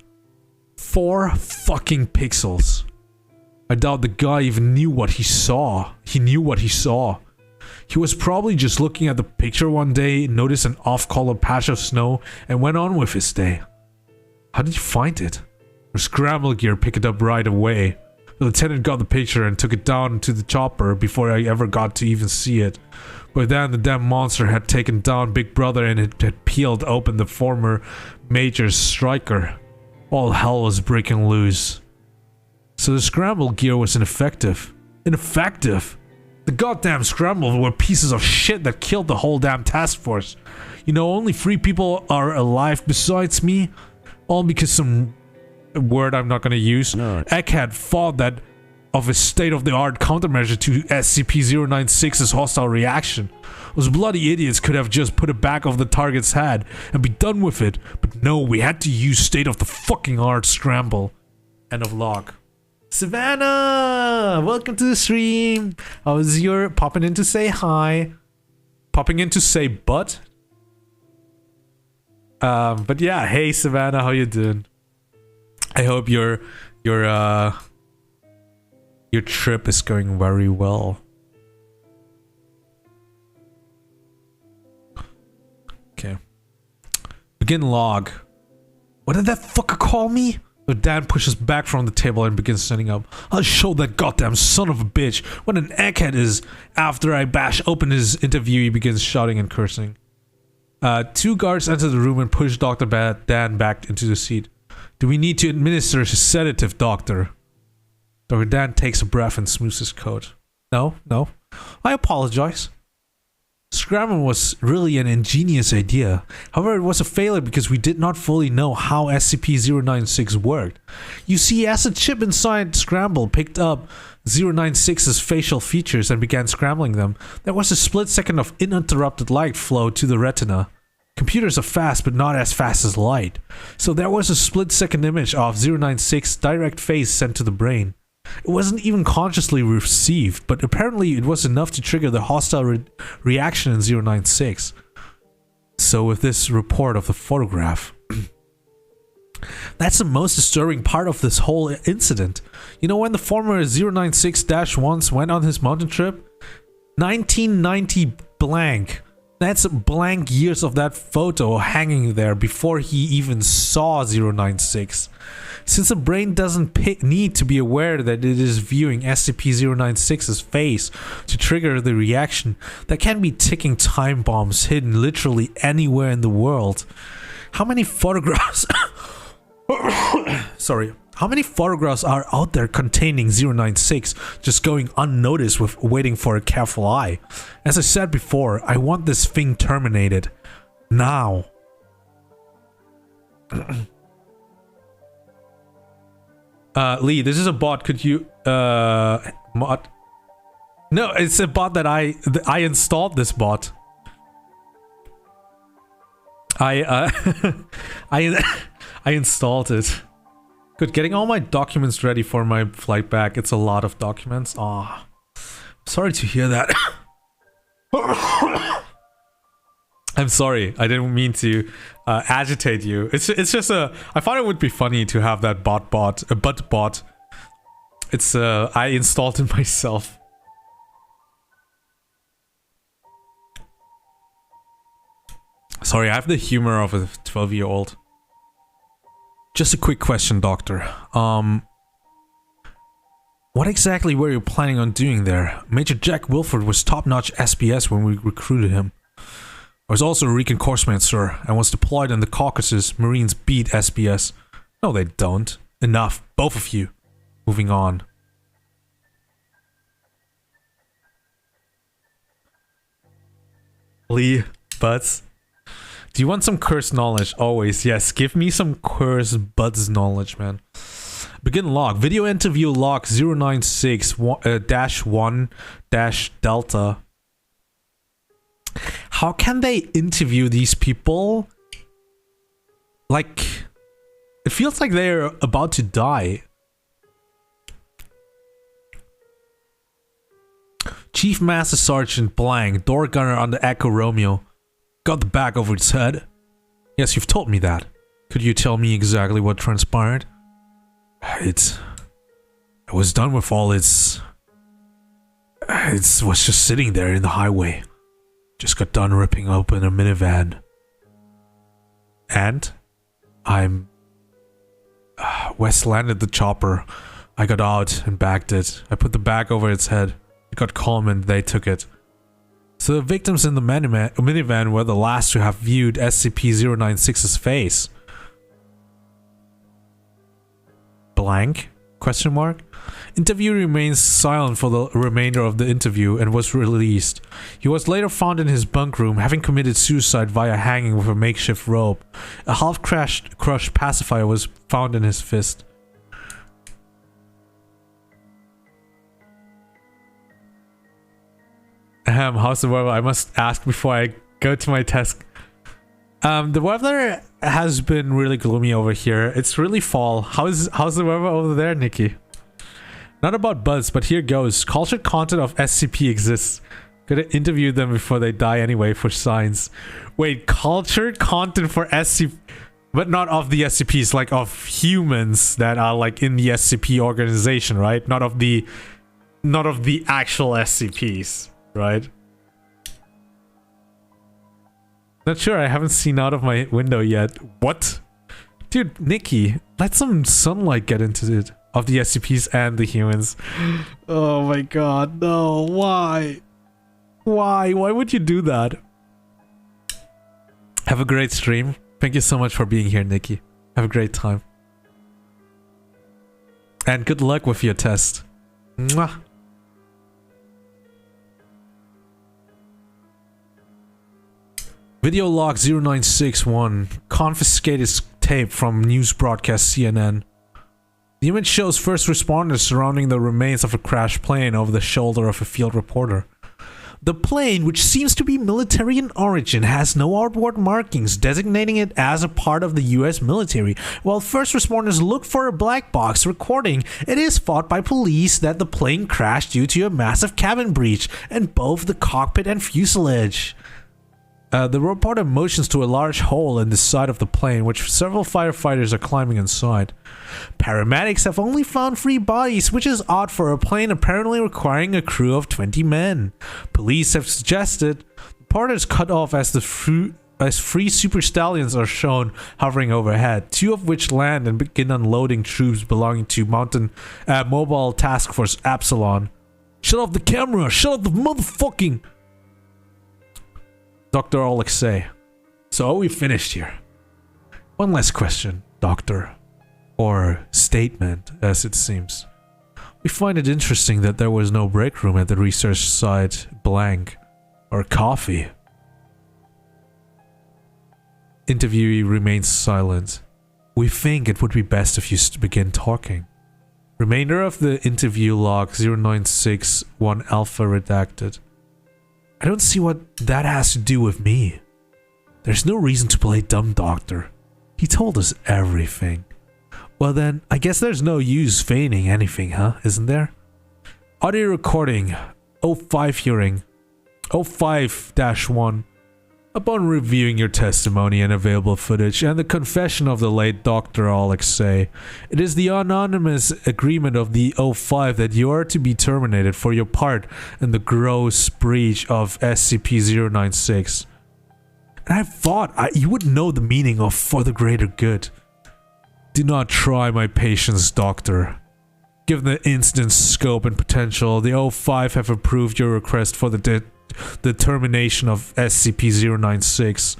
4 fucking pixels. I doubt the guy even knew what he saw. He knew what he saw. He was probably just looking at the picture one day, noticed an off-color patch of snow, and went on with his day. How did you find it? Our scramble gear picked it up right away. The lieutenant got the picture and took it down to the chopper before I ever got to even see it. By then, the damn monster had taken down Big Brother and it had peeled open the former Major's striker. All hell was breaking loose. So the scramble gear was ineffective. Ineffective? The goddamn scramble were pieces of shit that killed the whole damn task force. You know, only 3 people are alive besides me. All because some word I'm not gonna use. Egghead thought that of a state-of-the-art countermeasure to SCP-096's hostile reaction. Those bloody idiots could have just put it back of the target's head and be done with it, but no, we had to use state-of-the-fucking-art scramble. End of log. Savannah! Welcome to the stream! How was your popping in to say hi? Popping in to say but? But yeah, hey Savannah, how you doing? I hope your trip is going very well. Okay. Begin log. What did that fucker call me? But Dan pushes back from the table and begins standing up. I'll show that goddamn son of a bitch what an egghead is. After I bash open his interview, he begins shouting and cursing. 2 guards enter the room and push Dr. Dan back into the seat. Do we need to administer a sedative, Doctor? Dr. Dan takes a breath and smooths his coat. No. I apologize. Scramble was really an ingenious idea. However, it was a failure because we did not fully know how SCP-096 worked. You see, as a chip inside Scramble picked up 096's facial features and began scrambling them, there was a split second of uninterrupted light flow to the retina. Computers are fast, but not as fast as light. So there was a split-second image of 096's direct face sent to the brain. It wasn't even consciously received, but apparently it was enough to trigger the hostile reaction in 096. So with this report of the photograph... That's the most disturbing part of this whole incident. You know when the former 096-1s went on his mountain trip? 1990 blank. That's blank years of that photo hanging there before he even saw 096. Since the brain doesn't need to be aware that it is viewing SCP-096's face to trigger the reaction, there can be ticking time bombs hidden literally anywhere in the world. How many photographs... Sorry. How many photographs are out there containing 096 just going unnoticed with waiting for a careful eye? As I said before, I want this thing terminated. Now. Lee, this is a bot. Could you mod? No, it's a bot that I installed this bot. I installed it. Good, getting all my documents ready for my flight back. It's a lot of documents. Ah, sorry to hear that. I'm sorry. I didn't mean to agitate you. It's just a. I thought it would be funny to have that bot. It's I installed it myself. Sorry, I have the humor of a 12-year-old. Just a quick question, Doctor. What exactly were you planning on doing there? Major Jack Wilford was top-notch SPS when we recruited him. I was also a recon corpsman, sir, and was deployed in the Caucasus. Marines beat SPS. No, they don't. Enough, both of you. Moving on. Lee, Butts. Do you want some curse knowledge? Always, yes. Give me some curse buds knowledge, man. Begin log. Video interview log 096-1-Delta. How can they interview these people? Like, it feels like they're about to die. Chief Master Sergeant Blank, door gunner on the Echo Romeo. Got the bag over its head? Yes, you've told me that. Could you tell me exactly what transpired? It was done with all its... It was just sitting there in the highway. Just got done ripping open a minivan. And? Wes landed the chopper. I got out and bagged it. I put the bag over its head. It got calm and they took it. So the victims in the minivan were the last to have viewed SCP-096's face. Blank? Question mark? Interview remains silent for the remainder of the interview and was released. He was later found in his bunk room, having committed suicide via hanging with a makeshift rope. A half-crushed pacifier was found in his fist. How's the weather? I must ask before I go to my task. The weather has been really gloomy over here. It's really fall. How's the weather over there, Nikki? Not about buzz, but here goes. Cultured content of SCP exists. Gotta interview them before they die anyway for science. Wait, cultured content for SCP, but not of the SCPs, like of humans that are like in the SCP organization, right? Not of the actual SCPs. Right? Not sure, I haven't seen out of my window yet. What? Dude, Nikki, let some sunlight get into it. Of the SCPs and the humans. Oh my god, no, why? Why? Why would you do that? Have a great stream. Thank you so much for being here, Nikki. Have a great time. And good luck with your test. Mwah. Video log 0961. Confiscated tape from news broadcast CNN. The image shows first responders surrounding the remains of a crashed plane over the shoulder of a field reporter. The plane, which seems to be military in origin, has no outward markings designating it as a part of the US military. While first responders look for a black box recording, it is thought by police that the plane crashed due to a massive cabin breach in both the cockpit and fuselage. The reporter motions to a large hole in the side of the plane, which several firefighters are climbing inside. Paramedics have only found 3 bodies, which is odd for a plane apparently requiring a crew of 20 men. Police have suggested part is cut off as three super stallions are shown hovering overhead, 2 of which land and begin unloading troops belonging to Mobile Task Force Epsilon. Shut off the camera! Shut off the motherfucking... Dr. Alexei. So are we finished here? One last question, Doctor. Or statement, as it seems. We find it interesting that there was no break room at the research site blank. Or coffee. Interviewee remains silent. We think it would be best if you begin talking. Remainder of the interview log 0961 Alpha redacted. I don't see what that has to do with me. There's no reason to play dumb, Doctor. He told us everything. Well then, I guess there's no use feigning anything, huh? Isn't there? Audio recording 05 hearing 05-1. Upon reviewing your testimony and available footage and the confession of the late Dr. Alexei, it is the anonymous agreement of the 05 that you are to be terminated for your part in the gross breach of SCP-096. And I thought you would know the meaning of "for the greater good." Do not try my patience, Doctor. Given the incident's scope and potential, the 05 have approved your request for the termination of SCP-096.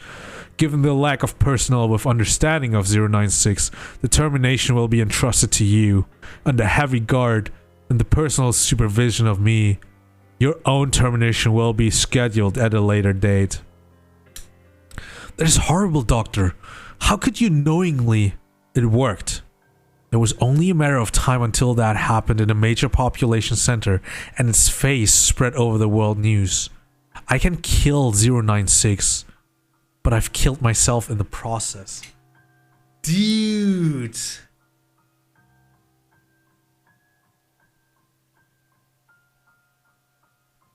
Given the lack of personnel with understanding of 096, the termination will be entrusted to you, under heavy guard and the personal supervision of me. Your own termination will be scheduled at a later date. That is horrible, Doctor. How could you knowingly... It worked. It was only a matter of time until that happened in a major population center and its face spread over the world news. I can kill 096, but I've killed myself in the process. Dude.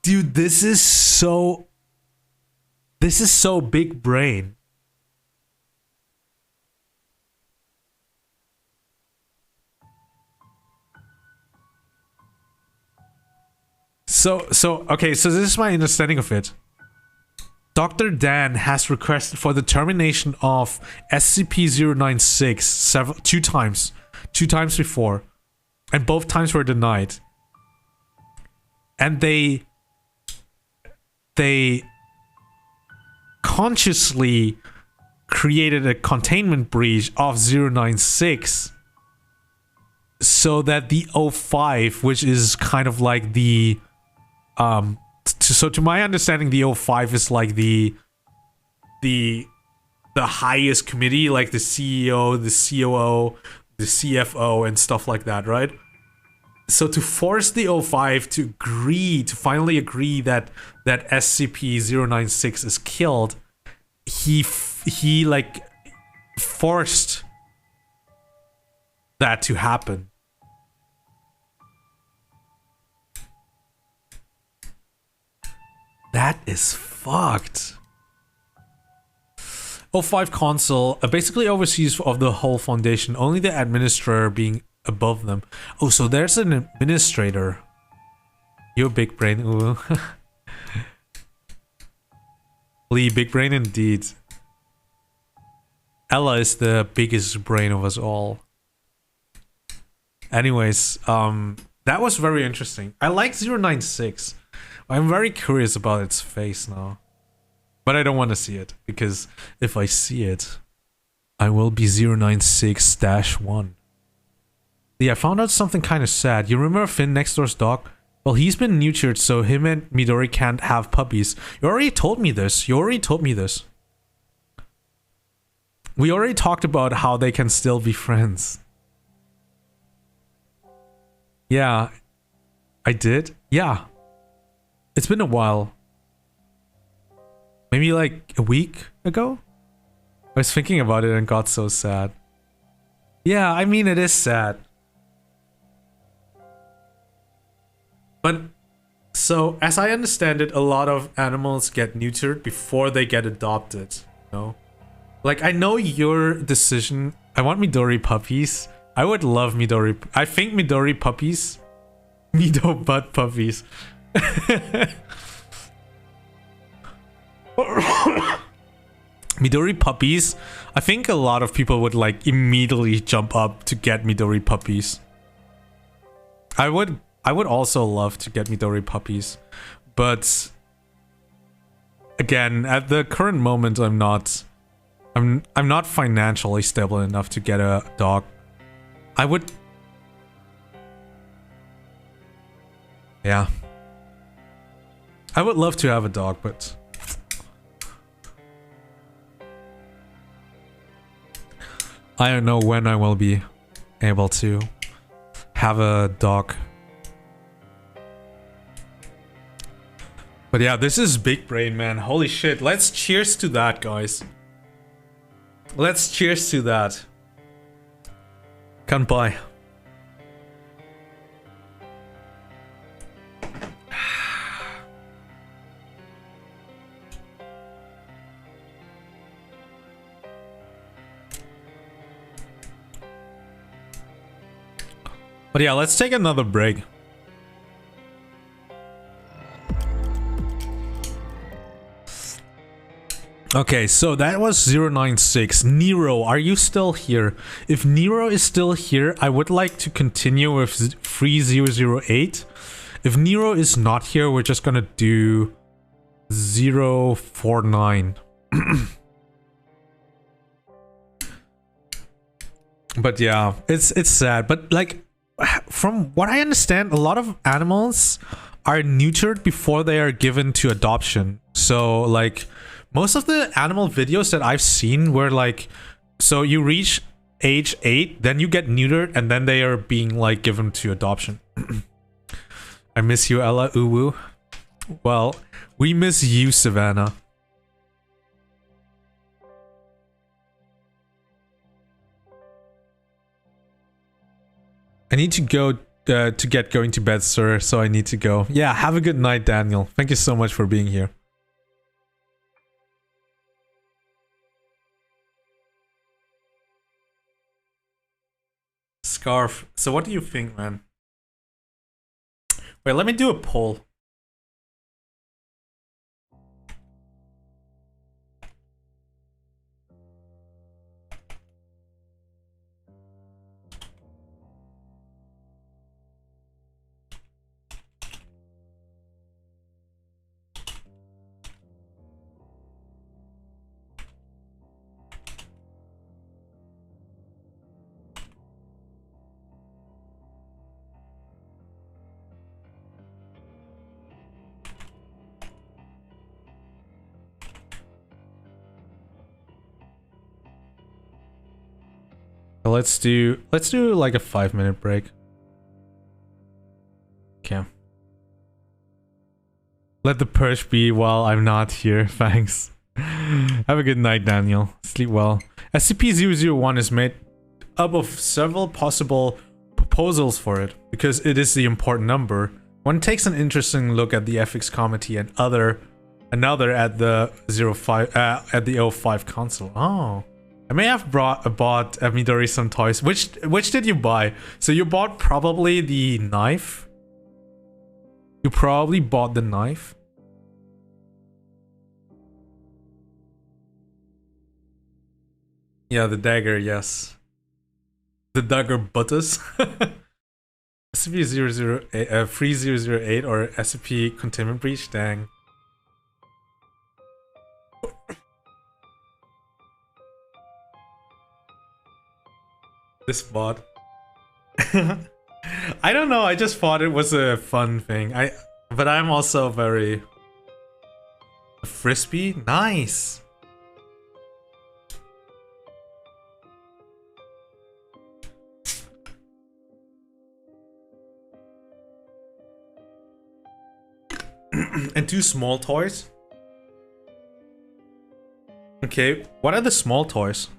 Dude, this is so big brain. Okay, so this is my understanding of it. Dr. Dan has requested for the termination of SCP-096 two times before, and both times were denied. And they consciously created a containment breach of 096 so that the 05, which is kind of like the so to my understanding, the 05 is like the highest committee, like the CEO, the COO, the CFO, and stuff like that, right? So to force the 05 to finally agree that SCP-096 is killed, he like forced that to happen. That is fucked. 05 Council basically oversees of the whole foundation, only the administrator being above them. Oh, so there's an administrator. You're big brain. Ooh. Lee, big brain indeed. Ella is the biggest brain of us all. Anyways, that was very interesting. I like 096. I'm very curious about its face now. But I don't want to see it, because if I see it, I will be 096-1. Yeah, I found out something kind of sad. You remember Finn, next door's dog? Well, he's been neutered, so him and Midori can't have puppies. You already told me this. We already talked about how they can still be friends. Yeah. I did? Yeah. It's been a while. Maybe like a week ago? I was thinking about it and got so sad. Yeah, I mean, it is sad. But, so, as I understand it, a lot of animals get neutered before they get adopted, you know? Like, I know your decision. I want Midori puppies. I would love Midori. I think Midori puppies. Mido butt puppies. Midori puppies. I think a lot of people would like immediately jump up to get Midori puppies. I would also love to get Midori puppies, but again, at the current moment, I'm not financially stable enough to get a dog. Yeah. I would love to have a dog, but I don't know when I will be able to have a dog. But yeah, this is big brain, man. Holy shit. Let's cheers to that, guys. Let's cheers to that. Kanpai. But yeah, let's take another break. Okay, so that was 096. Nero, are you still here? If Nero is still here, I would like to continue with 3008. If Nero is not here, we're just gonna do 049. But yeah, it's sad. But like, from what I understand, a lot of animals are neutered before they are given to adoption. So like, most of the animal videos that I've seen were like, so you reach age 8, then you get neutered, and then they are being like given to adoption. I miss you, Ella Uwu. Well, we miss you, Savannah. I need to go to get going to bed, sir, so I need to go. Yeah, have a good night, Daniel. Thank you so much for being here. Scarf. So what do you think, man? Wait, let me do a poll. Let's do like a 5-minute break. Okay. Let the purge be while I'm not here. Thanks. Have a good night, Daniel. Sleep well. SCP-001 is made up of several possible proposals for it because it is the important number. One takes an interesting look at the ethics committee and another at the 05 console. Oh. I may have bought Midori some toys. Which did you buy? So you bought probably the knife? You probably bought the knife? Yeah, the dagger, yes. The dagger butters. SCP-008, 3008 or SCP Containment Breach, dang. This bot. I don't know, I just thought it was a fun thing. But I'm also very... A frisbee? Nice! And 2 small toys? Okay, what are the small toys?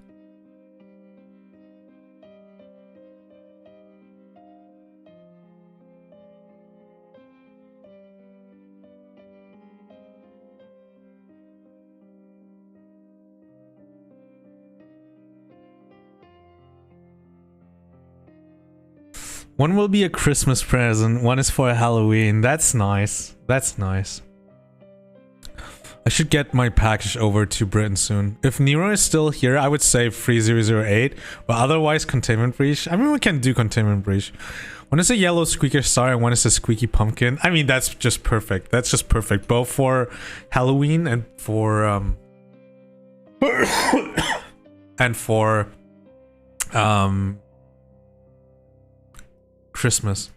One will be a Christmas present, one is for Halloween. That's nice. That's nice. I should get my package over to Britain soon. If Nero is still here, I would say 3008, but otherwise Containment Breach. I mean, we can do Containment Breach. One is a yellow squeaker star and one is a squeaky pumpkin. I mean, that's just perfect. That's just perfect. Both for Halloween and for Christmas.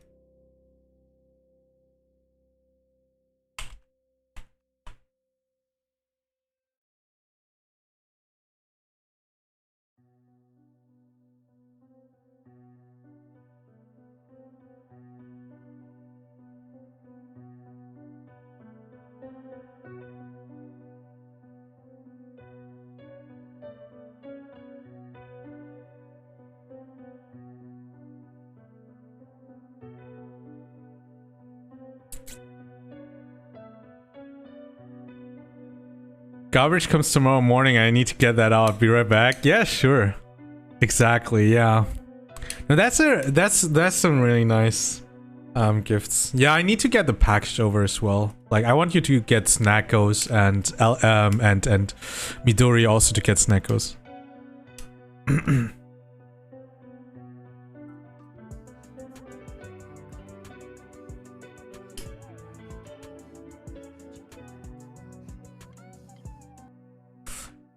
Garbage comes tomorrow morning. I need to get that out. Be right back. Yeah, sure. Exactly. Yeah. No, that's some really nice gifts. Yeah, I need to get the package over as well. Like, I want you to get Snackos and Midori also to get Snackos.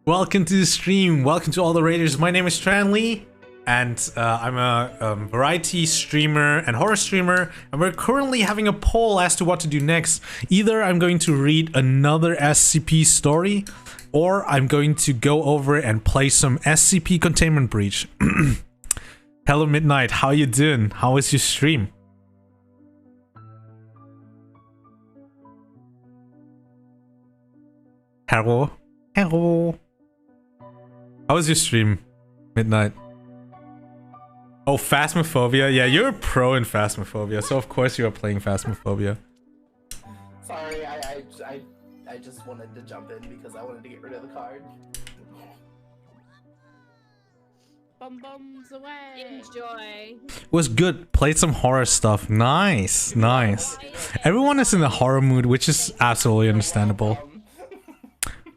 Welcome to the stream. Welcome to all the raiders. My name is Tranley, and I'm a variety streamer and horror streamer. And we're currently having a poll as to what to do next. Either I'm going to read another SCP story, or I'm going to go over and play some SCP Containment Breach. Hello, Midnight. How you doing? How is your stream? Hello. Hello. How was your stream, Midnight? Oh, Phasmophobia. Yeah, you're a pro in Phasmophobia, so of course you are playing Phasmophobia. Sorry, I just wanted to jump in because I wanted to get rid of the card. Bum bums away. Enjoy. Was good. Played some horror stuff. Nice, nice. Everyone is in the horror mood, which is absolutely understandable.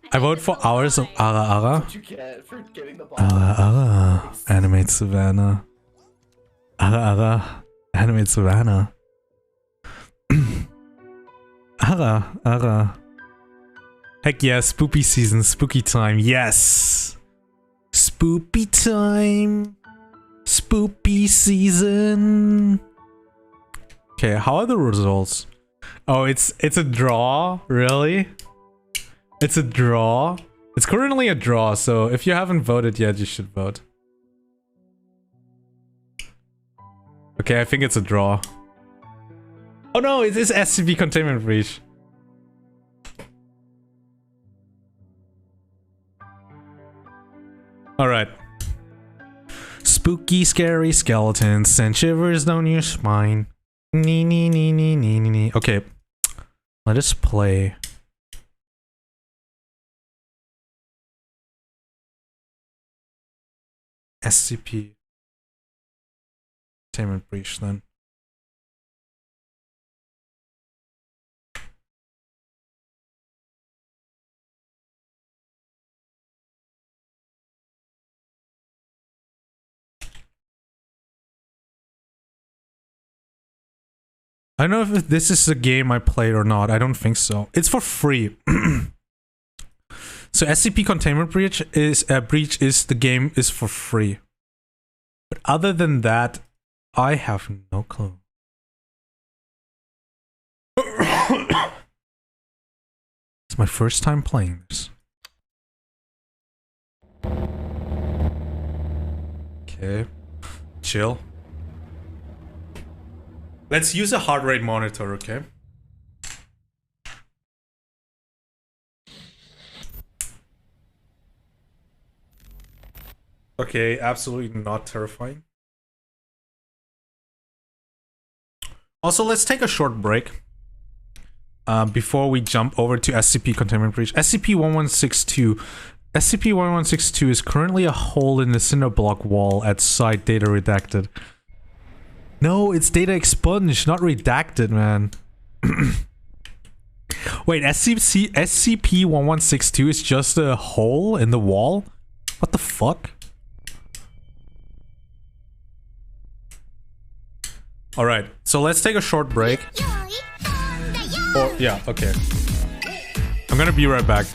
I vote for hours of Ara Ara. What you get for getting the ball? Ara Ara. Animate Savannah. Ara Ara. Animate Savannah. Ara Ara. Heck yeah, spooky season, spooky time. Yes. Spooky time. Spooky season. Okay, how are the results? Oh, it's a draw? Really? It's a draw? It's currently a draw, so if you haven't voted yet, you should vote. Okay, I think it's a draw. Oh no, it is SCP Containment Breach. Alright. Spooky, scary skeletons send shivers down your spine. Nee, nee, nee, nee, nee, nee, nee. Okay. Let us play. SCP Containment Breach then. I don't know if this is a game I played or not. I don't think so. It's for free. So SCP Containment Breach is the game is for free. But other than that, I have no clue. It's my first time playing this. Okay. Chill. Let's use a heart rate monitor, okay? Okay, absolutely not terrifying. Also, let's take a short break before we jump over to SCP Containment Breach. SCP-1162. SCP-1162 is currently a hole in the cinder block wall at site data redacted. No, it's data expunged, not redacted, man. Wait, SCP-1162 is just a hole in the wall? What the fuck? Alright, so let's take a short break. Oh, yeah, okay. I'm gonna be right back.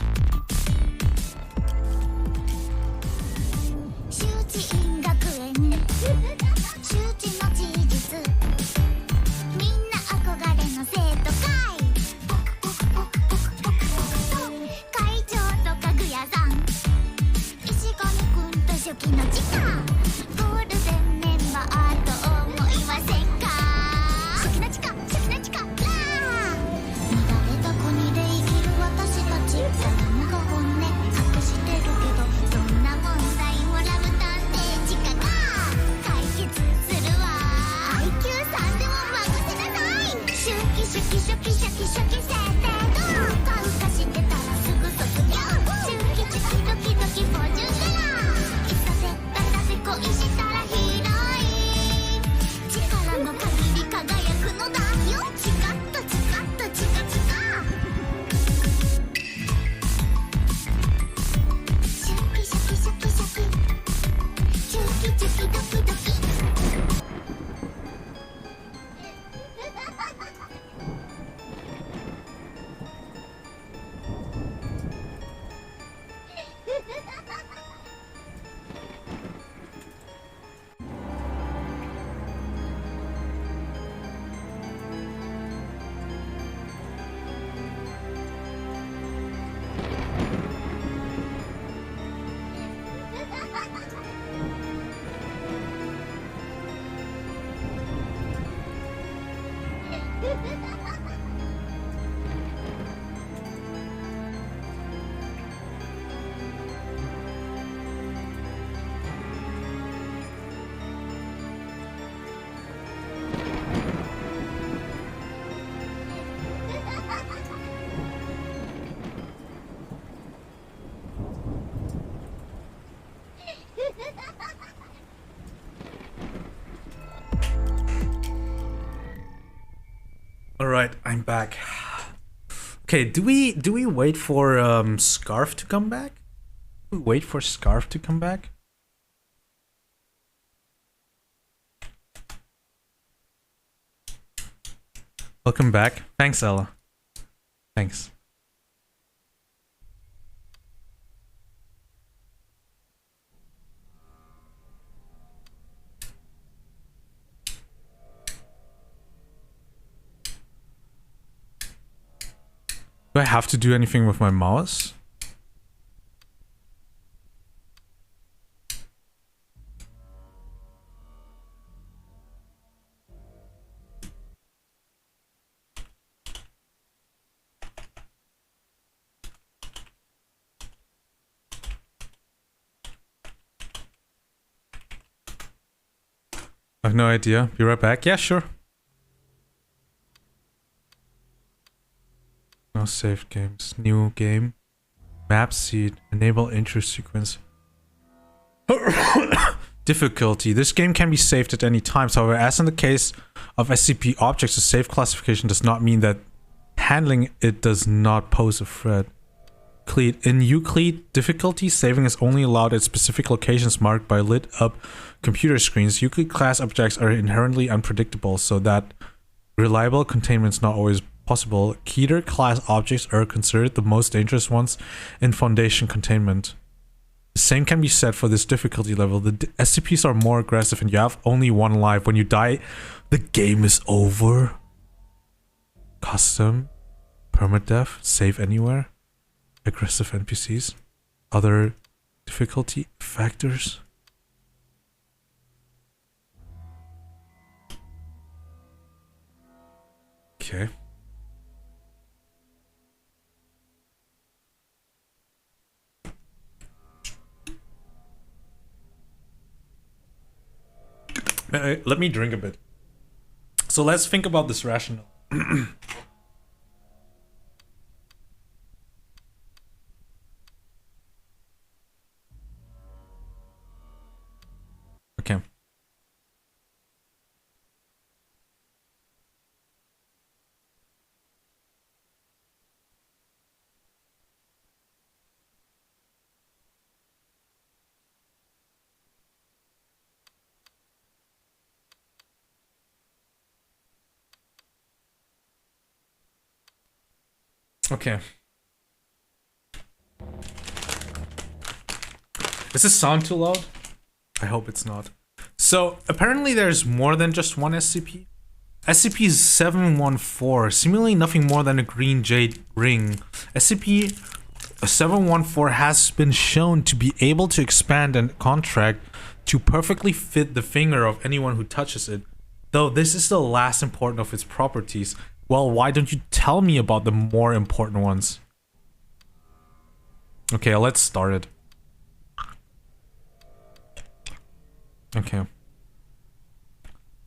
Alright, I'm back. Okay, do we wait for Scarf to come back? Do we wait for Scarf to come back? Welcome back. Thanks, Ella. Thanks. Do I have to do anything with my mouse? I have no idea. Be right back. Yeah, sure. No saved games. New game. Map seed. Enable intro sequence. Difficulty. This game can be saved at any time. However, as in the case of SCP objects, the save classification does not mean that handling it does not pose a threat. In Euclid difficulty, saving is only allowed at specific locations marked by lit up computer screens. Euclid class objects are inherently unpredictable, so that reliable containment is not always possible. Keter class objects are considered the most dangerous ones in Foundation containment. The same can be said for this difficulty level. The SCPs are more aggressive and you have only one life. When you die, the game is over. Custom, permadeath, save anywhere. Aggressive NPCs. Other difficulty factors. Okay. Let me drink a bit. So let's think about this rationale. Okay. Okay. Is this sound too loud? I hope it's not. So, apparently there's more than just one SCP. SCP-714, seemingly nothing more than a green jade ring. SCP-714 has been shown to be able to expand and contract to perfectly fit the finger of anyone who touches it. Though this is the last important of its properties, well, why don't you tell me about the more important ones? Okay, let's start it. Okay.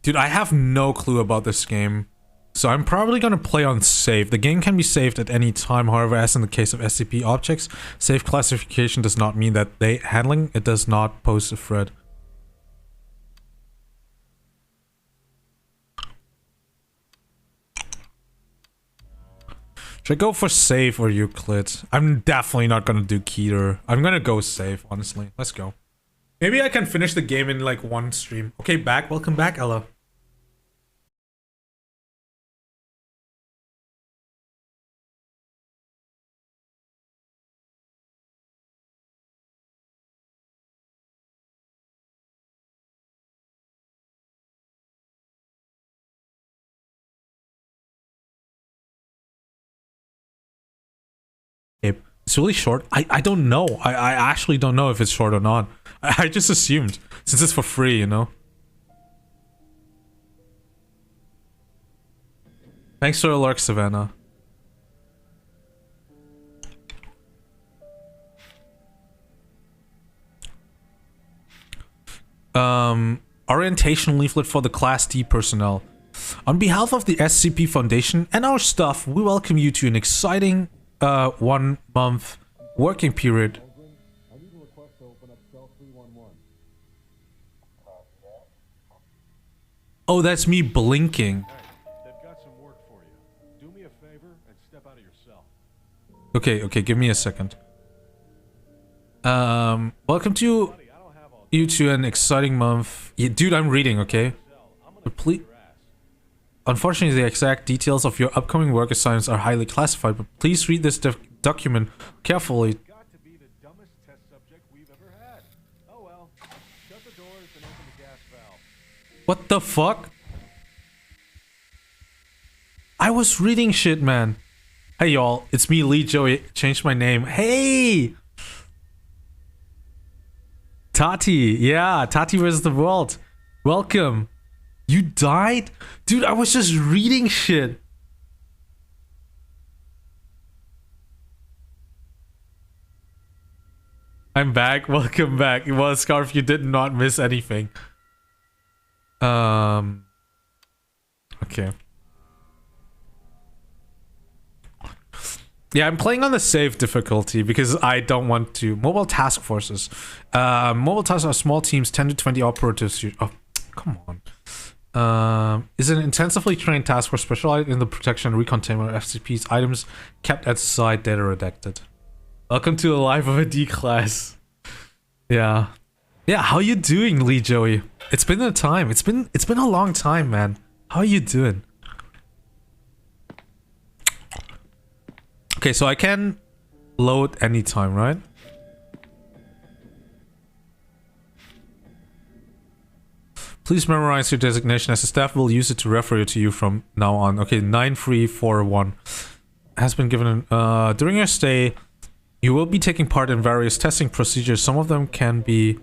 Dude, I have no clue about this game, so I'm probably gonna play on save. The game can be saved at any time, however, as in the case of SCP objects, save classification does not mean that handling it does not pose a threat. Should I go for save or Euclid? I'm definitely not gonna do Keter. I'm gonna go save, honestly. Let's go. Maybe I can finish the game in like one stream. Okay, back. Welcome back, Ella. It's really short. I don't know. I actually don't know if it's short or not. I just assumed, since it's for free, you know? Thanks for the lurk, Savannah. Orientation leaflet for the Class D personnel. On behalf of the SCP Foundation and our staff, we welcome you to an exciting 1-month working period. Oh, that's me blinking. They've got some work for you. Do me a favor and step out of your cell. Okay, give me a second. Welcome to you to an exciting month. Yeah, dude, I'm reading, okay? But please. Unfortunately, the exact details of your upcoming work assignments are highly classified, but please read this document carefully. Got to be the dumbest test subject we've ever had. Oh well. Shut the doors and open the gas valve. What the fuck? I was reading shit, man. Hey y'all, it's me, Lee Joey. Changed my name. Hey! Tati, yeah, Tati vs. the World. Welcome. You died? Dude, I was just reading shit. I'm back. Welcome back. Well, Scarf, you did not miss anything. Okay. Yeah, I'm playing on the safe difficulty because I don't want to. Mobile task forces. Mobile tasks are small teams, 10 to 20 operatives. Oh, come on. Is an intensively trained task force specialized in the protection and recontainment of SCPs, items kept at site, data redacted. Welcome to the life of a D class. Yeah. Yeah, how you doing, Lee Joey? It's been a time. It's been a long time, man. How are you doing? Okay, so I can load anytime, right? Please memorize your designation as the staff will use it to refer to you from now on. Okay, 9341 has been given. During your stay, you will be taking part in various testing procedures. Some of them can be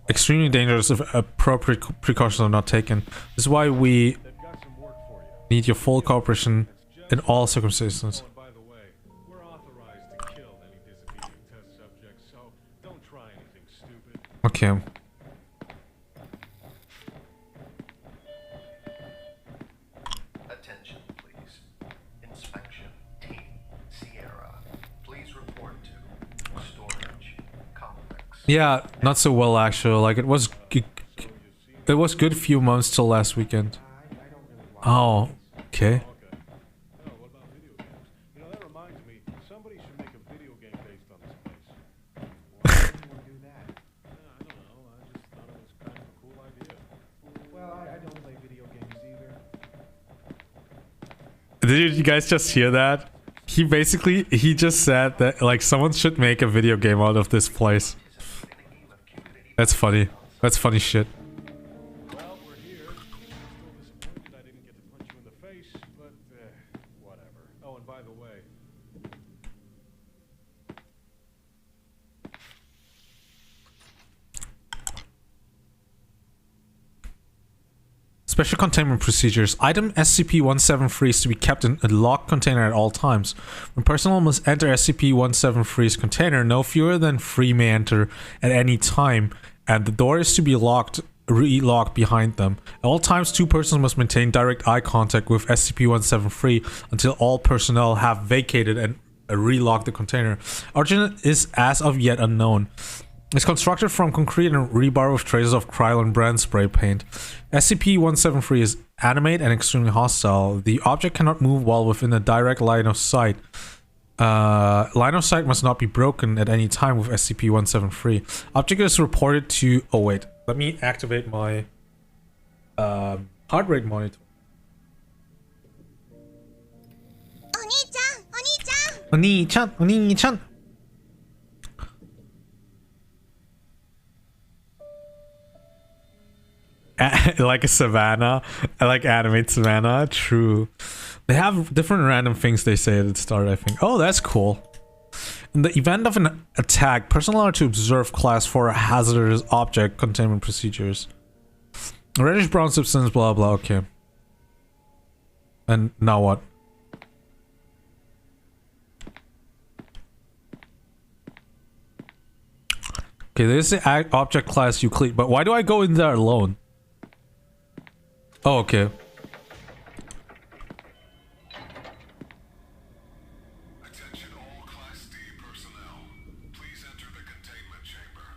extremely dangerous if appropriate precautions are not taken. This is why we need your full cooperation in all circumstances. By the way, we're authorized to kill any disobedient test subjects, so don't try anything stupid. Okay. Attention, please. Inspection Team Sierra. Please report to storage complex. Yeah, not so well actually. Like it was good few months till last weekend. Oh, okay. What about video games? You know, that reminds me, somebody should make a video game based on this place. Why would anyone do that? I don't know, I just thought it was kind of a cool idea. Well, I don't play video games either. Did you guys just hear that? He just said that like someone should make a video game out of this place. That's funny. That's funny shit. Well, we're here. Still disappointed I didn't get to punch you in the face, but whatever. Oh, and by the way, Special containment procedures. Item SCP-173 is to be kept in a locked container at all times. When personnel must enter SCP-173's container, no fewer than 3 may enter at any time, and the door is to be re-locked behind them. At all times, 2 persons must maintain direct eye contact with SCP-173 until all personnel have vacated and relocked the container. Origin is as of yet unknown. It's constructed from concrete and rebar with traces of Krylon brand spray paint. SCP-173 is animate and extremely hostile. The object cannot move while within a direct line of sight. Line of sight must not be broken at any time with SCP-173. Object is reported to... Oh wait, let me activate my heart rate monitor. Oni-chan, Oni-chan. Like a savannah, I like animate savannah. True, they have different random things they say at the start. I think. Oh, that's cool. In the event of an attack, personnel are to observe Class 4 hazardous object containment procedures. Reddish brown substance, blah blah. Okay. And now what? Okay, there's the object class Euclid, but why do I go in there alone? Oh, okay. attention all Class D personnel. Please enter the containment chamber.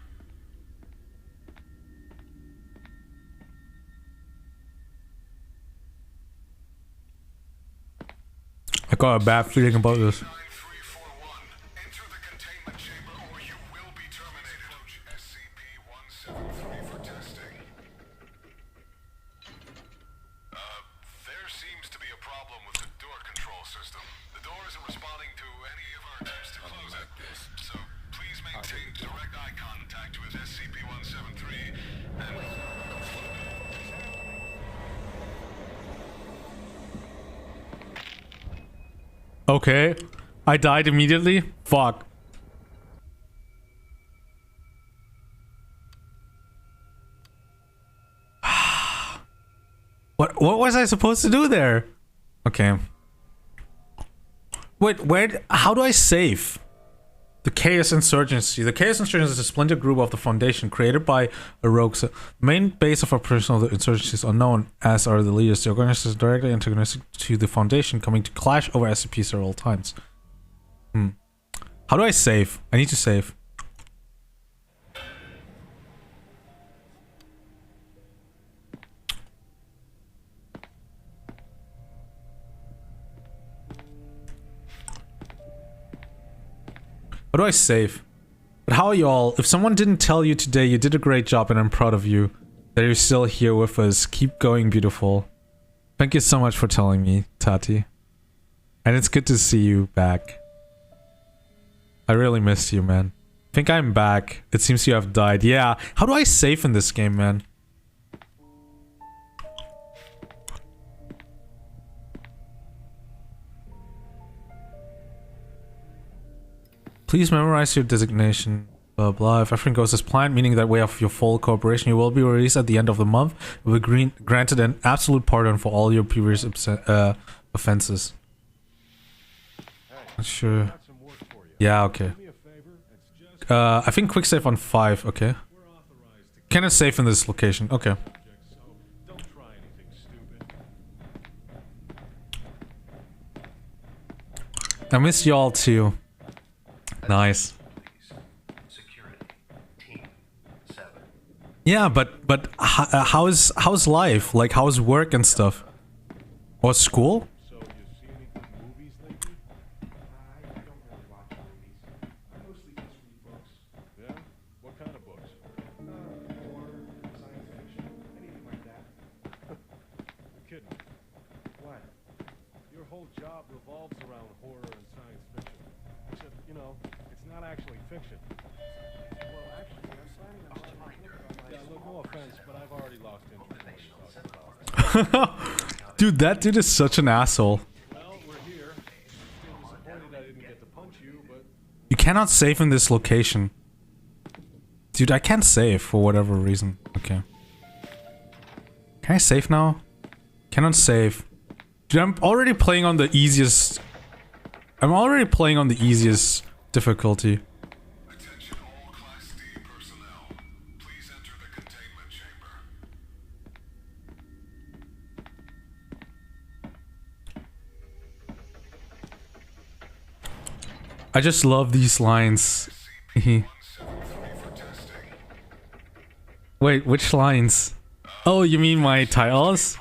I got a bad feeling about this. 9341. Enter the containment chamber or you will be terminated. SCP-173 for testing. There seems to be a problem with the door control system. The door isn't responding to any of our attempts to close it. So please maintain direct eye contact with SCP-173 and... Okay, I died immediately. Fuck. What was I supposed to do there? Okay. Wait, how do I save? The Chaos Insurgency. The Chaos Insurgency is a splinter group of the Foundation created by a rogue. The main base of operation of the Insurgency is unknown, as are the leaders. The organization is directly antagonistic to the Foundation, coming to clash over SCPs at all times. How do I save? I need to save. How do I save? But how are y'all? If someone didn't tell you today, you did a great job and I'm proud of you. That you're still here with us. Keep going, beautiful. Thank you so much for telling me, Tati. And it's good to see you back. I really missed you, man. I think I'm back. It seems you have died. Yeah. How do I save in this game, man? Please memorize your designation. Blah blah. If everything goes as planned, meaning that we have your full cooperation, you will be released at the end of the month. You will be granted an absolute pardon for all your previous offenses. Not sure. Yeah, okay. I think quick save on 5. Okay. Can I save in this location? Okay. I miss y'all too. Nice. Yeah, but how's life? Like, how's work and stuff? Or school? So, you see any good movies lately? I don't really watch movies. I mostly just read books. Yeah? What kind of books? Horror, science fiction, anything like that. You're kidding. What? Your whole job revolves around horror and science fiction. Except, you know, it's not actually fiction. Well, actually, I'm planning on writing a book on my... Yeah, look, no offense, but I've already lost interest. Dude, that dude is such an asshole. Well, we're here. Still disappointed I didn't get to punch you, but... You cannot save in this location. Dude, I can't save for whatever reason. Okay. Can I save now? Cannot save. Dude, I'm already playing on the easiest... I'm already playing on the easiest difficulty. Attention all Class D personnel. Please enter the containment chamber. I just love these lines. Wait, which lines? Oh, you mean my titles?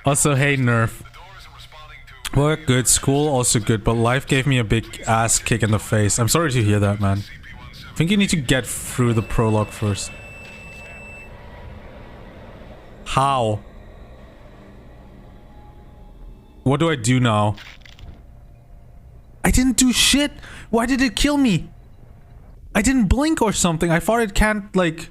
Also, hey, Nerf. Work good, school also good, but life gave me a big ass kick in the face. I'm sorry to hear that, man. I think you need to get through the prologue first. How? What do I do now? I didn't do shit! Why did it kill me? I didn't blink or something. I thought it can't, like...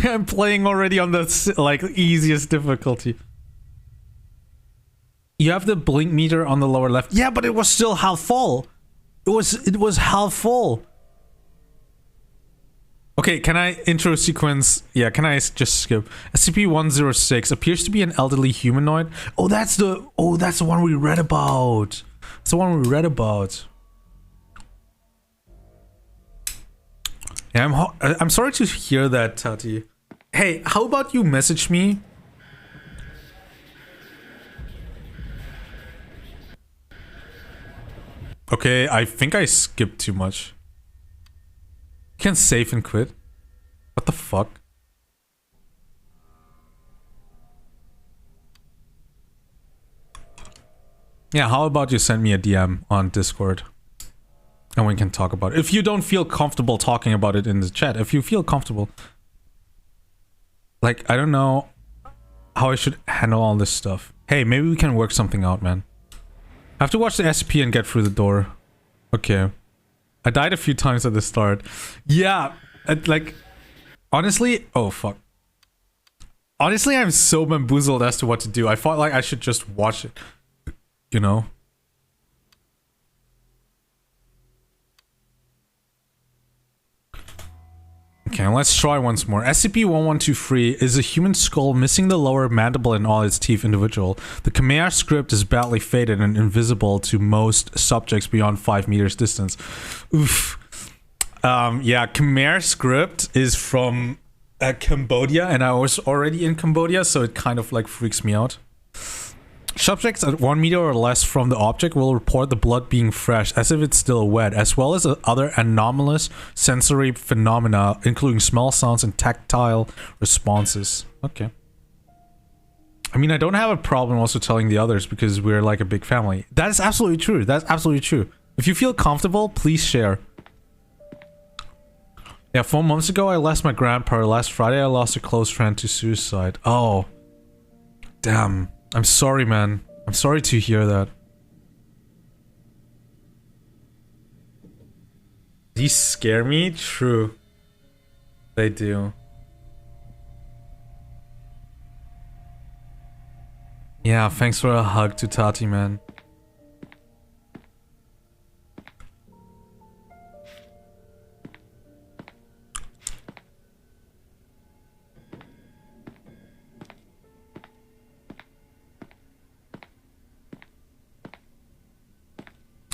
I'm playing already on the, like, easiest difficulty. You have the blink meter on the lower left. Yeah, but it was still half full. It was half full. Okay, can I intro sequence? Yeah, can I just skip? SCP-106 appears to be an elderly humanoid. Oh, that's the one we read about. That's the one we read about. Yeah, I'm sorry to hear that, Tati. Hey, how about you message me? Okay, I think I skipped too much. You can save and quit. What the fuck? Yeah, how about you send me a DM on Discord? And we can talk about it. If you don't feel comfortable talking about it in the chat, if you feel comfortable. Like, I don't know how I should handle all this stuff. Hey, maybe we can work something out, man. I have to watch the SCP and get through the door. Okay. I died a few times at the start. Yeah, like, honestly, oh fuck. Honestly, I'm so bamboozled as to what to do. I thought like I should just watch it, you know? Okay, let's try once more. SCP-1123 is a human skull missing the lower mandible and all its teeth individual. The Khmer script is badly faded and invisible to most subjects beyond 5 meters distance. Oof. Yeah, Khmer script is from Cambodia, and I was already in Cambodia, so it kind of like freaks me out. Subjects at 1 meter or less from the object will report the blood being fresh, as if it's still wet, as well as other anomalous sensory phenomena, including smell, sounds, and tactile responses. Okay. I mean, I don't have a problem also telling the others, because we're like a big family. That is absolutely true. That's absolutely true. If you feel comfortable, please share. Yeah, 4 months ago I lost my grandpa. Last Friday I lost a close friend to suicide. Oh. Damn. I'm sorry, man. I'm sorry to hear that. These scare me? True. They do. Yeah, thanks for a hug to Tati, man.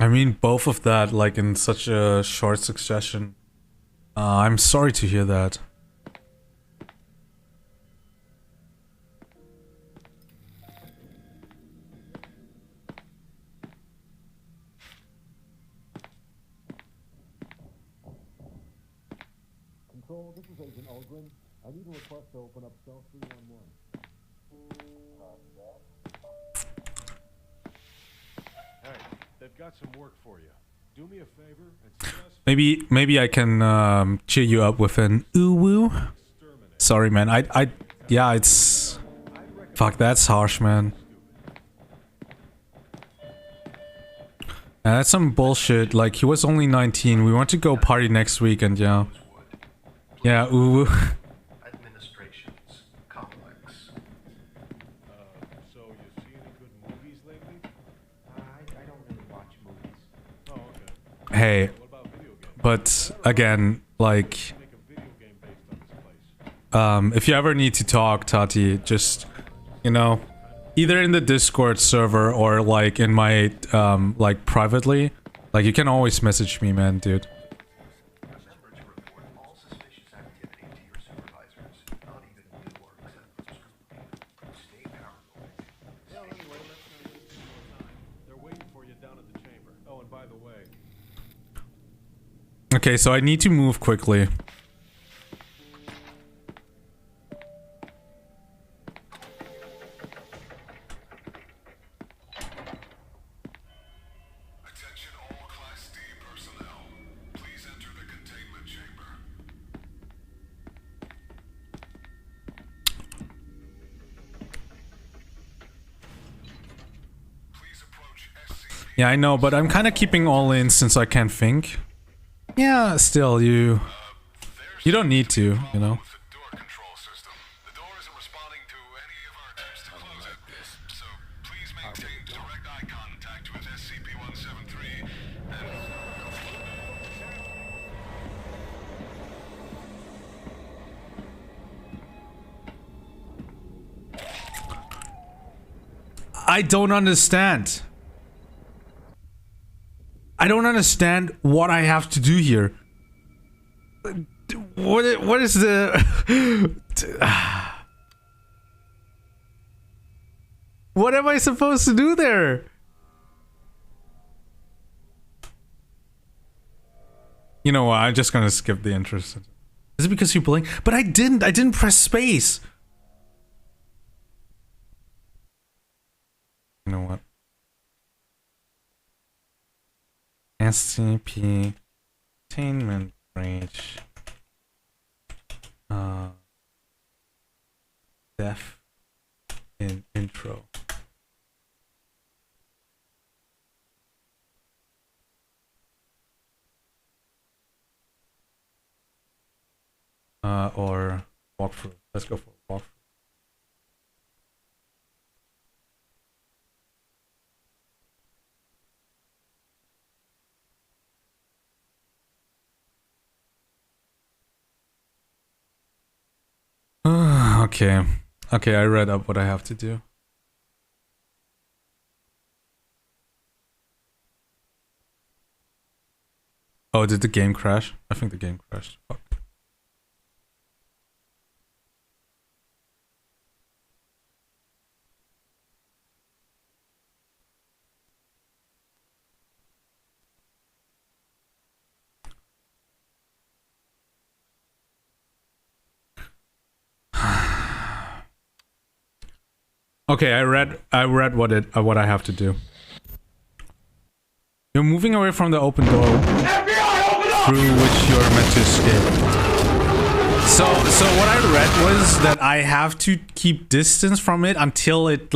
I mean, both of that, like, in such a short succession. I'm sorry to hear that. Control, this is Agent Ulgrin. I need a request to open up cell 311. Hey, they've got some work for you. do me a favor and suggest Maybe I can cheer you up with an ooh woo. Sorry, man. Yeah, it's fuck. That's harsh, man. That's some bullshit. Like, he was only 19. We want to go party next week, and yeah. Yeah, ooh. Administration's complex. so you see any good movies lately? I don't really watch movies. Oh, okay. Hey, What about video games? but again, like, Make a video game based on this place. if you ever need to talk, Tati, just, you know, either in the Discord server or like in my, like privately, like you can always message me, man, dude. Remember to report all suspicious activity to your supervisors, not even new or except for scrutiny. Stay paranoid. Well, anyway, let's not waste any more time. They're waiting for you down at the chamber. Oh, and by the way, Okay, so I need to move quickly. Attention all Class D personnel. Please enter the containment chamber. Please approach SCP. Yeah, I know, but I'm kind of keeping all in since I can't think. Yeah, still, you don't need to, you know. With the door control system. The door isn't responding to any of our attempts to close it. So please maintain direct eye contact with SCP-173 and I don't understand. I don't understand what I have to do here. What is the... What am I supposed to do there? You know what? I'm just gonna skip the interest. Is it because you blink? But I didn't press space. You know what? SCP Containment Breach. Death in intro. Or walkthrough. Let's go for walkthrough. Okay. Okay, I read up what I have to do. Oh, did the game crash? I think the game crashed. Fuck. Okay, I read what I have to do. You're moving away from the open door through which you're meant to escape. So what I read was that I have to keep distance from it until it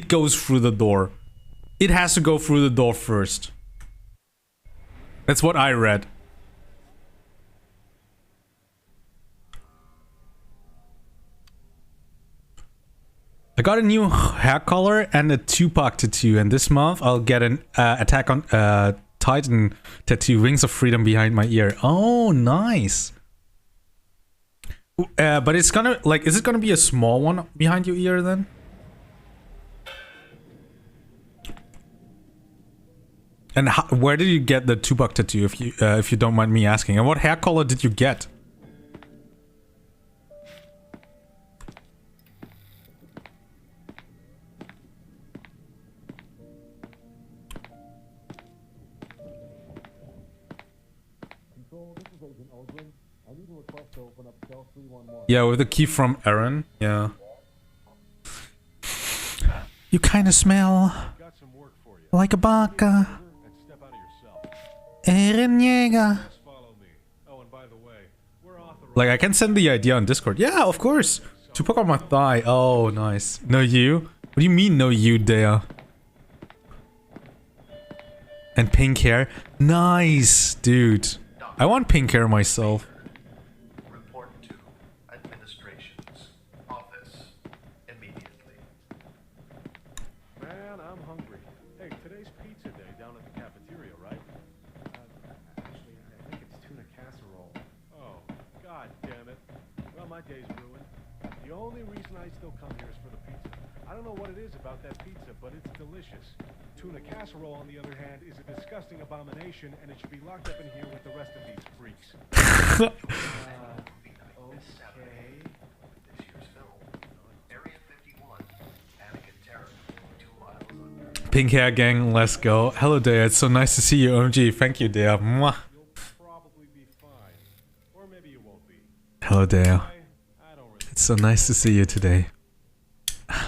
goes through the door. It has to go through the door first. That's what I read. I got a new hair color and a Tupac tattoo, and this month I'll get an Attack on Titan tattoo, Wings of Freedom, behind my ear. Oh, nice. But it's gonna, is it gonna be a small one behind your ear then? And where did you get the Tupac tattoo, if you don't mind me asking? And what hair color did you get? Yeah, with a key from Aaron. Yeah. You kind of smell like a baka. Erenjäger. Just follow me. Oh, and by the way, we're authorized. Like, I can send the idea on Discord. Yeah, of course. To poke on my thigh. Oh, nice. No you? What do you mean no you, Dea? And pink hair? Nice, dude. I want pink hair myself. Report to administration's office immediately. Man, I'm hungry. Hey, today's pizza day down at the cafeteria, right? Actually, I think it's tuna casserole. Oh, god damn it. Well, my day's ruined. The only reason I still come here is for the pizza. I don't know what it is about that pizza, but it's delicious. Tuna casserole, on the other hand, is a disgusting abomination, and it should be locked up in here with the rest of these freaks. Okay. This year's film, Area 51, Anakin Terror, 2 miles under. Pink hair gang, let's go. Hello, Dea. It's so nice to see you, OMG. Thank you, Dea. Mwah. You'll probably be fine. Or maybe you won't be. Hello, Dea. I don't really... It's so nice to see you today.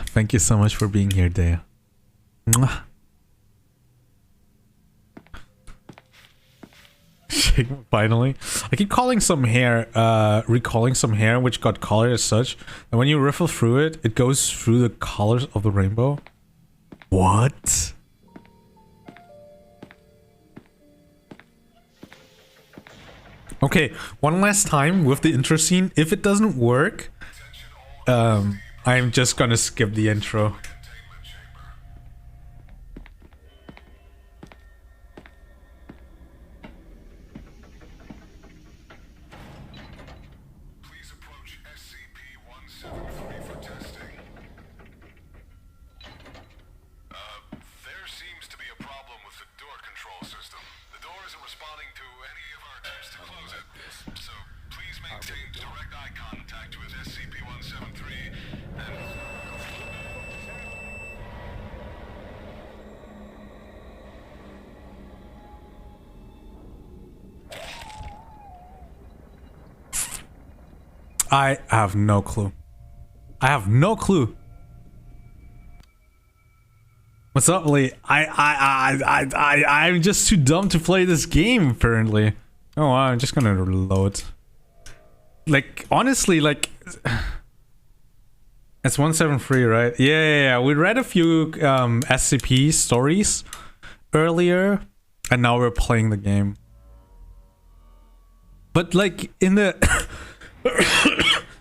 Thank you so much for being here, Dea. Mwah. Finally. I keep calling some hair, recalling some hair which got colored as such. And when you riffle through it, it goes through the colors of the rainbow. What? Okay, one last time with the intro scene. If it doesn't work, I'm just gonna skip the intro. Please approach SCP-173 for testing. There seems to be a problem with the door control system. The door isn't responding to any of our attempts to close it. So please maintain direct eye contact with SCP-173 and... I have no clue. I have no clue. What's up, Lee? I'm just too dumb to play this game, apparently. Oh, I'm just gonna reload. Like, honestly, like... It's 173, right? Yeah. We read a few SCP stories earlier, and now we're playing the game. But, like, in the...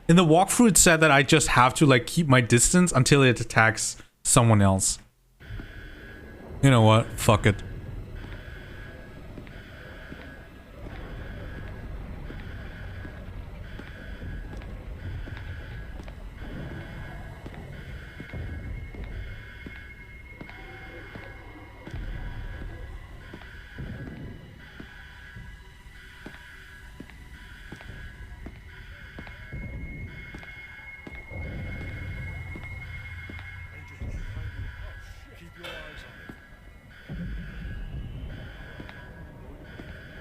in the walkthrough, it said that I just have to, like, keep my distance until it attacks someone else. You know what? Fuck it. Keep your eyes on it.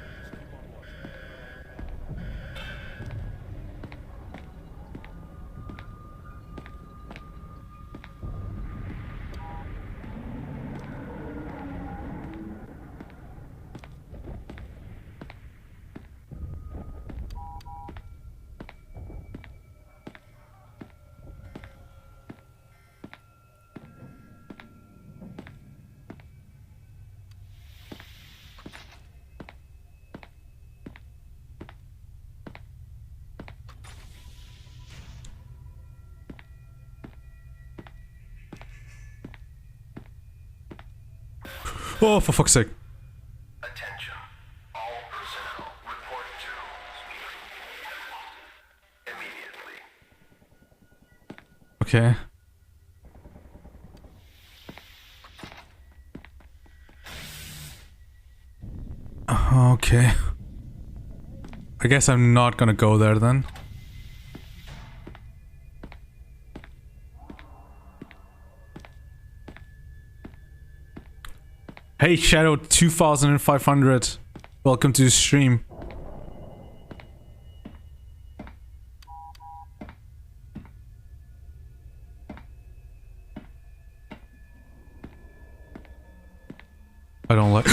Just keep on watching. Oh, for fuck's sake. Attention. All personnel report to immediately. Okay. Okay. I guess I'm not gonna go there then. Hey Shadow 2500, welcome to the stream. I don't like.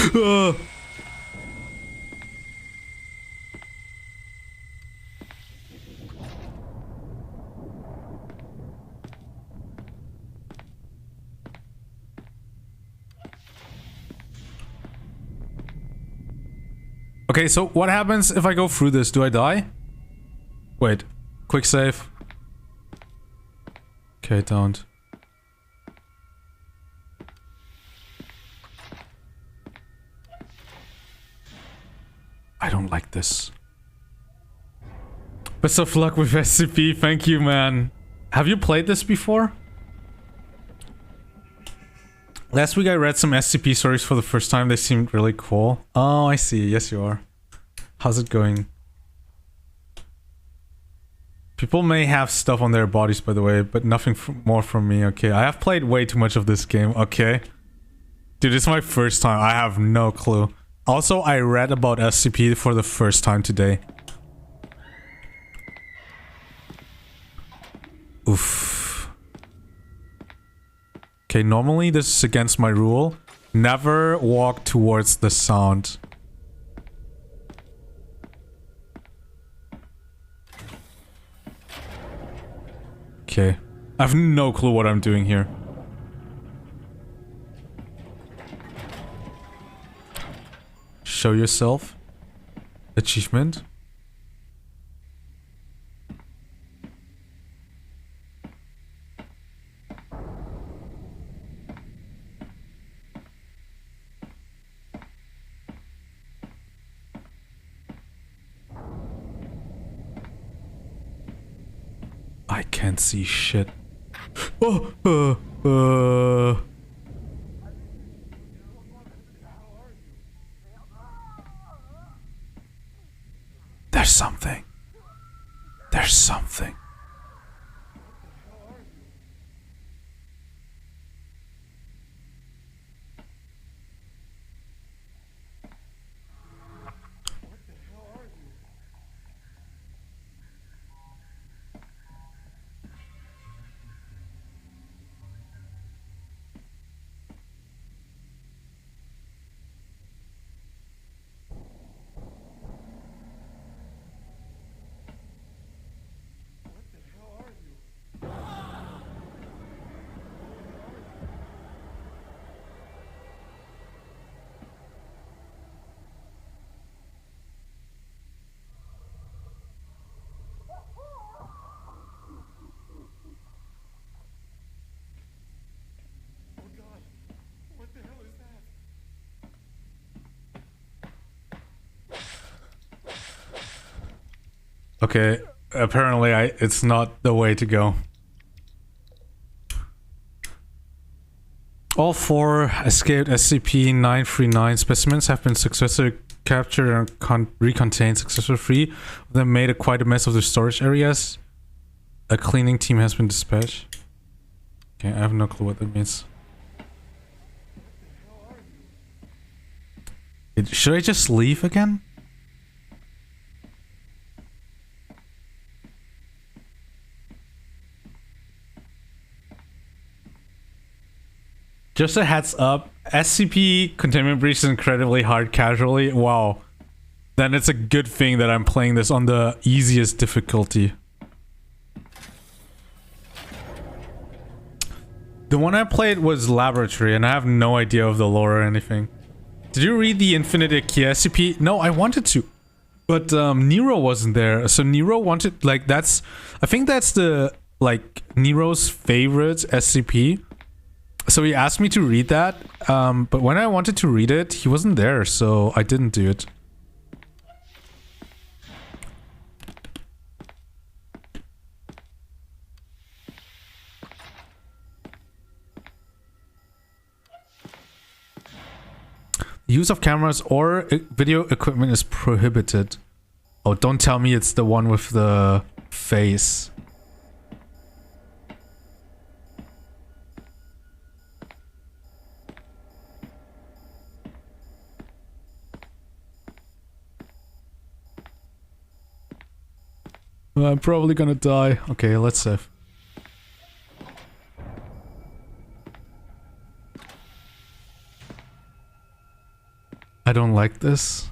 Okay, so what happens if I go through this? Do I die? Wait. Quick save. Okay, don't. I don't like this. Best of luck with SCP. Thank you, man. Have you played this before? Last week I read some SCP stories for the first time. They seemed really cool. Oh, I see. Yes, you are. How's it going? People may have stuff on their bodies, by the way, but nothing more from me. Okay, I have played way too much of this game. Okay. Dude, this is my first time. I have no clue. Also, I read about SCP for the first time today. Oof. Okay, normally this is against my rule. Never walk towards the sound. Okay. I have no clue what I'm doing here. Show yourself. Achievement. I can't see shit. Oh, There's something. There's something. Okay, apparently it's not the way to go. All 4 escaped SCP-939 specimens have been successfully captured and recontained successfully. They made quite a mess of the storage areas. A cleaning team has been dispatched. Okay, I have no clue what that means. Should I just leave again? Just a heads up, SCP Containment Breach is incredibly hard casually. Wow. Then it's a good thing that I'm playing this on the easiest difficulty. The one I played was Laboratory, and I have no idea of the lore or anything. Did you read the Infinite IKEA SCP? No, I wanted to. But Nero wasn't there. So Nero wanted, like, that's... I think that's the, like, Nero's favorite SCP. So he asked me to read that, but when I wanted to read it, he wasn't there, so I didn't do it. Use of cameras or video equipment is prohibited. Oh, don't tell me it's the one with the face. I'm probably gonna die. Okay, let's save. I don't like this.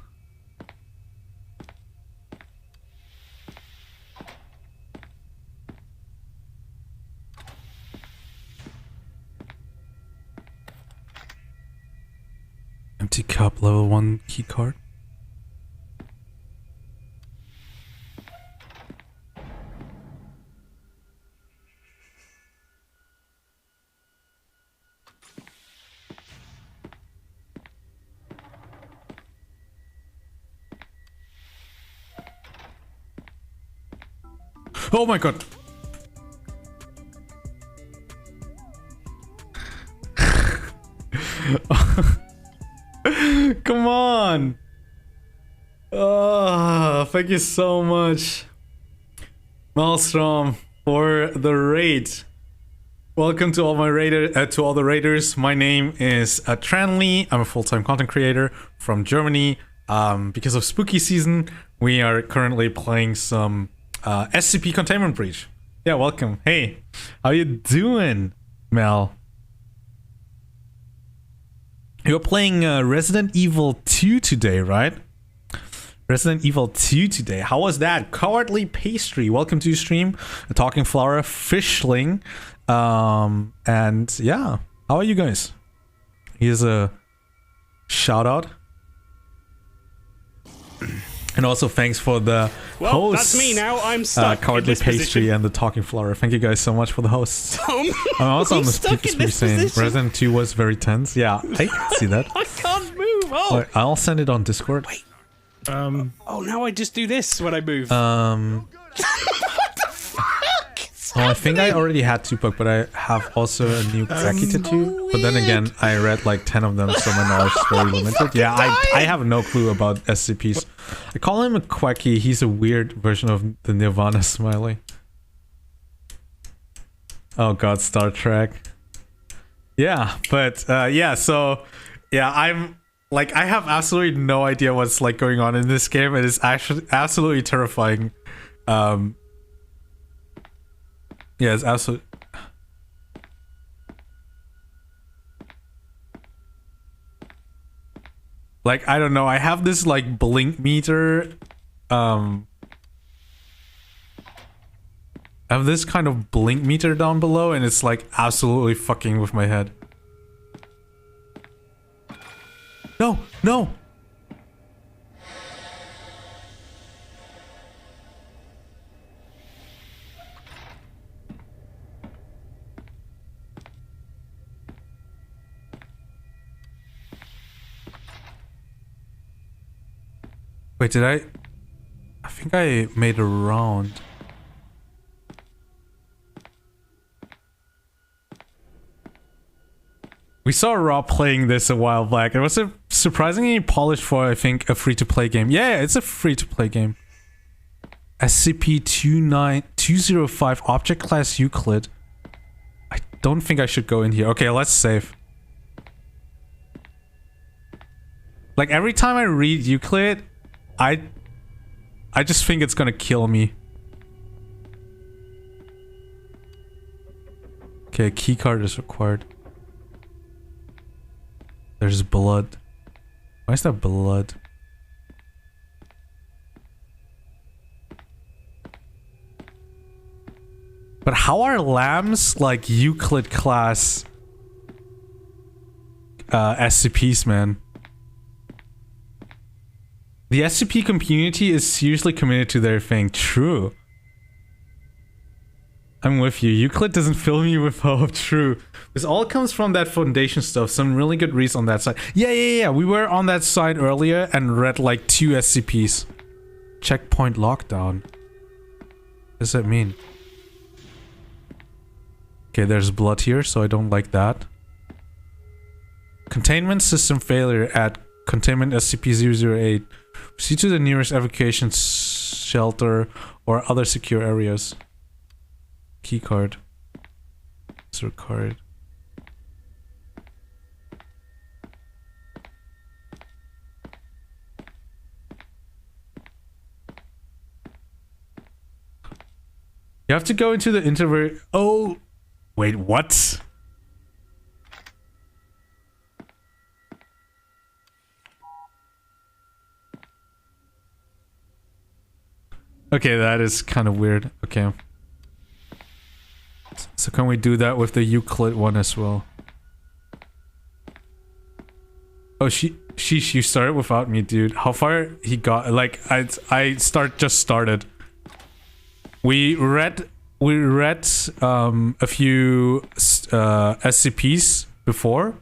Empty cup, level 1 keycard. Oh my god. Come on. Oh, thank you so much, Maelstrom, for the raid. Welcome to all my to all the raiders. My name is Tranley. I'm a full-time content creator from Germany. Because of spooky season, we are currently playing some SCP Containment Breach. Yeah, welcome. Hey, how you doing, Mel? You're playing Resident Evil 2 today, right? Resident Evil 2 today. How was that? Cowardly Pastry, welcome to your stream. A Talking Flower, Fishling. And yeah, how are you guys? Here's a shout out. And also thanks for the hosts. That's me now. I'm stuck. Cowardly Pastry position. and the Talking Flower. Thank you guys so much for the hosts. I'm also on the stuck speakers in this saying position. Resident 2 was very tense. Yeah, I can see that. I can't move. Oh. Wait, I'll send it on Discord. Wait. Oh, now I just do this when I move. Oh, I think I already had Tupac, but I have also a new Zaki tattoo. But then again, I read like 10 of them, so my knowledge is very limited. Yeah, I have no clue about SCPs. I call him a Quacky. He's a weird version of the Nirvana smiley. Oh god, Star Trek. Yeah, but yeah, so yeah, I'm like, I have absolutely no idea what's like going on in this game. It is actually absolutely terrifying. Yeah, it's absolutely... Like, I don't know, I have this like blink meter. I have this kind of blink meter down below, and it's like absolutely fucking with my head. No, no! Wait, did I think I made a round. We saw Rob playing this a while back. It was a surprisingly polished for, I think, a free-to-play game. Yeah, it's a free-to-play game. SCP-29205 Object Class Euclid. I don't think I should go in here. Okay, let's save. Like, every time I read Euclid, I just think it's gonna kill me. Okay, a keycard is required. There's blood. Why is that blood? But how are lambs like Euclid class SCPs, man? The SCP community is seriously committed to their thing. True. I'm with you. Euclid doesn't fill me with hope. True. This all comes from that foundation stuff. Some really good reads on that side. Yeah. We were on that side earlier and read like 2 SCPs. Checkpoint lockdown. What does that mean? Okay, there's blood here, so I don't like that. Containment system failure at Containment SCP-008. Proceed to the nearest evacuation shelter or other secure areas. Keycard. Insert card. You have to go into the interview. Oh, wait, what? Okay, that is kind of weird. Okay. So can we do that with the Euclid one as well? Oh, you started without me, dude. How far he got? Like, I just started. We read a few SCPs before.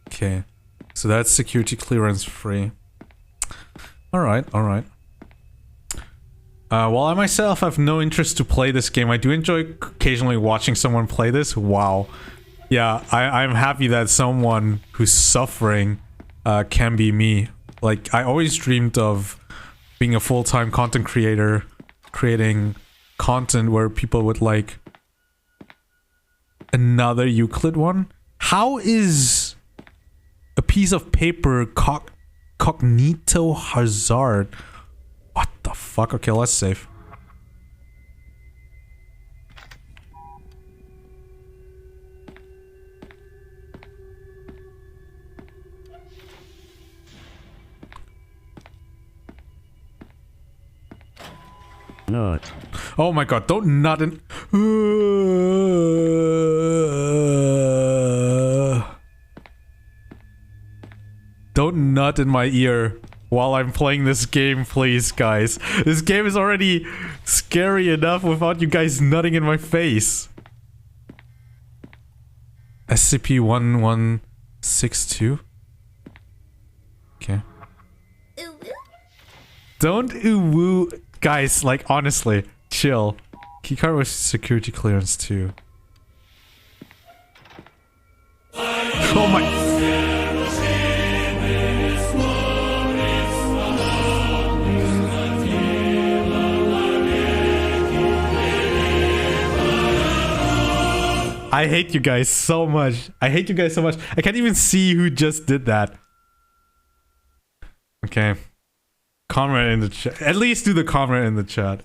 Okay, so that's security clearance free. All right. While I myself have no interest to play this game, I do enjoy occasionally watching someone play this. Wow. Yeah, I'm happy that someone who's suffering can be me. Like, I always dreamed of being a full-time content creator, creating content where people would like another Euclid one. How is a piece of paper cognito hazard? What the fuck? Okay, let's save. Nut. Oh my god, don't nut in. Don't nut in my ear while I'm playing this game, please, guys. This game is already scary enough without you guys nutting in my face. SCP-1162? Okay. Don't ooh-woo. Guys, like, honestly, chill. Keycard with security clearance, too. Oh my... I hate you guys so much. I hate you guys so much. I can't even see who just did that. Okay. Comment in the chat. At least do the comment in the chat.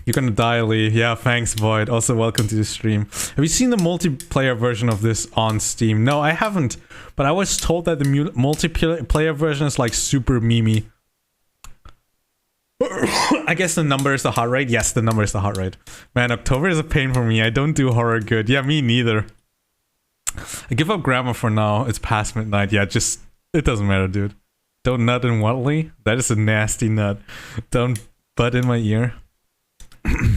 You're gonna die, Lee. Yeah, thanks, Void. Also, welcome to the stream. Have you seen the multiplayer version of this on Steam? No, I haven't. But I was told that the multiplayer version is like super memey. I guess the number is the heart rate. Yes, the number is the heart rate. Man, October is a pain for me. I don't do horror good. Yeah, me neither. I give up grammar for now. It's past midnight. Yeah, just... It doesn't matter, dude. Don't nut in Watley? That is a nasty nut. Don't butt in my ear. You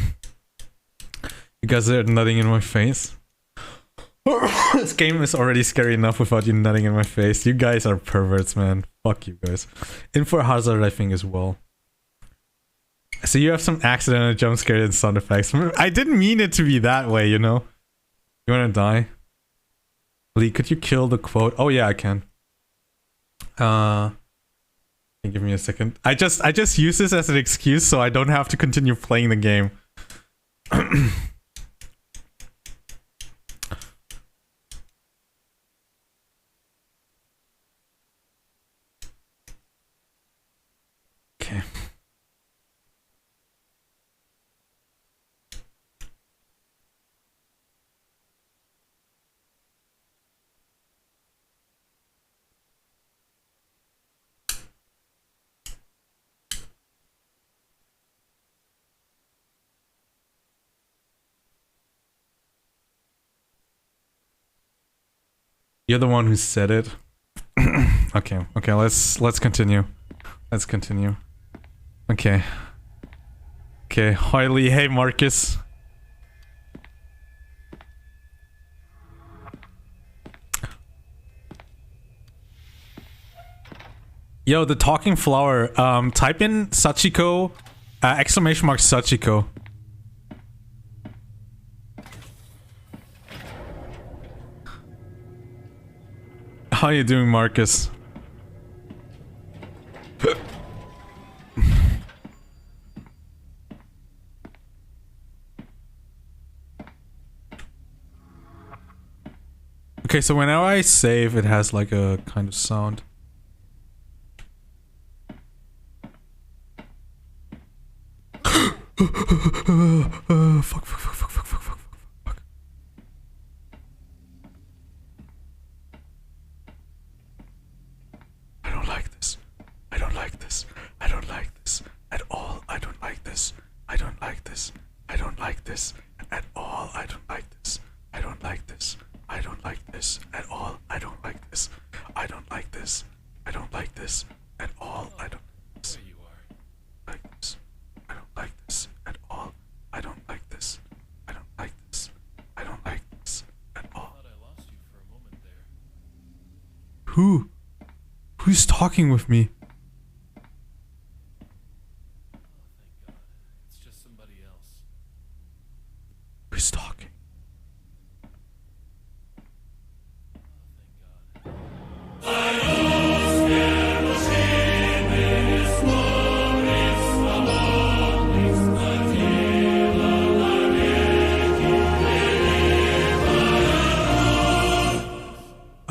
guys are nutting in my face. This game is already scary enough without you nutting in my face. You guys are perverts, man. Fuck you guys. Info hazard, I think, as well. So you have some accidental jump scare and sound effects. I didn't mean it to be that way, you know? You wanna die? Lee, could you kill the quote? Oh yeah, I can. Give me a second. I just use this as an excuse so I don't have to continue playing the game. Okay. You're the one who said it. Okay, let's continue. Let's continue. Okay. Okay, hi Lee, hey Marcus. Yo, the talking flower, type in Sachiko, exclamation mark Sachiko. How you doing, Marcus? Okay, so whenever I save, it has like a kind of sound. Fuck. I don't like this. I don't like this. I don't like this at all. I don't like this. I don't like this. I don't like this at all. I don't like this. I don't like this. I don't like this at all. I don't like this. I don't like this. I don't like this at all. I don't like this. I don't like this at all. I don't like this. I don't like this. I don't like this at all. Who? Who's talking with me? It's just somebody else. Who's talking?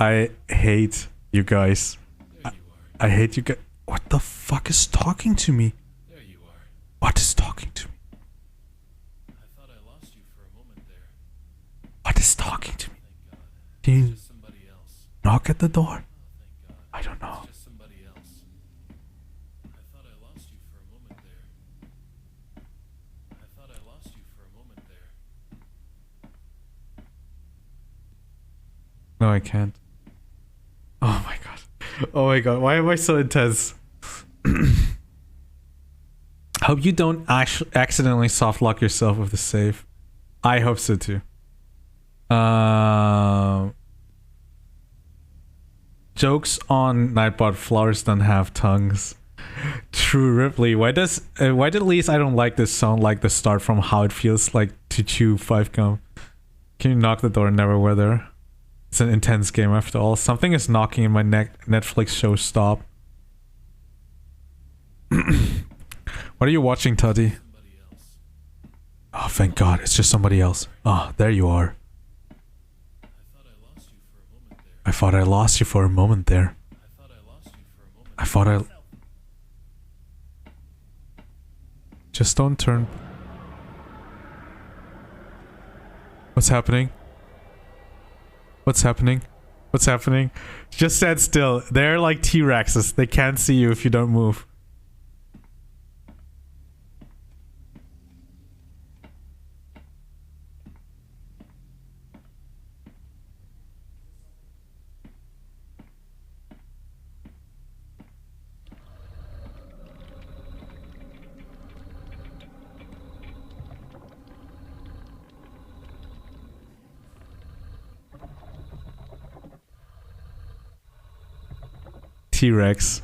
I hate you guys. I hate you guys. What the fuck is talking to me? There you are. What is talking to me? I thought I lost you for a moment there. What is talking to me? Thank God. Can you Just somebody else. knock at the door? Thank God. I don't know. Just somebody else. I thought I lost you for a moment there. I thought I lost you for a moment there. No, I can't. Oh my god. Oh my god. Why am I so intense? Hope you don't accidentally soft lock yourself with the safe. I hope so too. Jokes on Nightbot, flowers don't have tongues. True, Ripley. Why did at least I don't like this sound like the start from How It Feels Like to Chew 5 Gum? Can you knock the door? Never weather. It's an intense game after all. Something is knocking in my neck. Netflix show stop. What are you watching, Tutty? Oh, thank God. It's just somebody else. Oh, there you are. I thought I lost you for a moment there. I thought I... Just don't turn... What's happening? What's happening? What's happening? Just stand still. They're like T-Rexes. They can't see you if you don't move. T-Rex.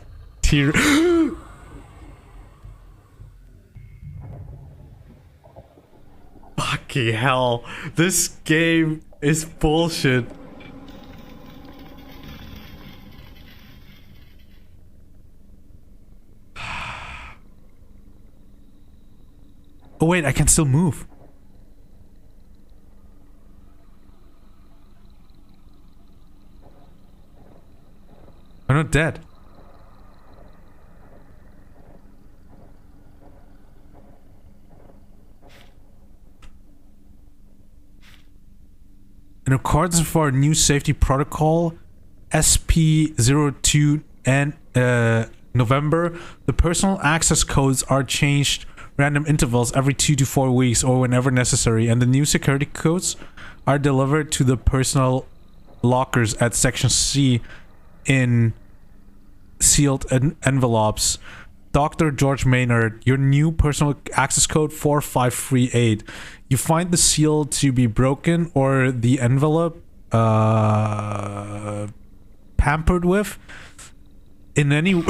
Fucking hell. This game is bullshit. Oh wait, I can still move. I'm not dead. In accordance with our new safety protocol, SP02 and November, the personal access codes are changed random intervals every 2 to 4 weeks or whenever necessary, and the new security codes are delivered to the personal lockers at Section C in sealed envelopes. Dr. George Maynard, your new personal access code 4538. You find the seal to be broken or the envelope pampered with in any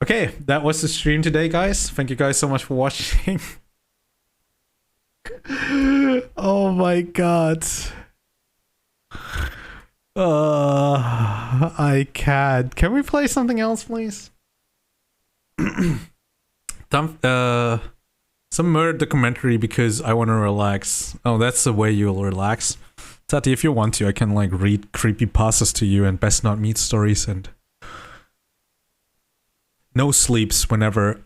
Okay, that was the stream today, guys. Thank you guys so much for watching. Oh my god. I can't. Can we play something else, please? Some murder documentary because I want to relax. Oh, that's the way you'll relax. Tati, if you want to, I can like read creepypastas to you and best not meet stories and no sleeps whenever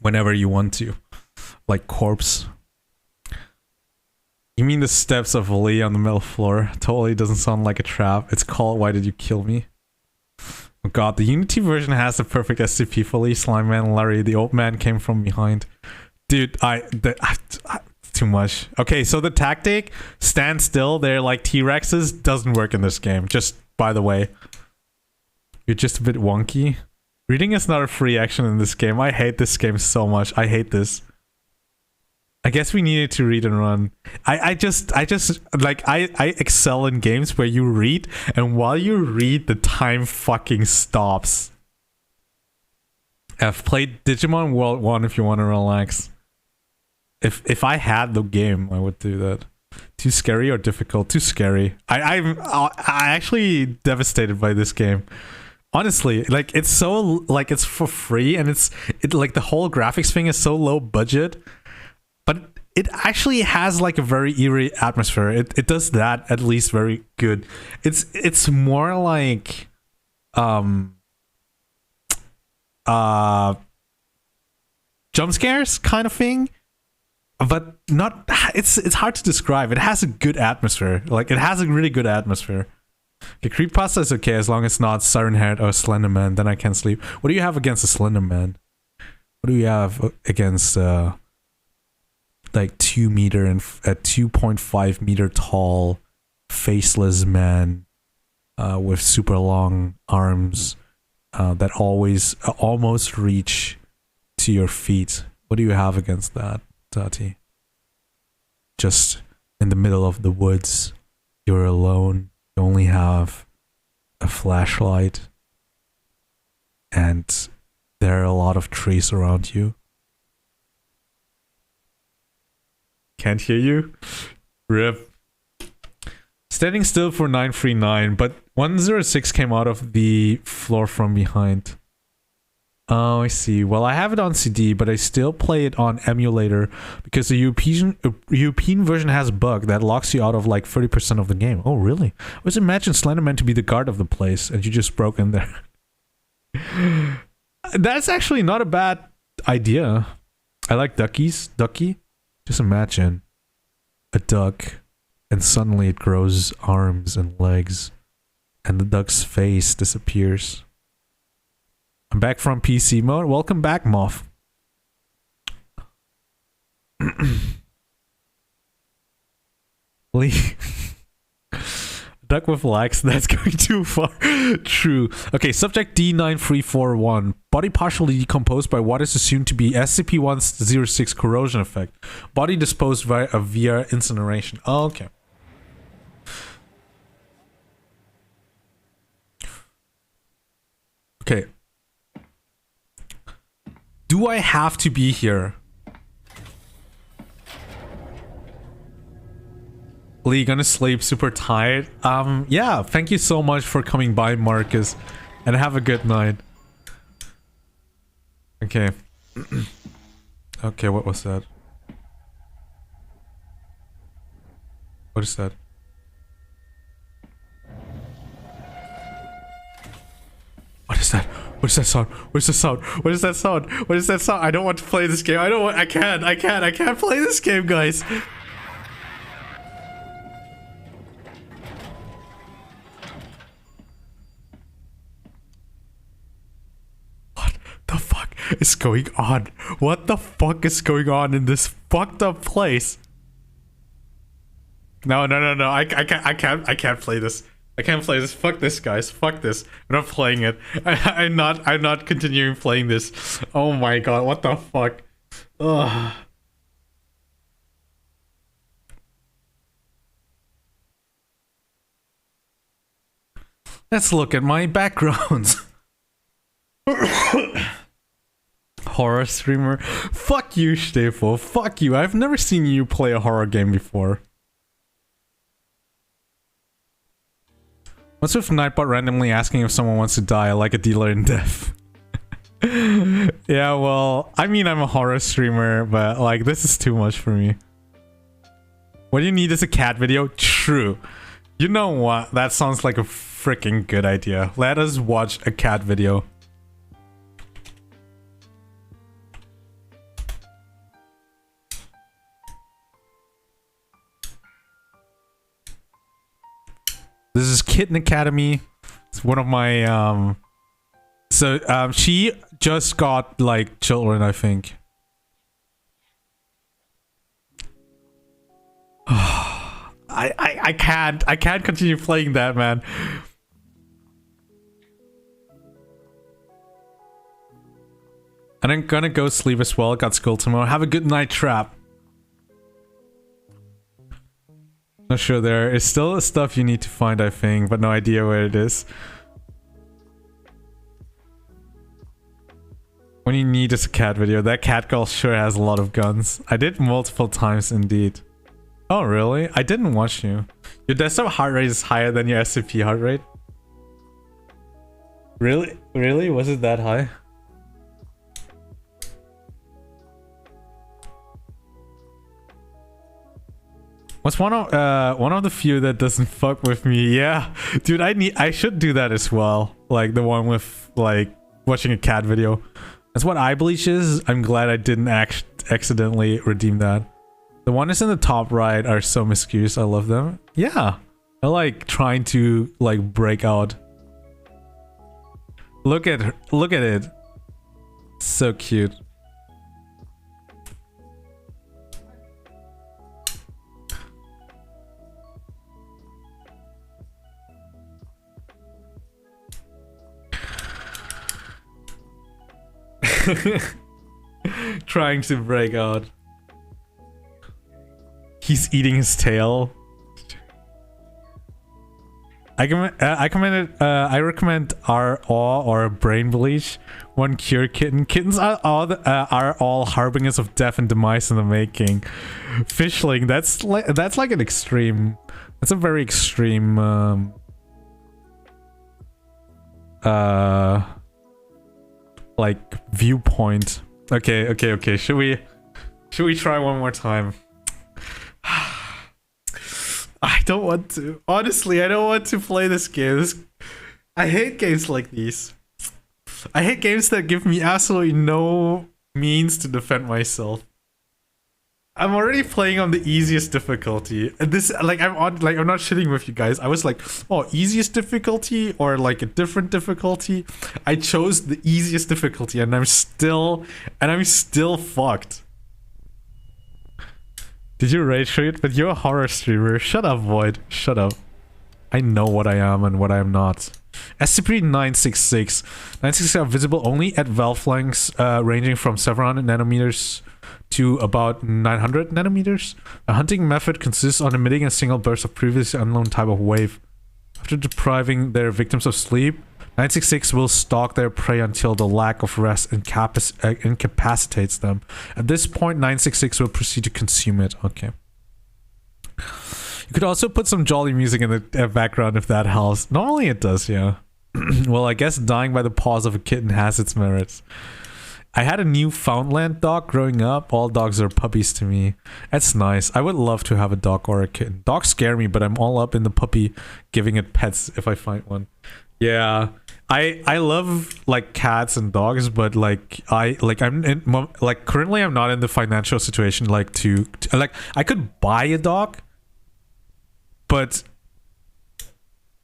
whenever you want to. Like corpse. You mean the steps of Lee on the middle floor? Totally doesn't sound like a trap. It's called Why Did You Kill Me? Oh god, the Unity version has the perfect SCP for Lee, Slime Man, and Larry. The old man came from behind. Dude, too much. Okay, so the tactic, stand still, they're like T-Rexes, doesn't work in this game. Just by the way. You're just a bit wonky. Reading is not a free action in this game. I hate this game so much. I hate this. I guess we needed to read and run. I just like I excel in games where you read, and while you read, the time fucking stops. I've played Digimon World 1 if you want to relax. If I had the game, I would do that. Too scary or difficult? Too scary. I'm actually devastated by this game. Honestly, like it's so like it's for free, and it like the whole graphics thing is so low budget, but it actually has like a very eerie atmosphere. It does that at least very good. It's more like jump scares kind of thing, but not. It's hard to describe. It has a good atmosphere. Like it has a really good atmosphere. Okay, creepypasta is okay as long as it's not Siren Head or Slender Man. Then I can sleep. What do you have against a Slender Man? What do you have against like 2 meter and 2.5 meter tall, faceless man with super long arms that always almost reach to your feet? What do you have against that, Tati? Just in the middle of the woods, you're alone. You only have a flashlight, and there are a lot of trees around you. Can't hear you? RIP. Standing still for 939, but 106 came out of the floor from behind. Oh, I see. Well, I have it on CD, but I still play it on emulator because the European version has a bug that locks you out of like 30% of the game. Oh, really? I was imagine Slenderman to be the guard of the place, and you just broke in there. That's actually not a bad idea. I like duckies. Ducky. Just imagine a duck, and suddenly it grows arms and legs, and the duck's face disappears. I'm back from PC mode. Welcome back, Moth. Duck with lags, that's going too far. True. Okay, subject D9341. Body partially decomposed by what is assumed to be SCP-106 corrosion effect. Body disposed via incineration. Oh, okay. Okay. Do I have to be here? Lee, gonna sleep, super tired. Yeah, thank you so much for coming by, Marcus, and have a good night. Okay. Okay, what was that? What is that? What is that? What is that sound? What is that sound? What is that sound? What is that sound? I don't want to play this game. I can't play this game, guys. The fuck is going on? What the fuck is going on in this fucked up place? No. I can't play this. I can't play this. Fuck this, guys. Fuck this. I'm not playing it. I'm not continuing playing this. Oh my god, what the fuck? Ugh. Let's look at my backgrounds. Horror streamer. Fuck you, Stefo. Fuck you. I've never seen you play a horror game before. What's with Nightbot randomly asking if someone wants to die, like a dealer in death? Yeah, well, I mean, I'm a horror streamer, but like, this is too much for me. What you need is a cat video? True. You know what? That sounds like a freaking good idea. Let us watch a cat video. This is Kitten Academy. It's one of my she just got like children, I think. I can't continue playing that, man. And I'm gonna go sleep as well. Got school tomorrow. Have a good night, Trap. Not sure there is still stuff you need to find, I think, but no idea where it is. When you need is a cat video. That cat girl sure has a lot of guns. I did multiple times indeed. Oh, really? I didn't watch you. Your desktop heart rate is higher than your SCP heart rate? Really? Really? Was it that high? What's one of the few that doesn't fuck with me? Yeah, dude, I should do that as well. Like the one with like watching a cat video. That's what eye bleach is. I'm glad I didn't accidentally redeem that. The one that's in the top right are so miscues. I love them. Yeah, I like trying to like break out. Look at it. So cute. Trying to break out. He's eating his tail. I recommend R-Aw or Brain Bleach. One cure kitten. Kittens are all harbingers of death and demise in the making. Fishling. That's like an extreme. That's a very extreme. Like viewpoint. Okay. Should we try one more time? I don't want to. Honestly, I don't want to play this game. I hate games like these. I hate games that give me absolutely no means to defend myself. I'm already playing on the easiest difficulty. This, like, I'm not shitting with you guys. I was like, oh, easiest difficulty or like a different difficulty. I chose the easiest difficulty, and I'm still fucked. Did you rage quit? But you're a horror streamer. Shut up, Void. Shut up. I know what I am and what I am not. SCP 966. 966 are visible only at valve lengths ranging from 700 nanometers to about 900 nanometers. A hunting method consists on emitting a single burst of previously unknown type of wave. After depriving their victims of sleep, 966 will stalk their prey until the lack of rest incapacitates them. At this point, 966 will proceed to consume it. Okay. You could also put some jolly music in the background if that helps. Normally it does, yeah. Well, I guess dying by the paws of a kitten has its merits. I had a Newfoundland dog growing up. All dogs are puppies to me. That's nice. I would love to have a dog or a kitten. Dogs scare me, but I'm all up in the puppy giving it pets if I find one. Yeah. I love like cats and dogs, but like currently I'm not in the financial situation like to like I could buy a dog, but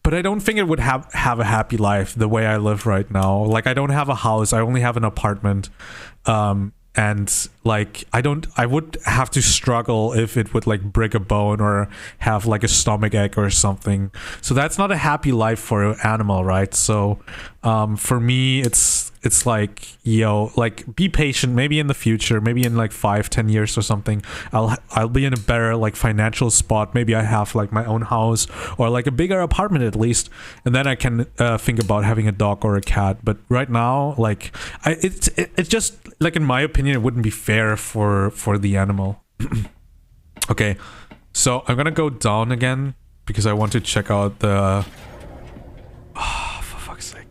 I don't think it would have a happy life the way I live right now. Like I don't have a house, I only have an apartment. And like I would have to struggle if it would like break a bone or have like a stomach ache or something. So that's not a happy life for an animal, right? So for me it's like, yo, like be patient. Maybe in the future, maybe in like 5-10 years or something, I'll be in a better like financial spot. Maybe I have like my own house or like a bigger apartment at least, and then I can think about having a dog or a cat. But right now, like it's just like, in my opinion, it wouldn't be fair for the animal. Okay, so I'm gonna go down again because I want to check out the for fuck's sake.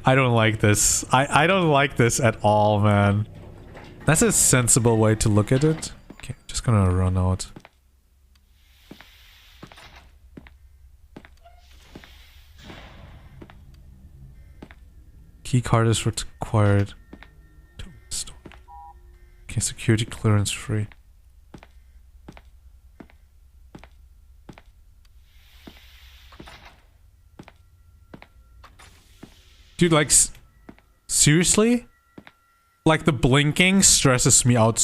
I don't like this. I don't like this at all, man. That's a sensible way to look at it. Okay, just gonna run out. Key card is required. Okay, security clearance free. Dude, like, seriously? Like, the blinking stresses me out.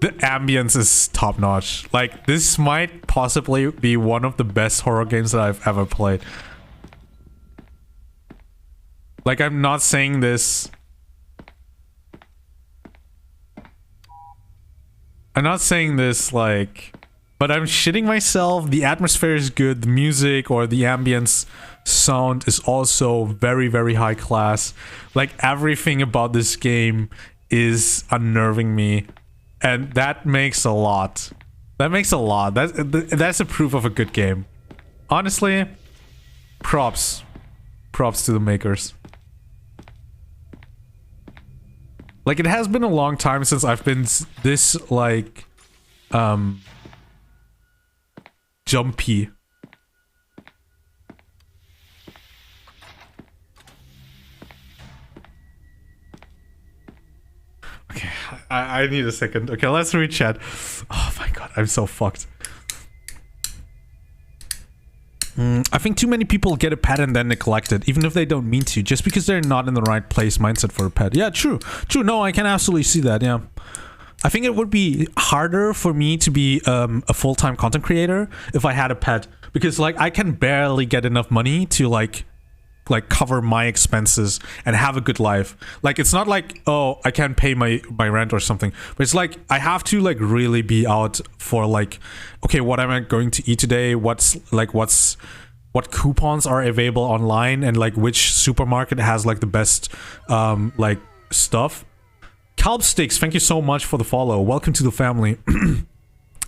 the ambience is top notch. Like, this might possibly be one of the best horror games that I've ever played. Like, I'm not saying this. I'm not saying this, like, but I'm shitting myself. The atmosphere is good. The music or the ambience sound is also very, very high class. Like, everything about this game is unnerving me. And that makes a lot. That makes a lot. That's a proof of a good game. Honestly, props. Props to the makers. Like, it has been a long time since I've been this, like, jumpy. Okay, I need a second. Okay, let's read chat. Oh my god, I'm so fucked. I think too many people get a pet and then neglect it, even if they don't mean to, just because they're not in the right place mindset for a pet. Yeah, true. True, no, I can absolutely see that, yeah. I think it would be harder for me to be a full-time content creator if I had a pet, because, like, I can barely get enough money to, like cover my expenses and have a good life. Like, it's not like, oh, I can't pay my rent or something, but it's like I have to, like, really be out for, like, okay, what am I going to eat today? What coupons are available online, and, like, which supermarket has, like, the best like stuff. Calbsticks, thank you so much for the follow. Welcome to the family.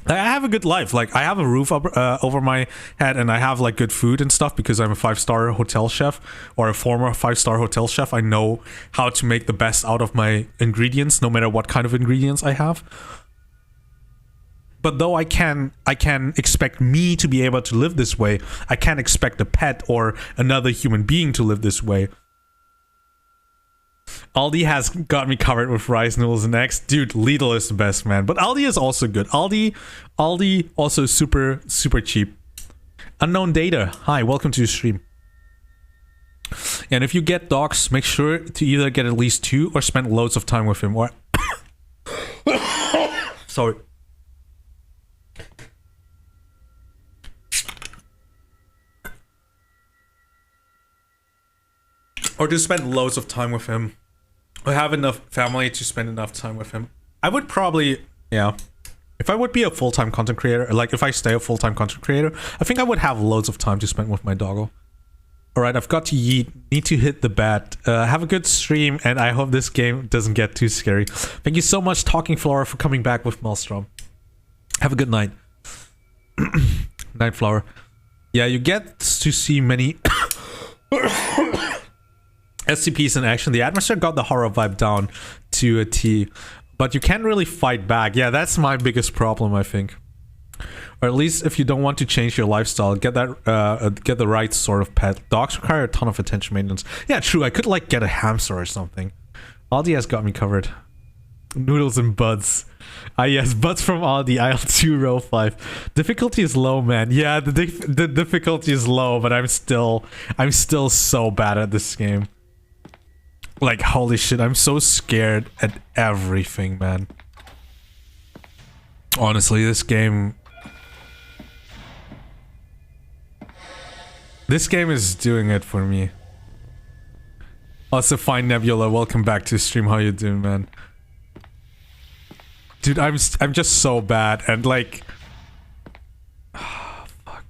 I have a good life. Like, I have a roof over my head, and I have, like, good food and stuff because I'm a 5-star hotel chef, or a former 5-star hotel chef. I know how to make the best out of my ingredients, no matter what kind of ingredients I have. But though I can expect me to be able to live this way, I can't expect a pet or another human being to live this way. Aldi has got me covered with rice noodles and eggs. Dude, Lidl is the best, man. But Aldi is also good. Aldi also super, super cheap. Unknown Data, hi, welcome to the stream. And if you get dogs, make sure to either get at least 2 or spend loads of time with him. Or sorry. Or to spend loads of time with him. Or have enough family to spend enough time with him. I would probably, yeah. If I would be a full-time content creator, like if I stay a full-time content creator, I think I would have loads of time to spend with my doggo. Alright, I've got to yeet. Need to hit the bat. Have a good stream, and I hope this game doesn't get too scary. Thank you so much, Talking Flower, for coming back with Maelstrom. Have a good night. Night, Flower. Yeah, you get to see many SCPs in action. The atmosphere got the horror vibe down to a T, but you can't really fight back. Yeah, that's my biggest problem, I think. Or at least if you don't want to change your lifestyle, get that get the right sort of pet. Dogs require a ton of attention maintenance. Yeah, true. I could, like, get a hamster or something. Aldi has got me covered. Noodles and buds. Ah, yes, buds from Aldi, aisle 2, row 5. Difficulty is low, man. Yeah, the difficulty is low, but I'm still so bad at this game. Like, holy shit, I'm so scared at everything, man. Honestly, this game is doing it for me. Also, fine Nebula, welcome back to stream. How you doing, man? Dude, I'm just so bad, and, like, fuck.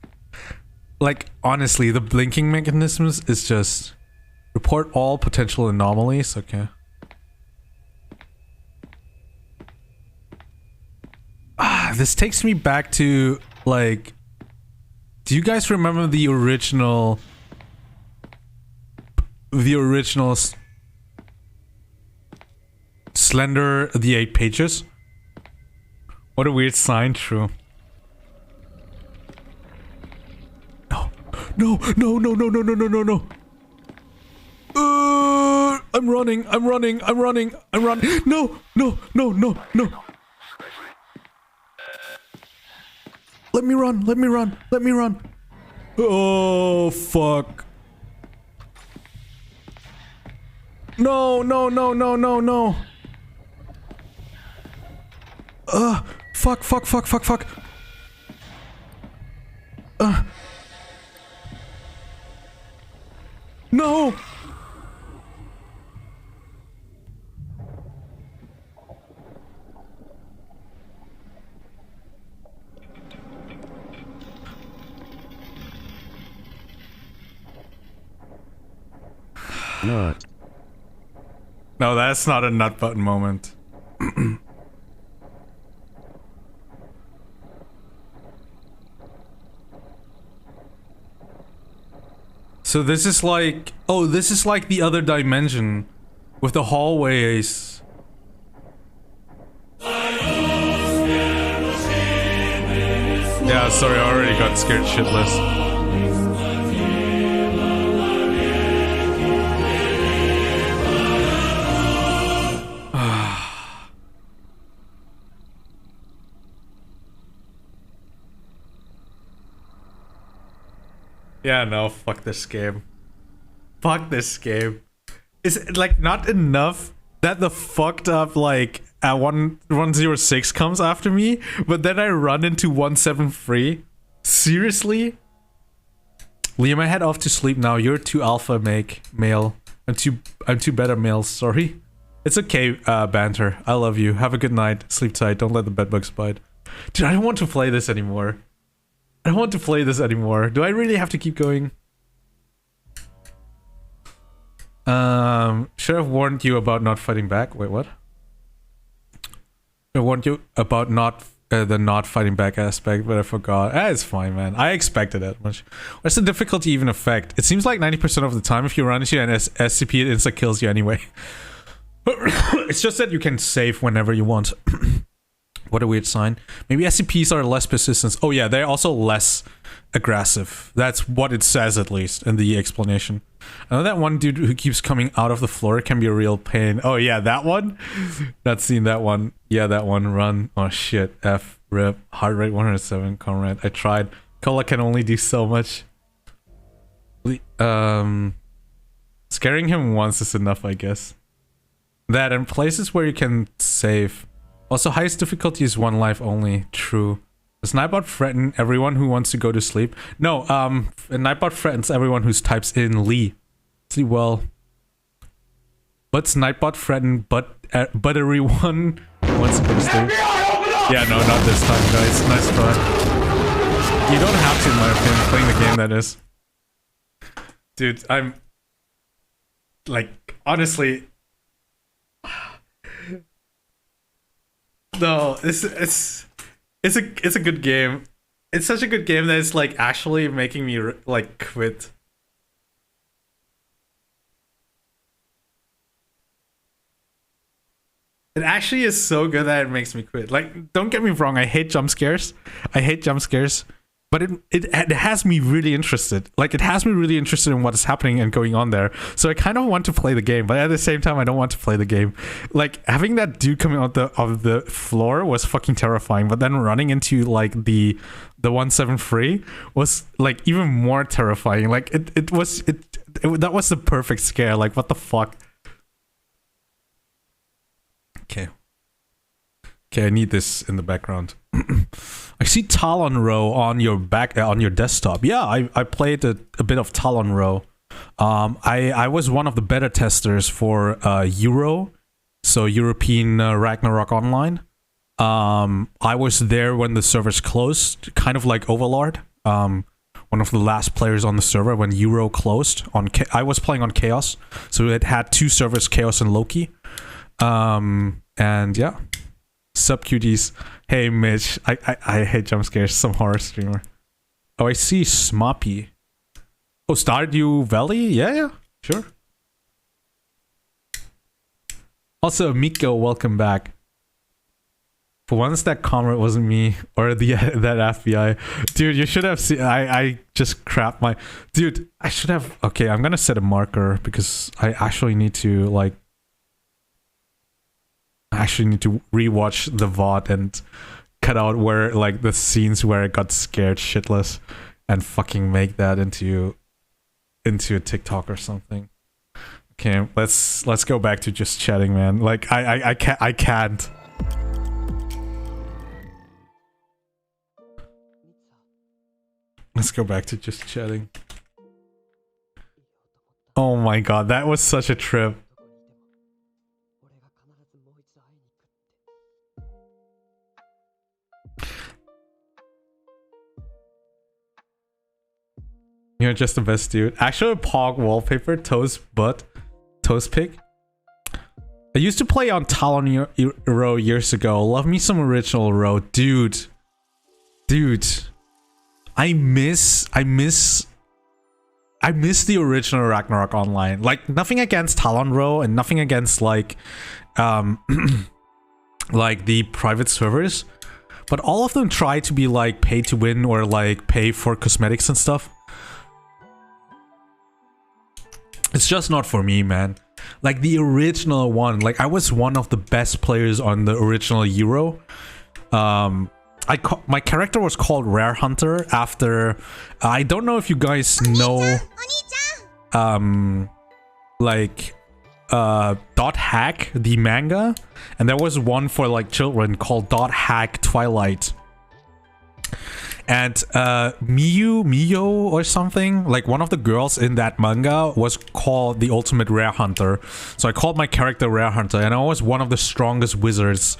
Like, honestly, the blinking mechanisms is just report all potential anomalies. Okay. This takes me back to, like, do you guys remember the original Slender, the 8 pages? What a weird sign, true. No. I'm running. No. Let me run. Oh, fuck. No. Fuck, fuck, fuck, fuck, fuck. No! Nut. No, that's not a nut button moment. So this is like... Oh, this is like the other dimension. With the hallways. Yeah, sorry, I already got scared shitless. Yeah, no, fuck this game. Fuck this game. It's like not enough that the fucked up like 106 comes after me, but then I run into 173. Seriously? Liam, I head off to sleep now. You're too alpha male. I'm too beta male, sorry. It's okay, banter. I love you. Have a good night. Sleep tight. Don't let the bedbugs bite. Dude, I don't want to play this anymore. I don't want to play this anymore. Do I really have to keep going? Should have warned you about not fighting back. Wait, what? I warned you about the not fighting back aspect, but I forgot. It's fine, man. I expected that much. What's the difficulty even affect? It seems like 90% of the time if you run into an SCP, it insta kills you anyway. It's just that you can save whenever you want. What a weird sign. Maybe SCPs are less persistent. Oh yeah, they're also less aggressive. That's what it says, at least, in the explanation. I know that one dude who keeps coming out of the floor can be a real pain. Oh yeah, that one? Not seen that one. Yeah, that one. Run. Oh shit. F. Rip. Heart rate 107. Comrade. I tried. Cola can only do so much. Scaring him once is enough, I guess. That and places where you can save. Also, highest difficulty is 1 life only. True. Does Nightbot threaten everyone who wants to go to sleep? No, Nightbot threatens everyone who types in Lee. Sleep well. But's Nightbot threaten but everyone who wants to go to sleep? Yeah, no, not this time, guys. Nice try. You don't have to, in my opinion, playing the game, that is. Dude, I'm... Like, honestly... No, it's a good game. It's such a good game that it's like actually making me like quit. It actually is so good that it makes me quit. Like, don't get me wrong, I hate jump scares. But it has me really interested. Like, it has me really interested in what is happening and going on there. So I kind of want to play the game, but at the same time, I don't want to play the game. Like, having that dude coming out of the floor was fucking terrifying. But then running into, like, the 173 was, like, even more terrifying. Like, that was the perfect scare. Like, what the fuck? Okay. Okay, I need this in the background. I see Talon Row on your desktop. Yeah, I played a bit of Talon Row. I was one of the beta testers for Euro, so European Ragnarok Online. I was there when the servers closed, kind of like Overlord. One of the last players on the server when Euro closed. I was playing on Chaos, so it had 2 servers, Chaos and Loki. And yeah. Sup cuties. Hey Mitch, I hate jump scares. Some horror streamer. Oh, I see Smoppy. Oh, Stardew Valley? Yeah, sure. Also, Miko, welcome back. For once, that comment wasn't me or that FBI. Dude, you should have seen. I just crapped my. Dude, I should have. Okay, I'm gonna set a marker because I actually need to like. I actually need to rewatch the VoD and cut out where like the scenes where I got scared shitless and fucking make that into a TikTok or something. Okay, let's go back to just chatting, man. Like I can't. Let's go back to just chatting. Oh my god, that was such a trip. You're just the best dude. Actual Pog wallpaper, toes butt, toes pick. I used to play on Talon Row years ago. Love me some original Row. Dude. I miss the original Ragnarok Online. Like, nothing against Talon Row and nothing against like like the private servers, but all of them try to be like pay to win or like pay for cosmetics and stuff. It's just not for me, man. Like the original one, like I was one of the best players on the original Euro. My character was called Rare Hunter after, I don't know if you guys know, like, Dot Hack, the manga, and there was one for like children called Dot Hack Twilight. And Miyu or something, like one of the girls in that manga was called the Ultimate Rare Hunter. So I called my character Rare Hunter, and I was one of the strongest wizards.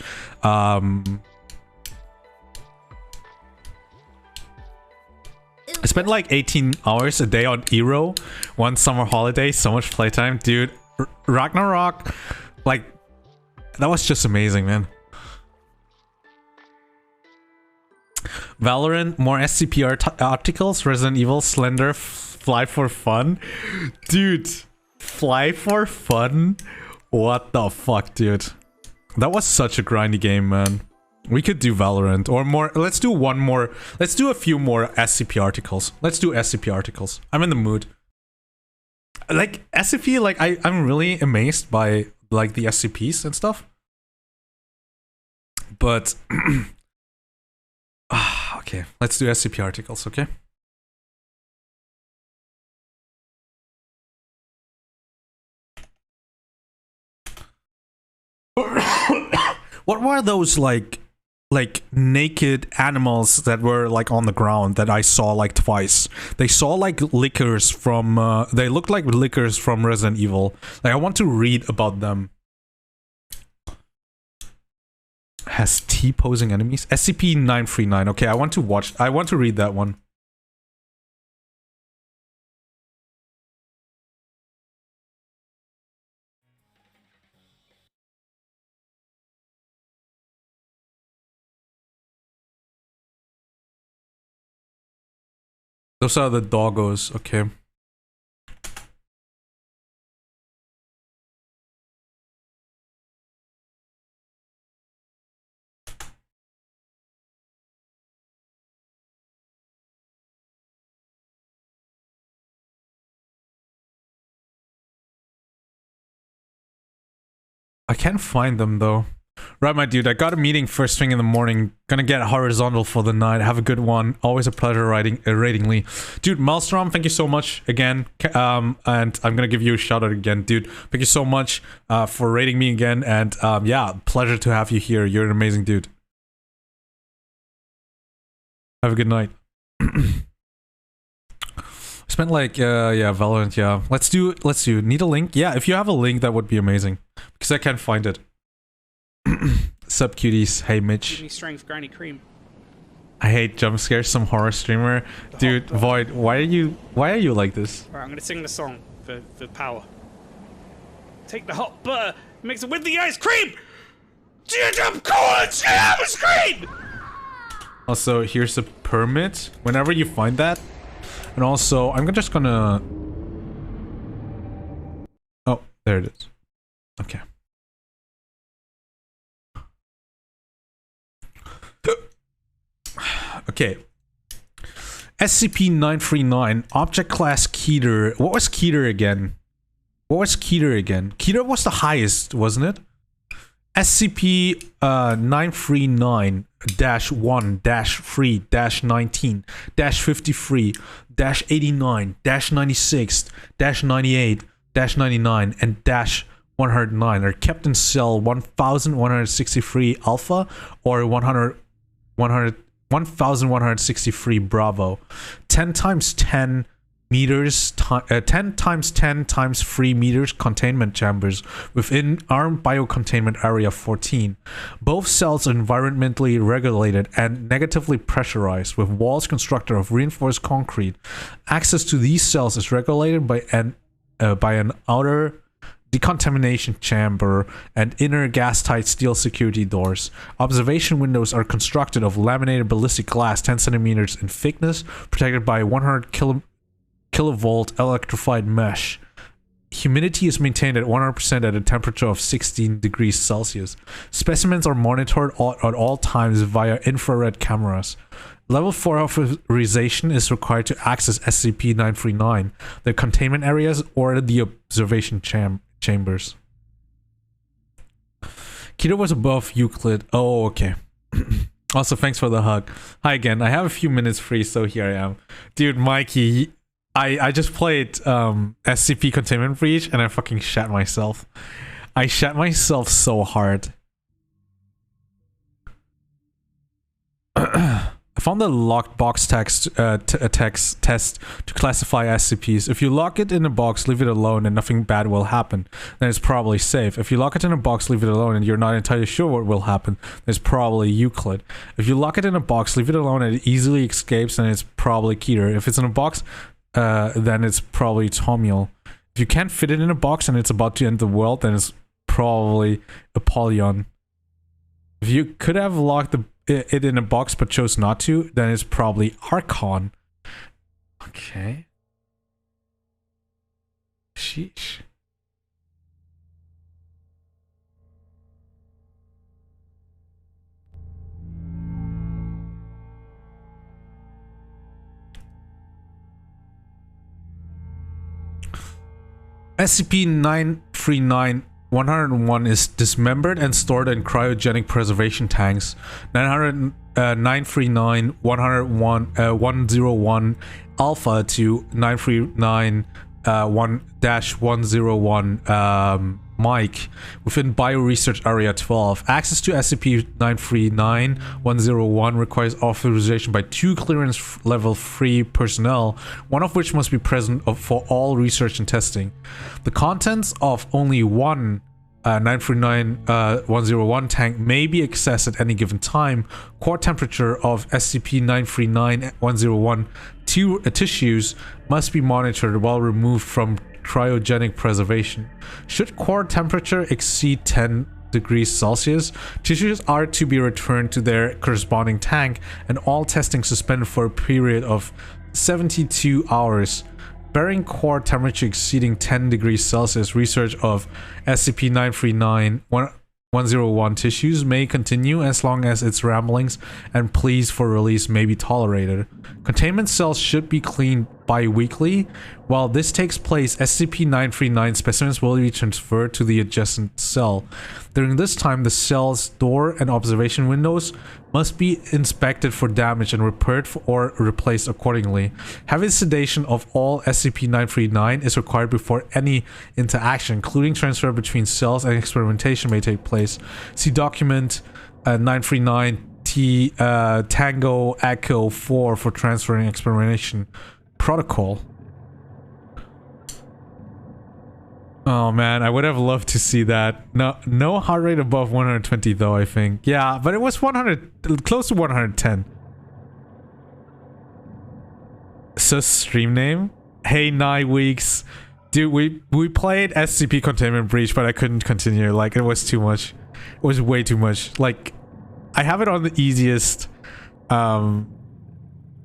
I spent like 18 hours a day on Eero, one summer holiday, so much playtime. Dude, Ragnarok, like, that was just amazing, man. Valorant, more SCP articles, Resident Evil, Slender, Fly for Fun. Dude, Fly for Fun? What the fuck, dude? That was such a grindy game, man. We could do Valorant or more. Let's do one more. Let's do a few more SCP articles. Let's do SCP articles. I'm in the mood. Like, SCP, like, I'm really amazed by, like, the SCPs and stuff. But... okay, let's do SCP articles, okay? What were those like naked animals that were like on the ground that I saw like twice? They saw like lickers from they looked like lickers from Resident Evil. Like, I want to read about them. Has T-posing enemies? SCP-939. Okay, I want to read that one. Those are the doggos, okay. I can't find them though. Right, my dude, I got a meeting first thing in the morning. Gonna get horizontal for the night. Have a good one. Always a pleasure rating Lee. Dude, Maelstrom, thank you so much again. And I'm gonna give you a shout out again, dude. Thank you so much for rating me again. And yeah, pleasure to have you here. You're an amazing dude. Have a good night. Spent like yeah, Valorant, yeah. Let's do need a link? Yeah, if you have a link that would be amazing. Because I can't find it. Sup cuties, hey Mitch. Give me strength, Granny Cream. I hate jump scares, some horror streamer. Dude, Void, why are you like this? Alright, I'm gonna sing the song for power. Take the hot butter, mix it with the ice cream! Jump cold, ice cream! Also, here's a permit, whenever you find that. And also, I'm just gonna... Oh, there it is. Okay. Okay. SCP-939, Object Class Keter. What was Keter again? Keter was the highest, wasn't it? SCP-939-1-3-19-53-96-96-98-99 and -109 are kept in cell 1163 Alpha or 100 1163 Bravo, 10 times 10 meters, 10 times 10 times 3 meters containment chambers within armed biocontainment area 14. Both cells are environmentally regulated and negatively pressurized, with walls constructed of reinforced concrete. Access to these cells is regulated by an outer decontamination chamber and inner gas-tight steel security doors. Observation windows are constructed of laminated ballistic glass 10 centimeters in thickness, protected by 100 kilovolt electrified mesh. Humidity is maintained at 100% at a temperature of 16 degrees Celsius. Specimens are monitored at all times via infrared cameras. Level 4 authorization is required to access SCP-939, the containment areas, or the observation chambers. Keto was above Euclid. Oh, okay. Also, thanks for the hug. Hi again. I have a few minutes free, so here I am. Dude, Mikey, I just played SCP Containment Breach, and I fucking shat myself. I shat myself so hard. I found the locked box text test to classify SCPs. If you lock it in a box, leave it alone, and nothing bad will happen, then it's probably safe. If you lock it in a box, leave it alone, and you're not entirely sure what will happen, then it's probably Euclid. If you lock it in a box, leave it alone, and it easily escapes, then it's probably Keter. If it's in a box, then it's probably Tomiel. If you can't fit it in a box and it's about to end the world, then it's probably Apollyon. If you could have locked it in a box but chose not to, then it's probably Archon. Okay. Sheesh. SCP-939-101 is dismembered and stored in cryogenic preservation tanks. 939-101 Alpha to 939-1-101 Mike within Bioresearch Area 12. Access to SCP-939-101 requires authorization by 2 clearance level 3 personnel, one of which must be present for all research and testing. The contents of only one 939-101 tank may be accessed at any given time. Core temperature of SCP-939-101 tissues must be monitored while removed from cryogenic preservation. Should core temperature exceed 10 degrees Celsius, tissues are to be returned to their corresponding tank and all testing suspended for a period of 72 hours. Bearing core temperature exceeding 10 degrees Celsius, research of SCP-939-101 tissues may continue as long as its ramblings and pleas for release may be tolerated. Containment cells should be cleaned bi-weekly. While this takes place, SCP-939 specimens will be transferred to the adjacent cell. During this time, the cell's door and observation windows must be inspected for damage and repaired or replaced accordingly. Heavy sedation of all SCP-939 is required before any interaction, including transfer between cells, and experimentation may take place. See document 939 Tango Echo 4 for transferring experimentation protocol. Oh man, I would have loved to see that. No heart rate above 120 though, I think. Yeah, but it was 100, close to 110. So stream name? Hey, 9 weeks. Dude, we played SCP Containment Breach, but I couldn't continue. Like, it was too much. It was way too much. Like, I have it on the easiest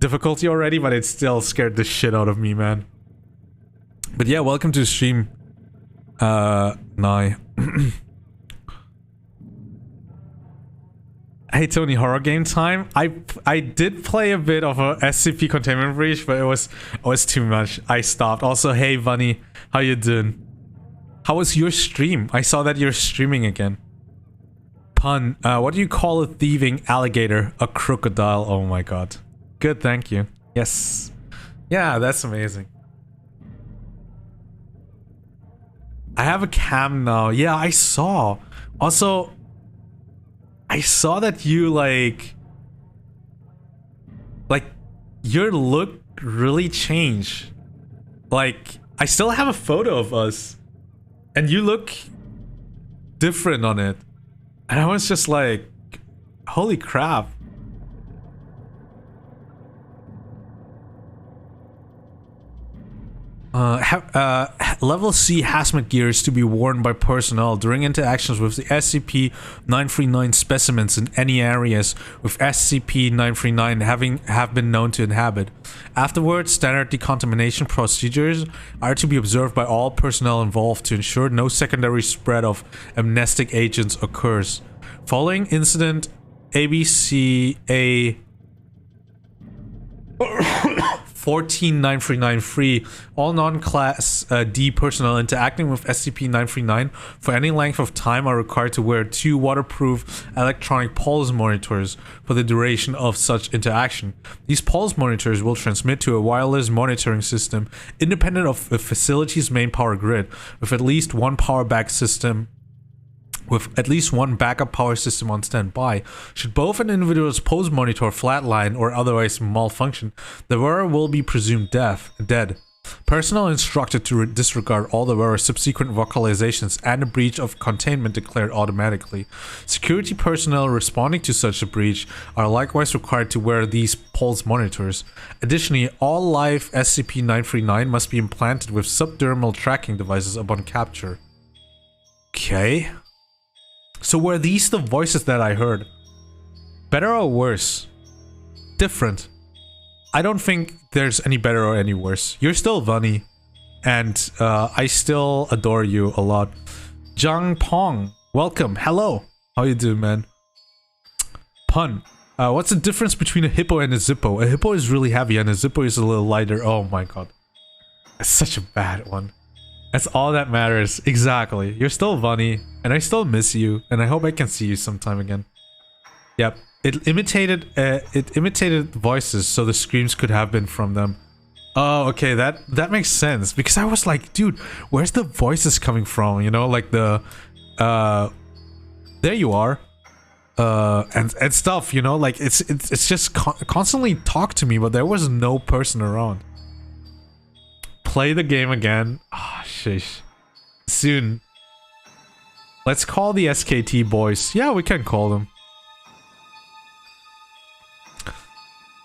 difficulty already, but it still scared the shit out of me, man. But yeah, welcome to the stream. Nye. Hey Tony, horror game time. I did play a bit of a SCP Containment Breach, but it was too much. I stopped. Also, hey Bunny, how you doing? How was your stream? I saw that you're streaming again. Pun. What do you call a thieving alligator? A crocodile. Oh my god. Good, thank you. Yes. Yeah, that's amazing. I have a cam now. Yeah, I saw. Also, I saw that you, like... Like, your look really changed. Like, I still have a photo of us, and you look different on it. And I was just like, holy crap. Level C hazmat gear is to be worn by personnel during interactions with the SCP-939 specimens in any areas with SCP-939 have been known to inhabit. Afterwards, standard decontamination procedures are to be observed by all personnel involved to ensure no secondary spread of amnestic agents occurs. Following incident ABCA 14939-3, all non-Class D personnel interacting with SCP-939 for any length of time are required to wear 2 waterproof electronic pulse monitors for the duration of such interaction. These pulse monitors will transmit to a wireless monitoring system independent of the facility's main power grid, with at least one backup power system on standby. Should both an individual's pulse monitor flatline or otherwise malfunction, the wearer will be presumed dead. Personnel instructed to disregard all the wearer's subsequent vocalizations and a breach of containment declared automatically. Security personnel responding to such a breach are likewise required to wear these pulse monitors. Additionally, all live SCP-939 must be implanted with subdermal tracking devices upon capture. Okay. So were these the voices that I heard? Better or worse? Different. I don't think there's any better or any worse. You're still funny, and I still adore you a lot. Zhang Pong, welcome. Hello. How you doing, man? Pun. What's the difference between a hippo and a Zippo? A hippo is really heavy and a Zippo is a little lighter. Oh my god. That's such a bad one. That's all that matters. Exactly. You're still funny, and I still miss you, and I hope I can see you sometime again. Yep. It imitated voices, so the screams could have been from them. Oh, okay, that makes sense, because I was like, dude, where's the voices coming from? You know, like the there you are. And stuff, you know, like it's just constantly talk to me, but there was no person around. Play the game again. Ah, sheesh. Soon. Let's call the SKT boys. Yeah, we can call them.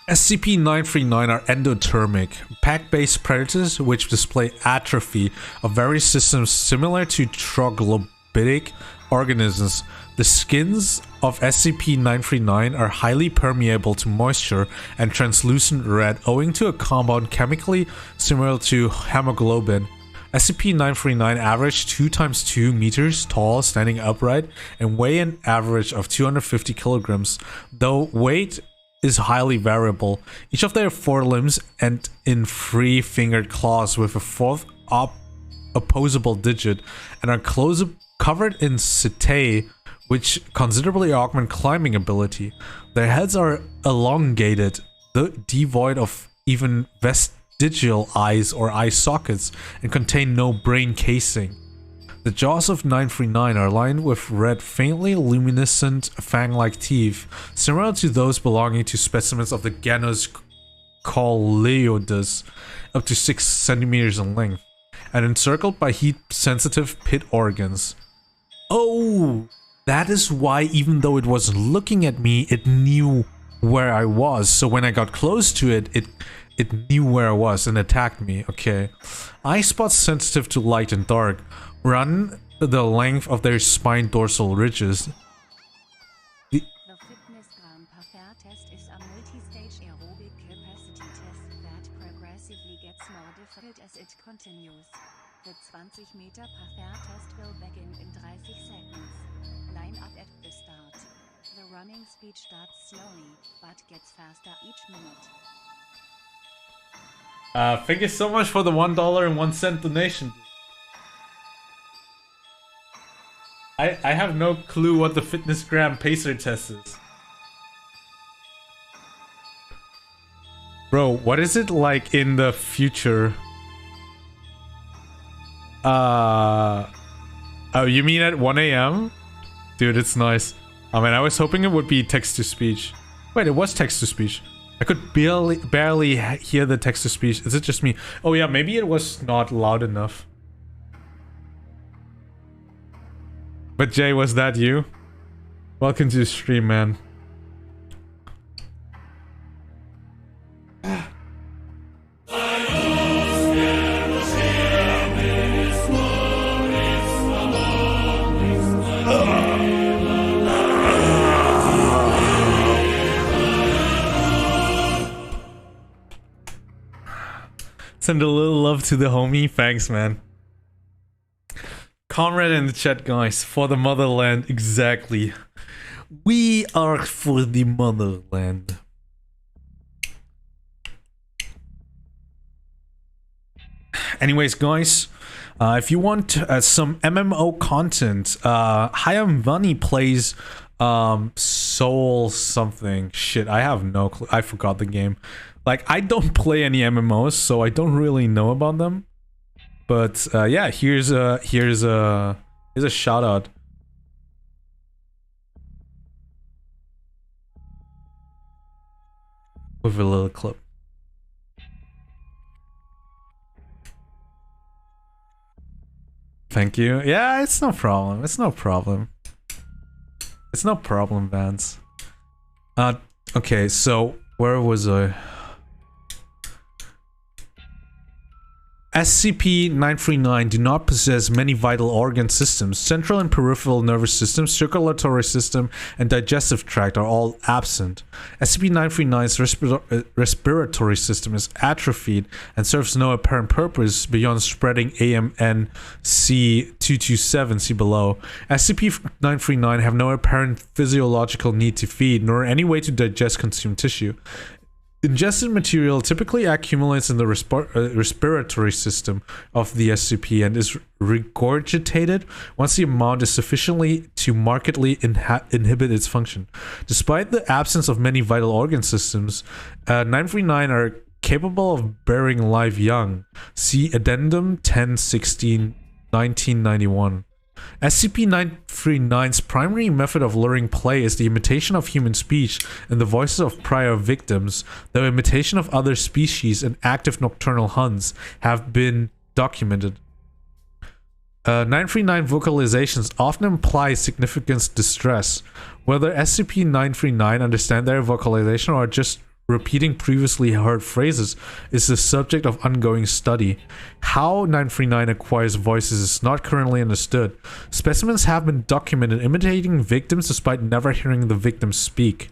SCP-939 are endothermic, pack-based predators which display atrophy of various systems similar to troglodytic organisms. The skins of SCP-939 are highly permeable to moisture and translucent red owing to a compound chemically similar to hemoglobin. SCP-939 average 2 × 2 meters tall, standing upright, and weigh an average of 250 kilograms, though weight is highly variable. Each of their forelimbs end in 3-fingered claws with a 4th opposable digit, and are covered in setae, which considerably augment climbing ability. Their heads are elongated, devoid of even vestigial eyes or eye sockets, and contain no brain casing. The jaws of 939 are lined with red, faintly luminescent fang-like teeth, similar to those belonging to specimens of the genus Coleodes, up to 6 centimeters in length, and encircled by heat-sensitive pit organs. Oh! That is why, even though it wasn't looking at me, it knew where I was. So when I got close to it, it knew where I was and attacked me. Okay. Eye spots sensitive to light and dark run the length of their spine dorsal ridges. The fitness gram per fair test is a multi-stage aerobic capacity test that progressively gets more difficult as it continues. The 20 meter per fair test will begin in 30 seconds. Line up at the start. The running speed starts slowly, but gets faster each minute. Thank you so much for the $1.01 donation. I have no clue what the fitness gram pacer test is. Bro, what is it like in the future? Oh, you mean at 1 AM? Dude, it's nice. I mean, I was hoping it would be text-to-speech. Wait, it was text-to-speech. I could barely hear the text-to-speech. Is it just me? Oh yeah, maybe it was not loud enough. But Jay, was that you? Welcome to the stream, man. Send a little love to the homie. Thanks, man. Conrad in the chat, guys. For the motherland, exactly. We are for the motherland. Anyways, guys, if you want some MMO content, Hayam Vani plays Soul something. Shit, I have no clue. I forgot the game. Like, I don't play any MMOs, so I don't really know about them. But yeah, here's a shout out. With a little clip. Thank you. Yeah, it's no problem. It's no problem. It's no problem, Vance. Okay, so where was I? SCP-939 do not possess many vital organ systems. Central and peripheral nervous systems, circulatory system, and digestive tract are all absent. SCP-939's respiratory system is atrophied and serves no apparent purpose beyond spreading AMNC227, see below. SCP-939 have no apparent physiological need to feed, nor any way to digest consumed tissue. Ingested material typically accumulates in the respiratory system of the SCP and is regurgitated once the amount is sufficiently to markedly inhibit its function. Despite the absence of many vital organ systems, 939 are capable of bearing live young. See Addendum 1016, 1991. SCP-939's primary method of luring prey is the imitation of human speech and the voices of prior victims, though imitation of other species and active nocturnal hunts have been documented. 939 vocalizations often imply significant distress. Whether SCP-939 understand their vocalization or just repeating previously heard phrases is the subject of ongoing study. How 939 acquires voices is not currently understood. Specimens have been documented imitating victims despite never hearing the victims speak.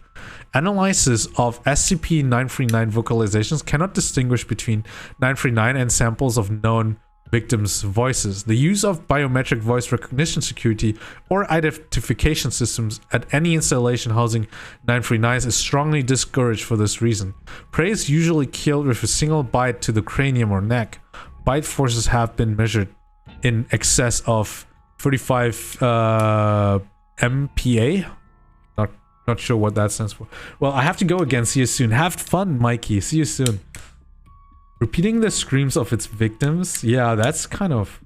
Analysis of SCP-939 vocalizations cannot distinguish between 939 and samples of known victims' voices. The use of biometric voice recognition security or identification systems at any installation housing 939s is strongly discouraged for this reason. Prey is usually killed with a single bite to the cranium or neck. Bite forces have been measured in excess of 35 MPa. Not sure what that stands for. Well, I have to go again. See you soon. Have fun, Mikey. See you soon. Repeating the screams of its victims? Yeah, that's kind of...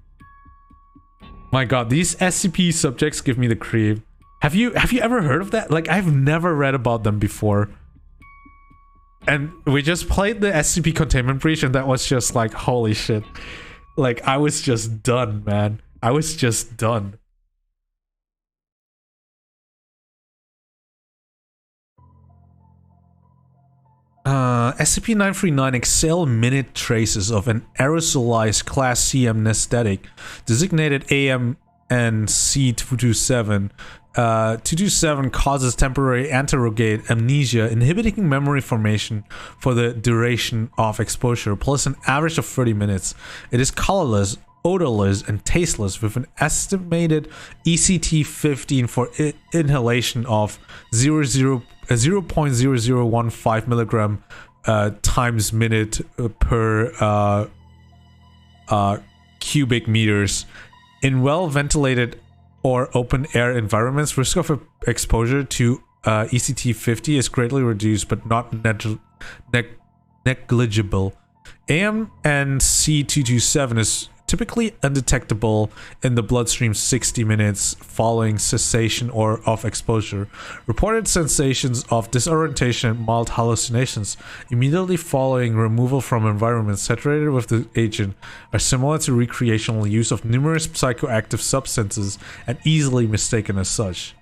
My god, these SCP subjects give me the creep. Have you ever heard of that? Like, I've never read about them before. And we just played the SCP Containment Breach and that was just like, holy shit. Like, I was just done, man. I was just done. SCP-939 exhale minute traces of an aerosolized Class C anesthetic designated AMNC227. 227 causes temporary anterogate amnesia, inhibiting memory formation for the duration of exposure, plus an average of 30 minutes. It is colorless, odorless, and tasteless, with an estimated ECT-15 for inhalation of 0.0015 milligram times minute per cubic meters. In well-ventilated or open-air environments, risk of exposure to ECT-50 is greatly reduced, but not negligible. AMNC227 is typically undetectable in the bloodstream 60 minutes following cessation or of exposure. Reported sensations of disorientation and mild hallucinations immediately following removal from environments saturated with the agent are similar to recreational use of numerous psychoactive substances and easily mistaken as such.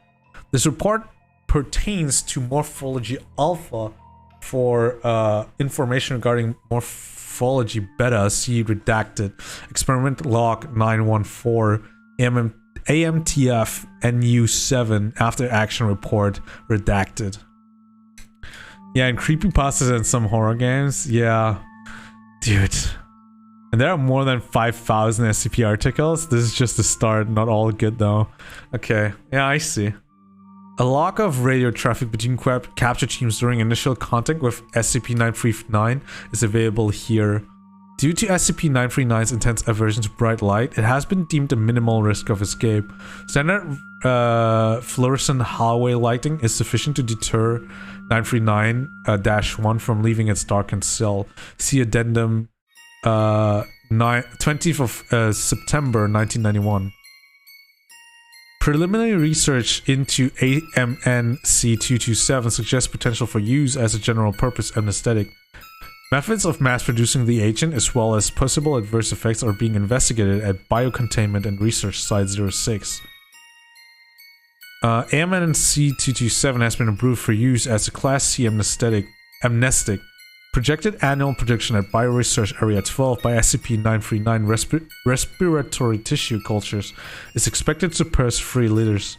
This report pertains to Morphology Alpha for information regarding Morphology Beta, see redacted. Experiment log 914, AMTF NU7 after action report redacted. Yeah, and creepypastas and some horror games. Yeah, dude. And there are more than 5,000 SCP articles. This is just the start, not all good though. Okay, yeah, I see. A log of radio traffic between capture teams during initial contact with SCP-939 is available here. Due to SCP-939's intense aversion to bright light, it has been deemed a minimal risk of escape. Standard fluorescent hallway lighting is sufficient to deter 939-1 from leaving its darkened cell. See addendum 20th of September 1991. Preliminary research into AMNC-227 suggests potential for use as a general-purpose anesthetic. Methods of mass-producing the agent as well as possible adverse effects are being investigated at Biocontainment and Research Site 06. AMNC-227 has been approved for use as a Class C amnestic. Projected annual production at Bioresearch Area 12 by SCP-939 respiratory tissue cultures is expected to surpass 3 liters.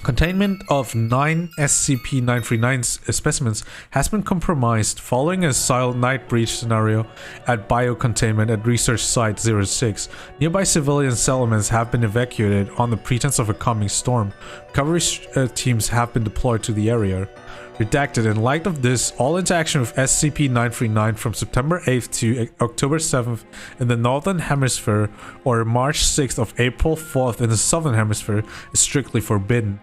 Containment of 9 SCP-939 specimens has been compromised following a silent night breach scenario at Biocontainment at Research Site 06. Nearby civilian settlements have been evacuated on the pretense of a coming storm. Recovery teams have been deployed to the area. Redacted. In light of this, all interaction with SCP-939 from September 8th to October 7th in the Northern Hemisphere or March 6th of April 4th in the Southern Hemisphere is strictly forbidden.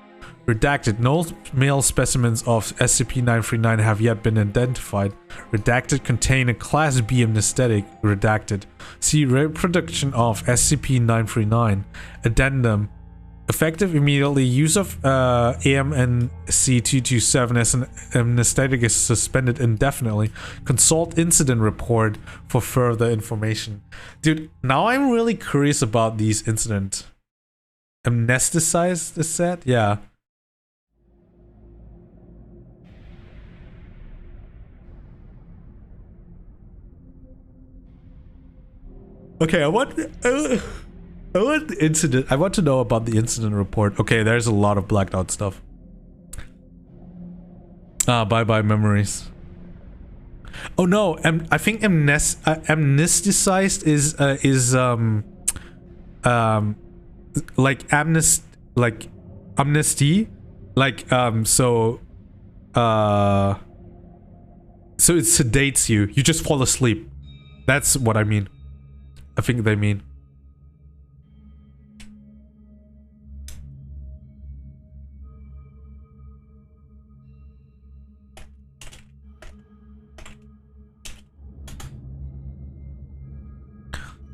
Redacted. No male specimens of SCP-939 have yet been identified. Redacted. Contain a Class B amnesthetic. Redacted. See reproduction of SCP-939. Addendum. Effective immediately. Use of AMNC-227 as an anesthetic is suspended indefinitely. Consult incident report for further information. Dude, now I'm really curious about these incidents. Amnesticized, is that? Yeah. Okay, I want the incident. I want to know about the incident report. Okay, there's a lot of blacked out stuff. Bye-bye memories. Oh no, I think amnesticized is like amnesty, like so it sedates you. You just fall asleep. That's what I mean. I think they mean.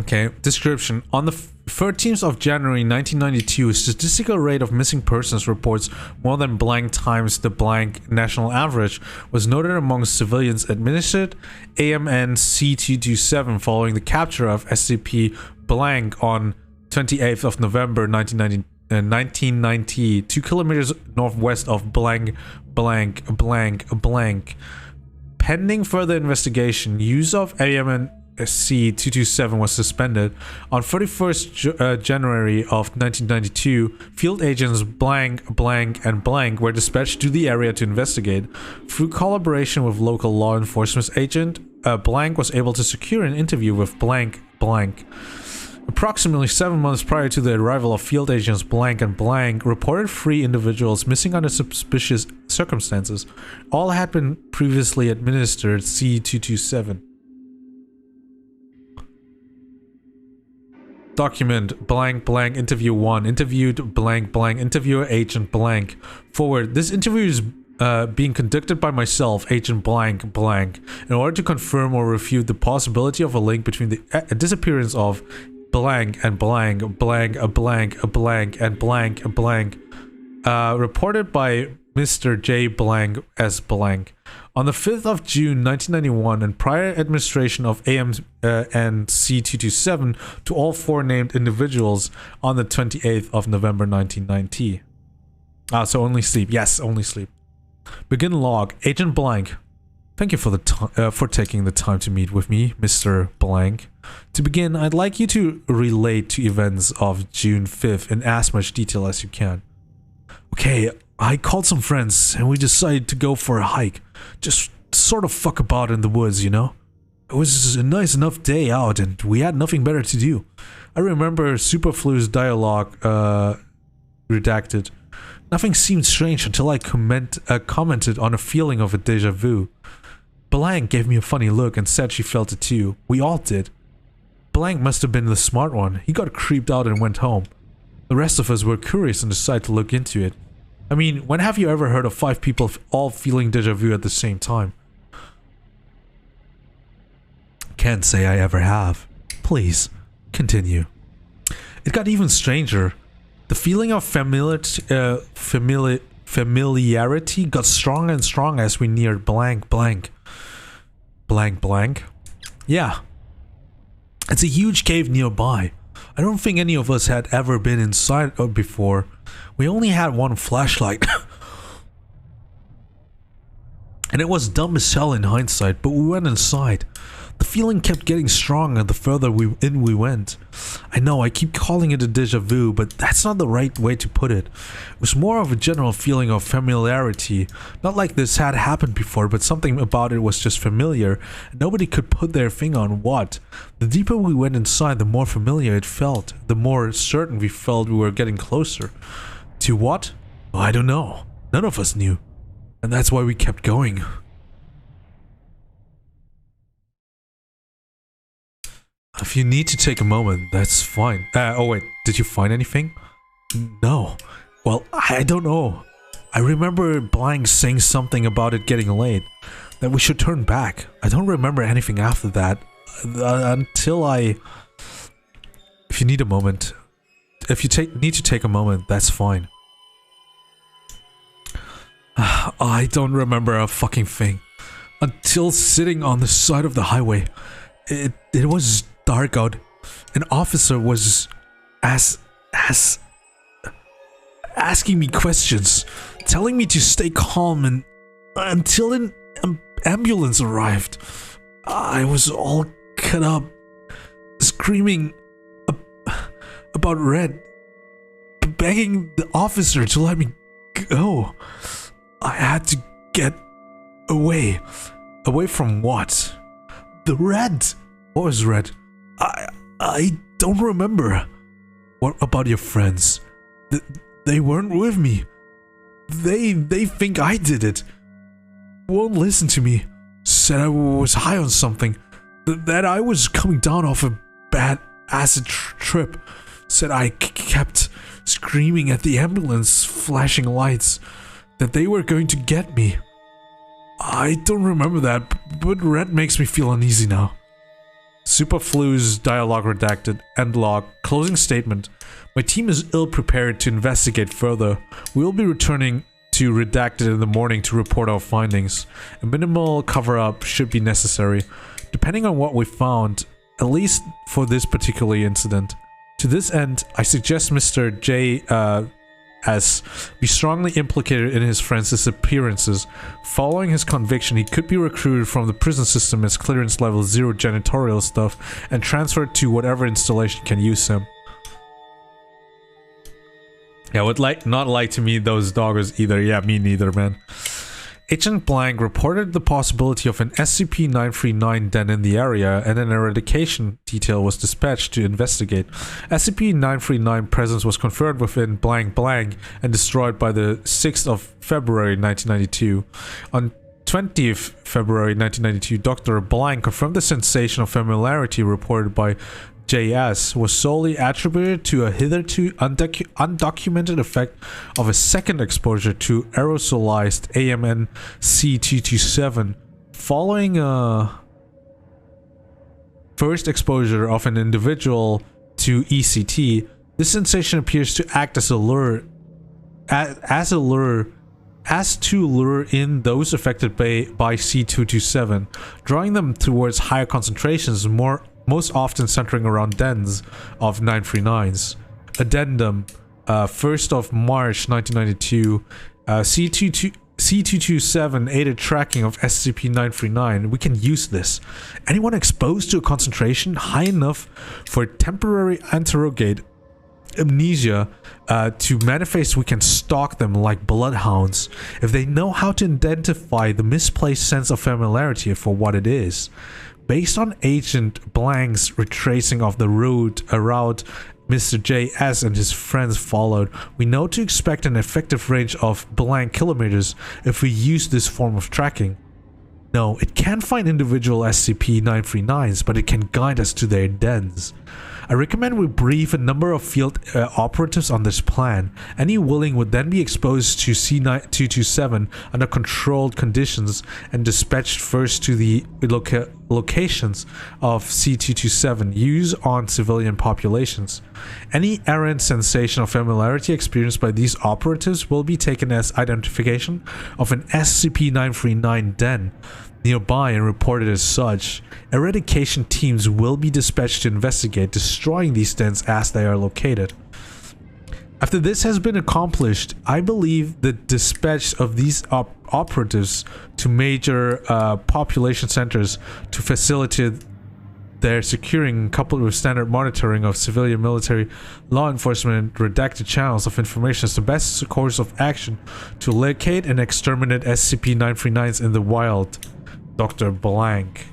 Okay, description. On the 13th of January 1992, a statistical rate of missing persons reports more than blank times the blank national average was noted among civilians administered AMN-C227 following the capture of SCP blank on 28th of November 1990, 2 kilometers northwest of blank blank blank blank. Pending further investigation, use of AMN-C227 was suspended. On 31st January of 1992, field agents blank, blank, and blank were dispatched to the area to investigate. Through collaboration with local law enforcement agent, blank was able to secure an interview with blank, blank. Approximately 7 months prior to the arrival of field agents blank and blank reported 3 individuals missing under suspicious circumstances. All had been previously administered C227. Document blank interview 1 interviewed blank interviewer agent blank. Forward. This interview is being conducted by myself, Agent Blank Blank, in order to confirm or refute the possibility of a link between the disappearance of blank and blank, blank, a blank, a blank, and blank, a blank, reported by Mr. J. Blank S. Blank. On the 5th of June 1991 and prior administration of AMNC-227 to all 4 named individuals on the 28th of November 1990. So only sleep. Yes, only sleep. Begin log. Agent Blank. Thank you for for taking the time to meet with me, Mr. Blank. To begin, I'd like you to relate to events of June 5th in as much detail as you can. Okay, I called some friends and we decided to go for a hike. Just sort of fuck about in the woods, you know? It was a nice enough day out and we had nothing better to do. I remember Superflu's dialogue, redacted. Nothing seemed strange until I commented on a feeling of a deja vu. Blank gave me a funny look and said she felt it too. We all did. Blank must have been the smart one. He got creeped out and went home. The rest of us were curious and decided to look into it. I mean, when have you ever heard of 5 people all feeling deja vu at the same time? Can't say I ever have. Please, continue. It got even stranger. The feeling of familiarity got stronger and stronger as we neared blank blank. Blank blank? Yeah. It's a huge cave nearby. I don't think any of us had ever been inside before. We only had one flashlight. And it was dumb as hell in hindsight, but we went inside. The feeling kept getting stronger the further we went. I know, I keep calling it a deja vu, but that's not the right way to put it. It was more of a general feeling of familiarity. Not like this had happened before, but something about it was just familiar, and nobody could put their finger on what. The deeper we went inside, the more familiar it felt, the more certain we felt we were getting closer. To what? I don't know. None of us knew. And that's why we kept going. If you need to take a moment, that's fine. Oh wait, did you find anything? No. Well, I don't know. I remember Blank saying something about it getting late. That we should turn back. I don't remember anything after that. Until I... If you need a moment... If you need to take a moment, that's fine. I don't remember a fucking thing. Until sitting on the side of the highway. It was dark out. An officer was asking me questions, telling me to stay calm, and until an ambulance arrived. I was all cut up, screaming about Red, begging the officer to let me go. I had to get away. Away from what? The Red. What was Red? I don't remember. What about your friends? They weren't with me. They think I did it. Won't listen to me. Said I was high on something. That I was coming down off a bad acid trip. Said I kept screaming at the ambulance, flashing lights. That they were going to get me. I don't remember that, but Red makes me feel uneasy now. Superflu's dialogue redacted. End log. Closing statement. My team is ill-prepared to investigate further. We will be returning to redacted in the morning to report our findings. A minimal cover-up should be necessary, depending on what we found, at least for this particular incident. To this end, I suggest Mr. J. S. be strongly implicated in his friend's disappearances. Following his conviction, he could be recruited from the prison system as clearance level 0 janitorial stuff and transferred to whatever installation can use him. Yeah, I would not like to meet those doggers either. Yeah, me neither, man. Agent Blank reported the possibility of an SCP-939 den in the area, and an eradication detail was dispatched to investigate. SCP-939 presence was confirmed within blank blank and destroyed by the 6th of February 1992. On 20th February 1992, Dr. Blank confirmed the sensation of familiarity reported by JS was solely attributed to a hitherto undocumented effect of a second exposure to aerosolized AMN C227 following a first exposure of an individual to ECT. This sensation appears to act as a lure, as to lure in those affected by C227, drawing them towards higher concentrations, most often centering around dens of 939s. Addendum, 1st of March 1992, C227 aided tracking of SCP-939. We can use this. Anyone exposed to a concentration high enough for temporary interrogate amnesia to manifest, we can stalk them like bloodhounds if they know how to identify the misplaced sense of familiarity for what it is. Based on Agent Blank's retracing of the route Mr. JS and his friends followed, we know to expect an effective range of blank kilometers if we use this form of tracking. No, it can't find individual SCP-939s, but it can guide us to their dens. I recommend we brief a number of field operatives on this plan. Any willing would then be exposed to C227 under controlled conditions and dispatched first to the locations of C227 used on civilian populations. Any errant sensation of familiarity experienced by these operatives will be taken as identification of an SCP-939 den nearby and reported as such. Eradication teams will be dispatched to investigate, destroying these dens as they are located. After this has been accomplished, I believe the dispatch of these operatives to major population centers to facilitate their securing, coupled with standard monitoring of civilian, military, law enforcement, redacted channels of information, is the best course of action to locate and exterminate SCP-939s in the wild. Dr. Blank.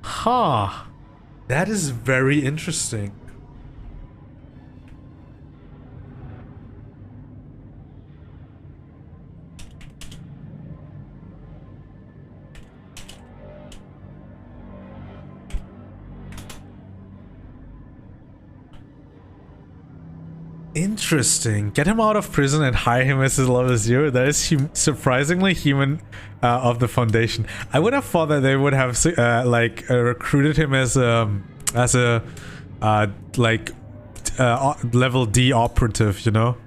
Huh. That is very interesting. Interesting. Get him out of prison and hire him as his level 0. That is surprisingly human of the Foundation. I would have thought that they would have recruited him as a level D operative, you know.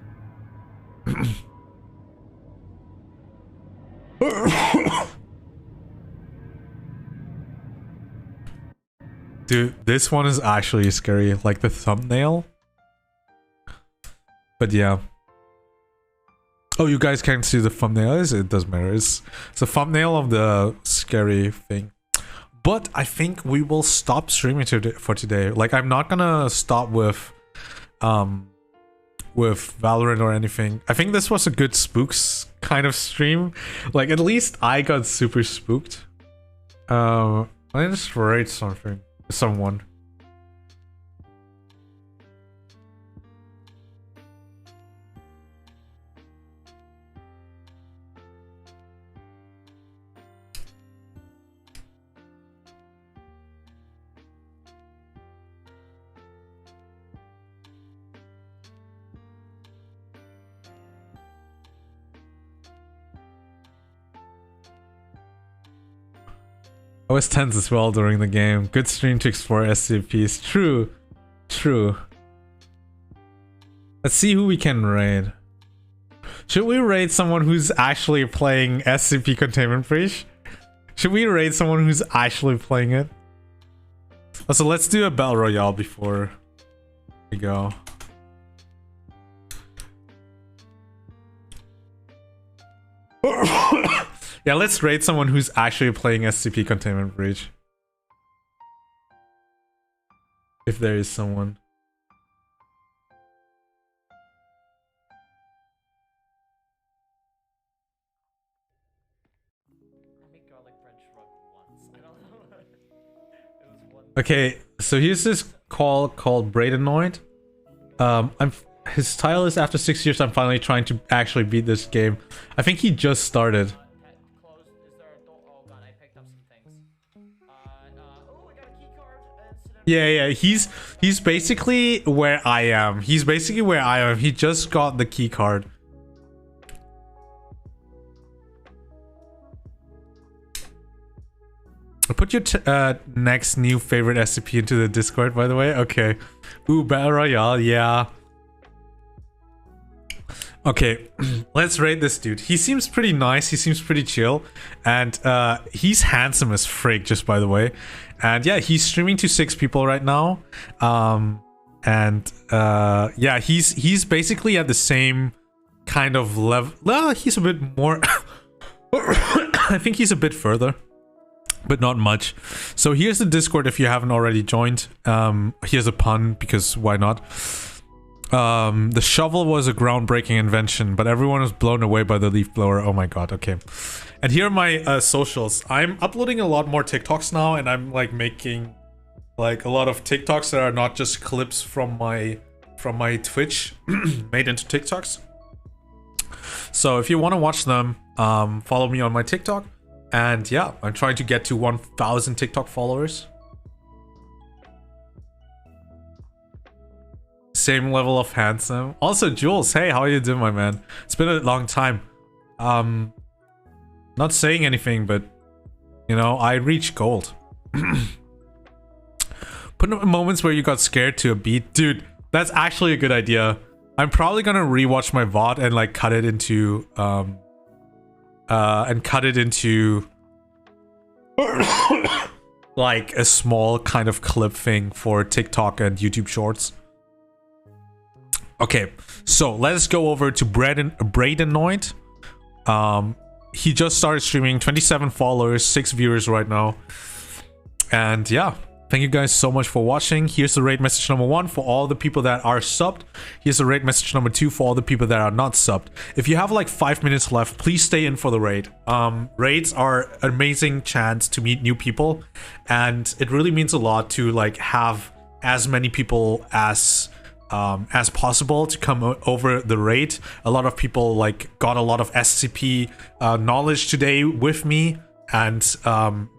Dude, this one is actually scary. Like the thumbnail. But yeah. Oh, you guys can't see the thumbnail. It doesn't matter. It's a thumbnail of the scary thing. But I think we will stop streaming for today. Like, I'm not gonna stop with Valorant or anything. I think this was a good spooks kind of stream. Like, at least I got super spooked. I just write something. Someone. I was tense as well during the game. Good stream to explore SCPs. True. True. Let's see who we can raid. Should we raid someone who's actually playing SCP Containment Breach? Should we raid someone who's actually playing it? Also, let's do a Battle Royale before we go. Yeah, let's raid someone who's actually playing SCP Containment Breach. If there is someone. Okay, so here's this call called Braidenoid. His title is after 6 years I'm finally trying to actually beat this game. I think he just started. Yeah, he's basically where I am. He's basically where I am. He just got the key card. Put your next new favorite SCP into the Discord, by the way. Okay. Ooh, Battle Royale, yeah. Okay, let's rate this dude. He seems pretty nice. He seems pretty chill. And he's handsome as frig, just by the way. And yeah, he's streaming to 6 people right now. Yeah, he's basically at the same kind of level. Well, he's a bit more... I think he's a bit further, but not much. So here's the Discord if you haven't already joined. Here's a pun, because why not? The shovel was a groundbreaking invention, but everyone was blown away by the leaf blower. Oh my god, okay. And here are my socials. I'm uploading a lot more TikToks now, and I'm like making like a lot of TikToks that are not just clips from my Twitch made into TikToks. So if you want to watch them, follow me on my TikTok. And yeah, I'm trying to get to 1,000 TikTok followers. Same level of handsome. Also, Jules, hey, how are you doing, my man? It's been a long time. Not saying anything, but you know, I reached gold. Put in moments where you got scared to a beat. Dude, that's actually a good idea. I'm probably gonna rewatch my VoD and like cut it into like a small kind of clip thing for TikTok and YouTube Shorts. Okay, so let's go over to Braydenoid. He just started streaming, 27 followers, 6 viewers right now. And yeah, thank you guys so much for watching. Here's the raid message number 1 for all the people that are subbed. Here's the raid message number 2 for all the people that are not subbed. If you have like 5 minutes left, please stay in for the raid. Raids are an amazing chance to meet new people, and it really means a lot to like have as many people as possible to come over the raid. A lot of people like got a lot of SCP knowledge today with me, and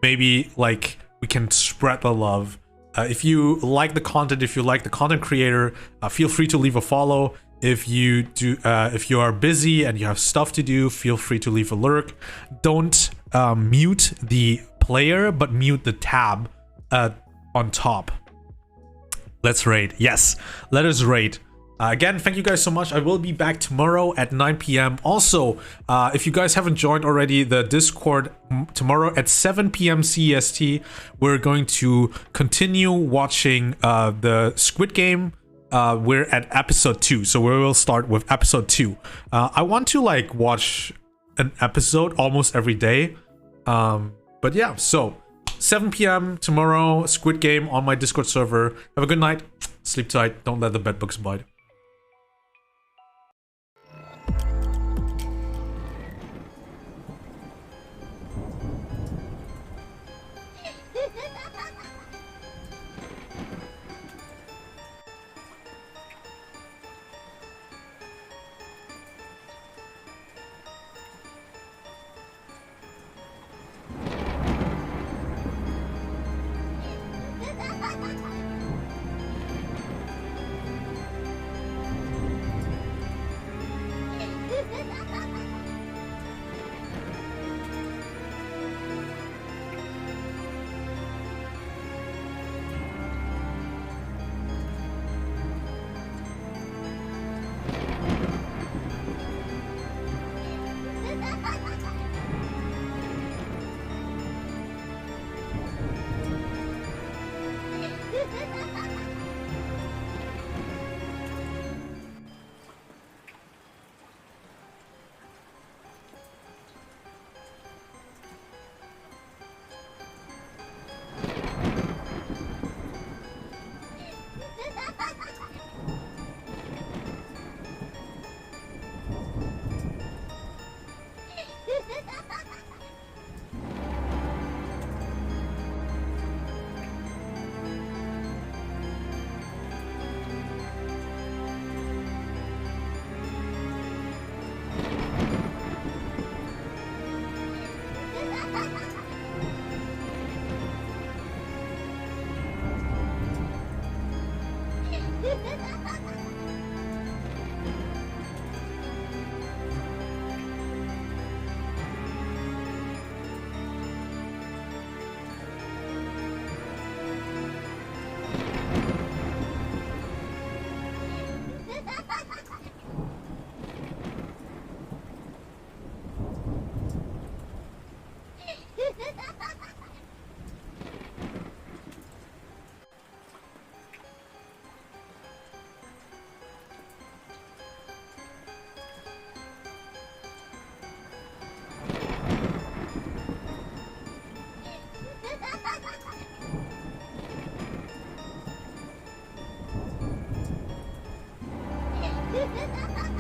maybe like we can spread the love. If you like the content, if you like the content creator, feel free to leave a follow. If you are busy and you have stuff to do, feel free to leave a lurk. Don't mute the player, but mute the tab on top. Let's raid. Yes, let us raid. Again, thank you guys so much. I will be back tomorrow at 9 p.m. Also, if you guys haven't joined already the Discord, tomorrow at 7 p.m. CEST, we're going to continue watching the Squid Game. We're at episode 2, so we will start with episode 2. I want to like watch an episode almost every day. But yeah, so 7 p.m. tomorrow, Squid Game on my Discord server. Have a good night. Sleep tight. Don't let the bedbugs bite.